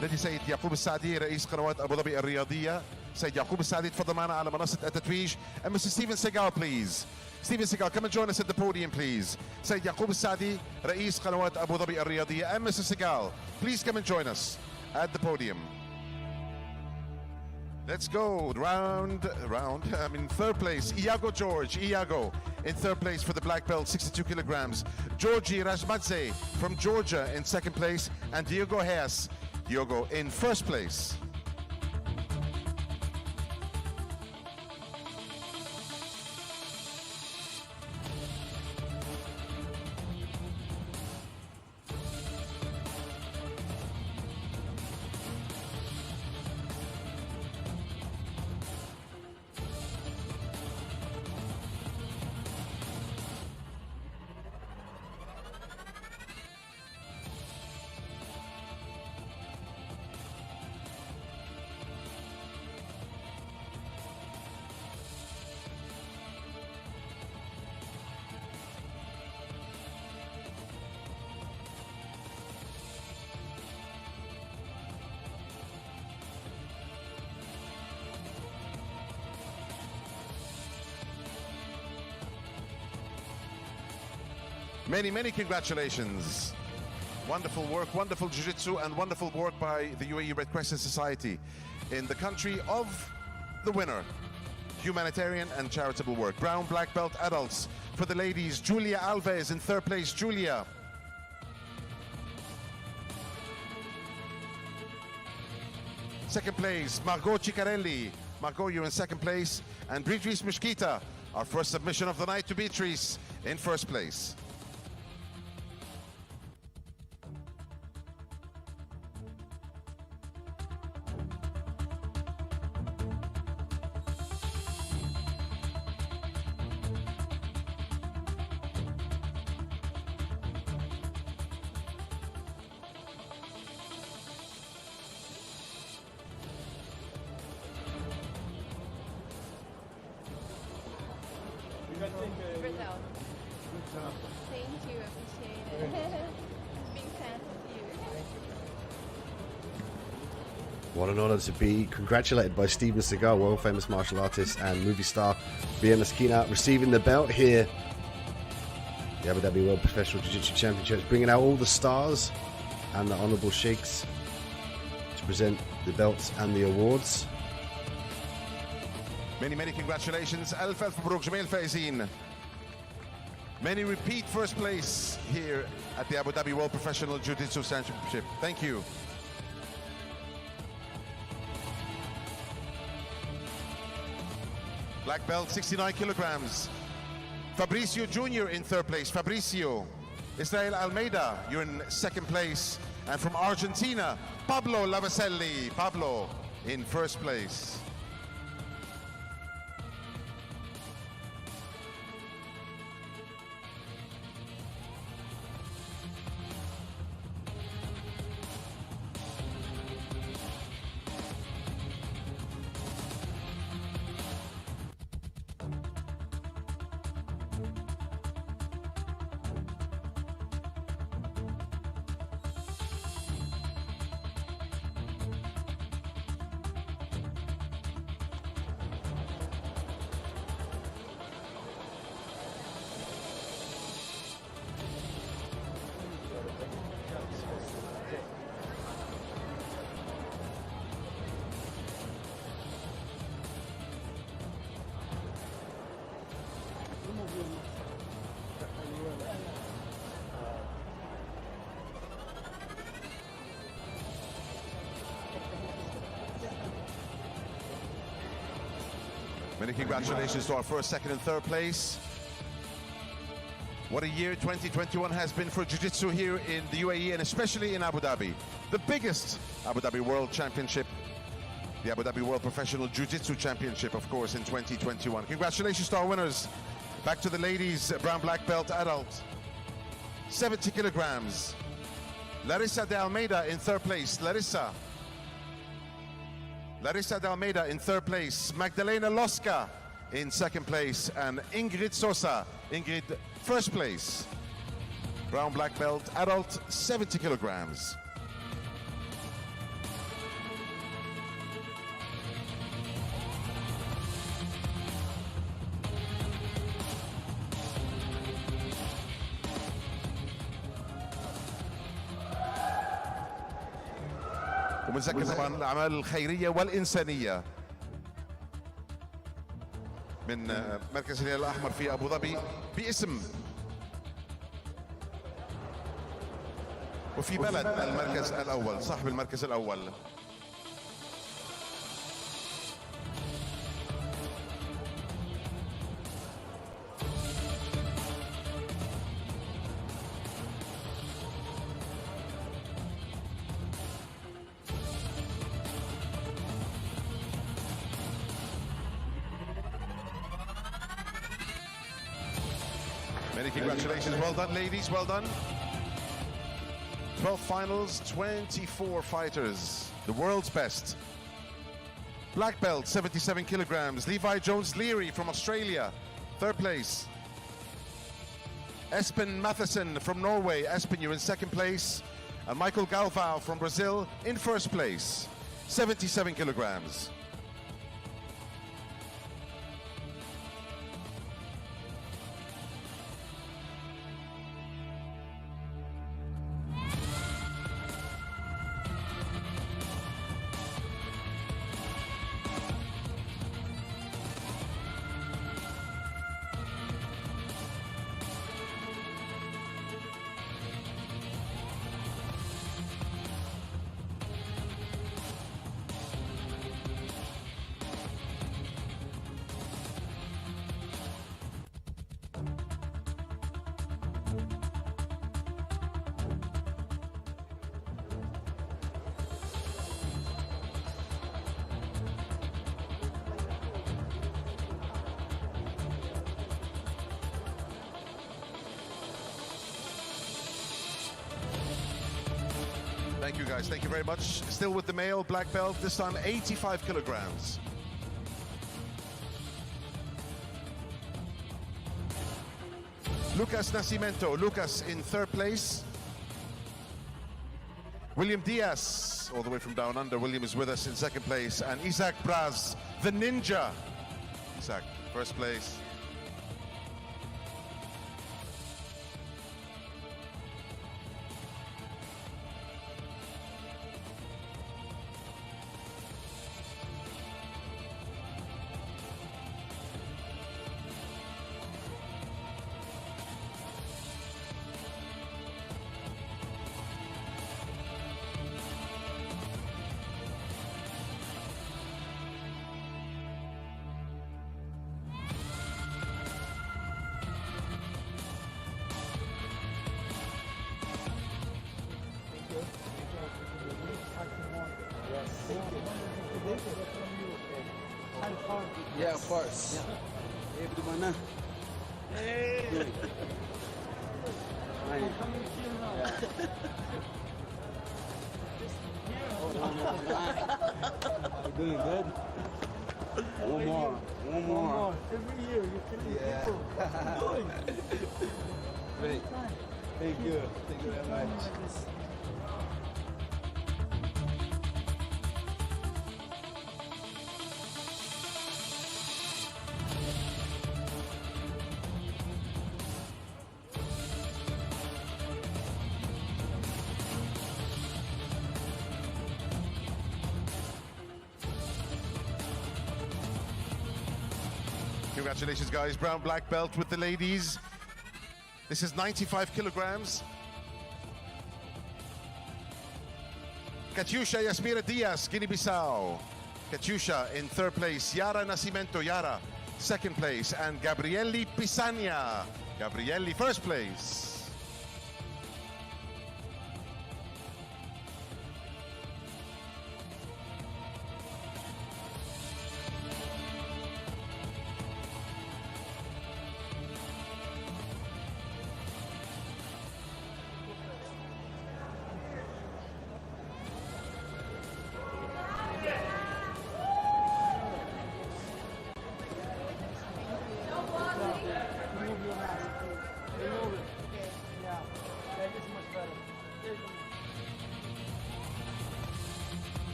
الذي سيد يعقوب السعدي رئيس قنوات ابو ظبي الرياضيه. سيد يعقوب السعدي تفضل معنا على منصه التتويج. And Mr. Steven Segal, please. Steven Segal, come and join us at the podium, please. سيد يعقوب السعدي رئيس قنوات ابو ظبي الرياضيه. And Mr. Segal, please come and join us at the podium. Let's go round. I'm in third place. Iago George. Iago in third place for the black belt, 62 kilograms. Georgi Rajmadze from Georgia in second place. And Diogo Hess. Diogo in first place. Many congratulations. Wonderful work, wonderful jiu-jitsu, and wonderful work by the UAE Red Crescent Society in the country of the winner. Humanitarian and charitable work. Brown black belt adults for the ladies. Julia Alves in third place. Julia. Second place, Margot Ciccarelli. Margot, you're in second place. And Beatrice Mishkita, our first submission of the night to Beatrice in first place. Brazil. Thank you, appreciate it. Being fans of you. What an honor to be congratulated by Steven Seagal, world famous martial artist and movie star Vienna Skina, receiving the belt here. The Abu Dhabi World Professional Jiu-Jitsu Championships, bringing out all the stars and the honorable sheikhs to present the belts and the awards. Many congratulations. ألف مبروك جميع الفائزين. Many repeat first place here at the Abu Dhabi World Professional Jiu-Jitsu Championship. Thank you. Black belt, 69 kilograms. Fabricio Jr. in third place. Fabricio. Israel Almeida, you're in second place. And from Argentina, Pablo Lavaselli. Pablo in first place. Many congratulations to our first, second, and third place. What a year 2021 has been for Jiu-Jitsu here in the UAE and especially in Abu Dhabi. The biggest Abu Dhabi World Championship, the Abu Dhabi World Professional Jiu-Jitsu Championship, of course, in 2021. Congratulations to our winners. Back to the ladies, brown black belt adult, 70 kilograms. Larissa de Almeida in third place. Larissa de Almeida in third place. Magdalena Losca in second place. And Ingrid Sosa, Ingrid, first place. Brown black belt adult, 70 kilograms. وبنذكر طبعا الاعمال الخيريه والانسانيه من مركز الهلال الاحمر في ابو ظبي باسم وفي بلد المركز الاول، صاحب المركز الاول. Many congratulations. Well done, ladies. Well done. 12 finals, 24 fighters. The world's best. Black belt, 77 kilograms. Levi Jones-Leary from Australia, third place. Espen Matheson from Norway. Espen, you're in second place. And Michael Galvao from Brazil in first place. 77 kilograms. Thank you guys, thank you very much. Still with the male black belt, this time 85 kilograms. Lucas Nascimento, Lucas in third place. William Diaz, all the way from down under. William is with us in second place. And Isaac Braz, the ninja. Isaac, first place. Yeah, of course. Everyone. Hey. Doing good. One more. Every year you're killing people. Great. Thank you. Thank you very much. Congratulations, guys. Brown black belt with the ladies. This is 95 kilograms. Katyusha Yasmira Diaz, Guinea-Bissau. Katyusha in third place. Yara Nascimento, Yara, second place. And Gabrieli Pisania, Gabrieli, first place.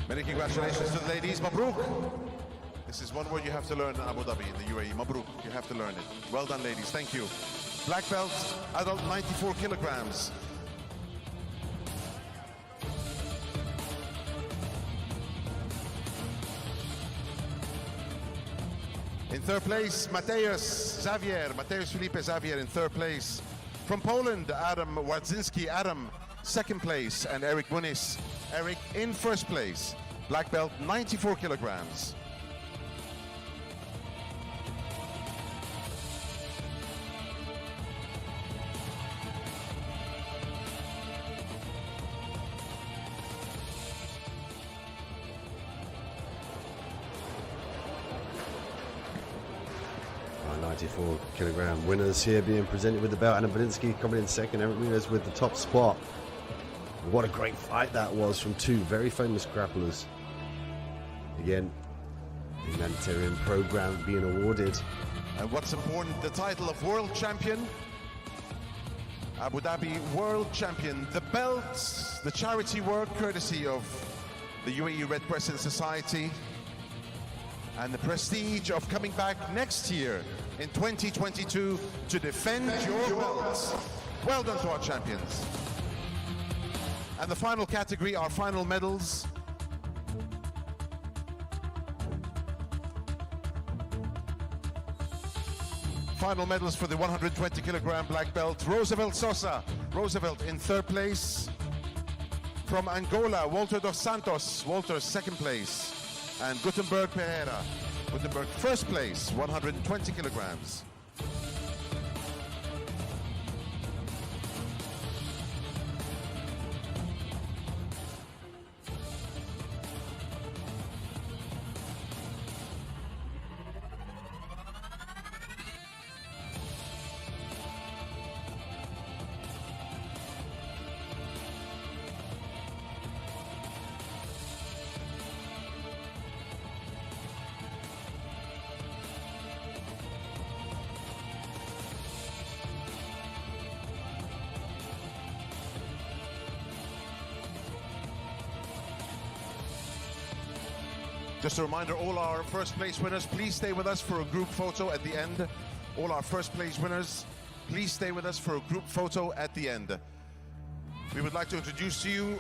Many congratulations to the ladies. Mabruk. This is one word you have to learn in Abu Dhabi, in the UAE. Mabruk. You have to learn it. Well done, ladies. Thank you. Black belt, adult 94 kilograms. In third place, Mateusz Felipe Xavier in third place. From Poland, Adam Wadzinski, Adam, second place. And Eric Muniz, Eric in first place. Black belt, 94 kilograms. Our 94 kilogram winners here being presented with the belt. Adam Belinsky coming in second. Eric Muniz with the top spot. What a great fight that was from two very famous grapplers. Again, the humanitarian program being awarded. And what's important, the title of world champion. Abu Dhabi world champion. The belts, the charity work courtesy of the UAE Red Crescent Society. And the prestige of coming back next year in 2022 to defend your belts. Well done to our champions. And the final category, our final medals. Final medals for the 120 kilogram black belt. Roosevelt Sosa, Roosevelt in third place. From Angola, Walter dos Santos, Walter second place. And Gutenberg Pereira, Gutenberg first place, 120 kilograms. Just a reminder, all our first place winners, please stay with us for a group photo at the end. All our first place winners, please stay with us for a group photo at the end. We would like to introduce to you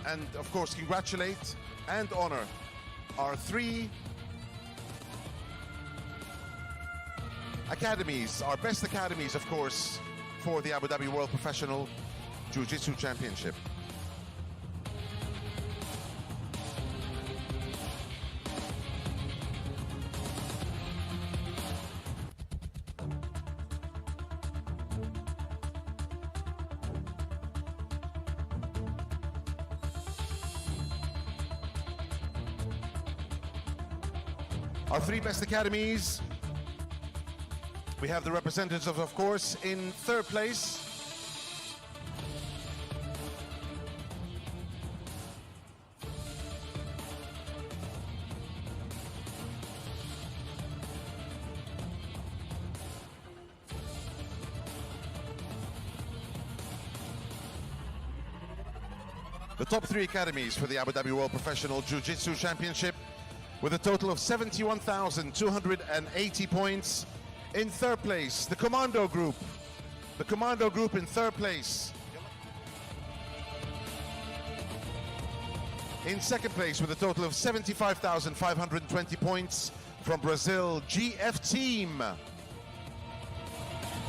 and of course congratulate and honor our three academies, our best academies, of course, for the Abu Dhabi World Professional Jiu-Jitsu Championship. Our three best academies. We have the representatives of course, in third place. The top three academies for the Abu Dhabi World Professional Jiu-Jitsu Championship with a total of 71,280 points. In third place, the Commando Group. The Commando Group in third place. In second place with a total of 75,520 points from Brazil, GF Team.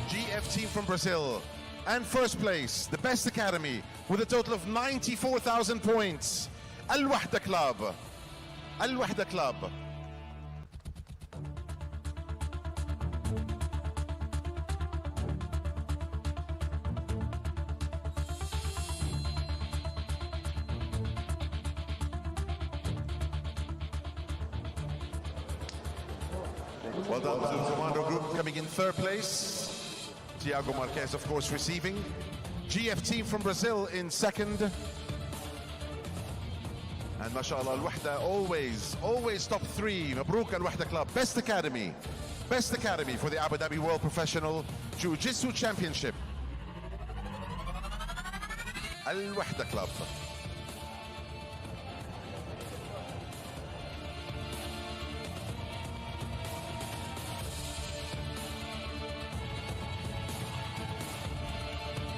GF Team from Brazil. And first place, the best academy with a total of 94,000 points, Al-Wahda Club. Al-Wahda Club. Well done to the Commando Group coming in third place. Tiago Marquez, of course, receiving. GF Team from Brazil in second. And mashallah, Al-Wahda always top three. Mabruk Al-Wahda Club, best academy for the Abu Dhabi World Professional Jiu-Jitsu Championship. Al-Wahda Club.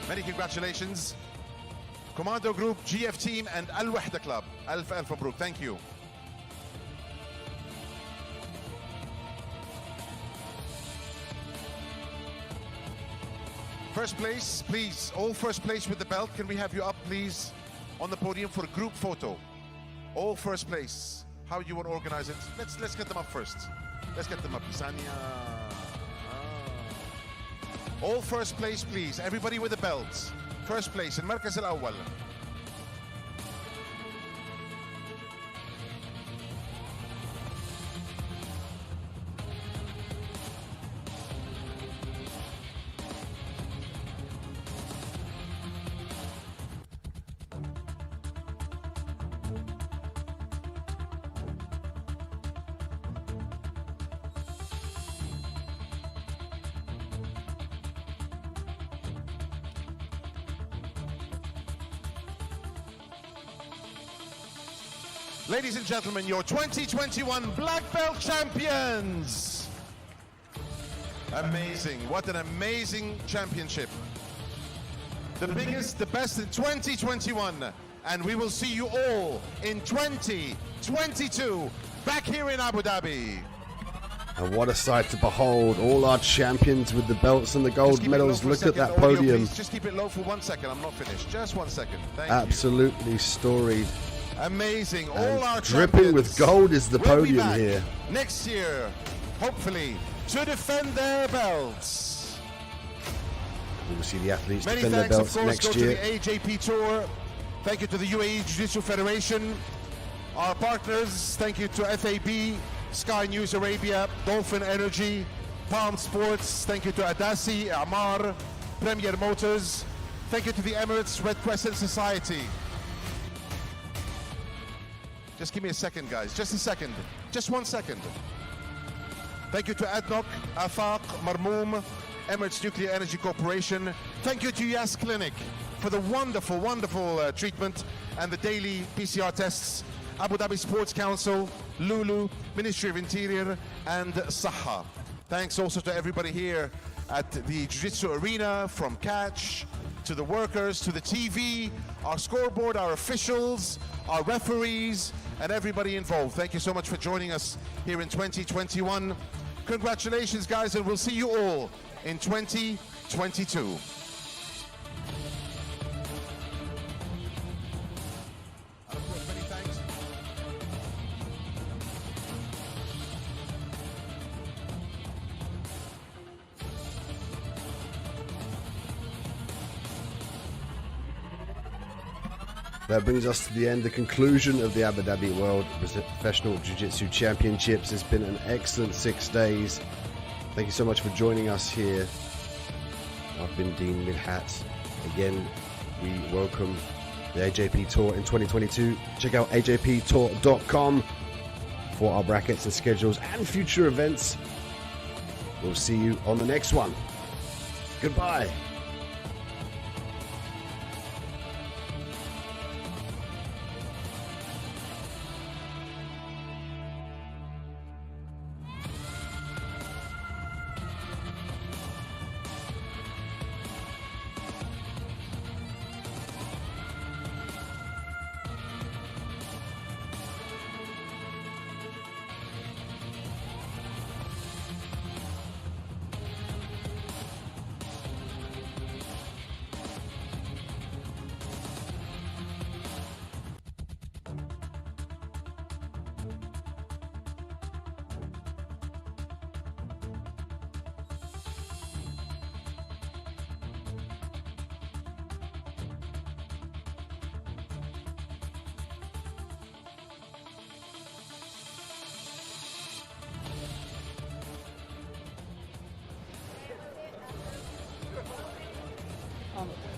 Many congratulations. Commando Group, GF Team, and Al-Wahda Club. Alf Mabruk, thank you. First place, please, all first place with the belt. Can we have you up, please, on the podium for a group photo? All first place. How you want to organize it? Let's get them up first. Let's get them up. Sania. All first place, please. Everybody with the belts. First place in Markaz Al-Awwal. Ladies and gentlemen, your 2021 Black Belt champions. Amazing, what an amazing championship. The biggest, the best in 2021. And we will see you all in 2022 back here in Abu Dhabi. And what a sight to behold, all our champions with the belts and the gold medals. Look at that podium. Just keep it low for 1 second, I'm not finished. Just 1 second, thank you. Absolutely storied. Amazing. And all our dripping with gold is the podium here. Next year, hopefully, to defend their belts. We will see the athletes Many defend their thanks, belts of course, next go year. to the AJP Tour. Thank you to the UAE Jiu-Jitsu Federation. Our partners, thank you to FAB, Sky News Arabia, Dolphin Energy, Palm Sports. Thank you to Adasi, Amar, Premier Motors. Thank you to the Emirates Red Crescent Society. Just give me a second, guys. Just a second. Just 1 second. Thank you to ADNOC, Afaq, Marmoom, Emirates Nuclear Energy Corporation. Thank you to Yas Clinic for the wonderful, wonderful treatment and the daily PCR tests. Abu Dhabi Sports Council, Lulu, Ministry of Interior, and Saha. Thanks also to everybody here at the Jiu-Jitsu Arena, from Catch to the workers, to the TV, our scoreboard, our officials, our referees, and everybody involved. Thank you so much for joining us here in 2021. Congratulations, guys, and we'll see you all in 2022. That brings us to the end, the conclusion of the Abu Dhabi World Professional Jiu-Jitsu Championships. It's been an excellent 6 days. Thank you so much for joining us here. I've been Dean Midhat. Again, we welcome the AJP Tour in 2022. Check out ajptour.com for our brackets and schedules and future events. We'll see you on the next one. Goodbye. Um,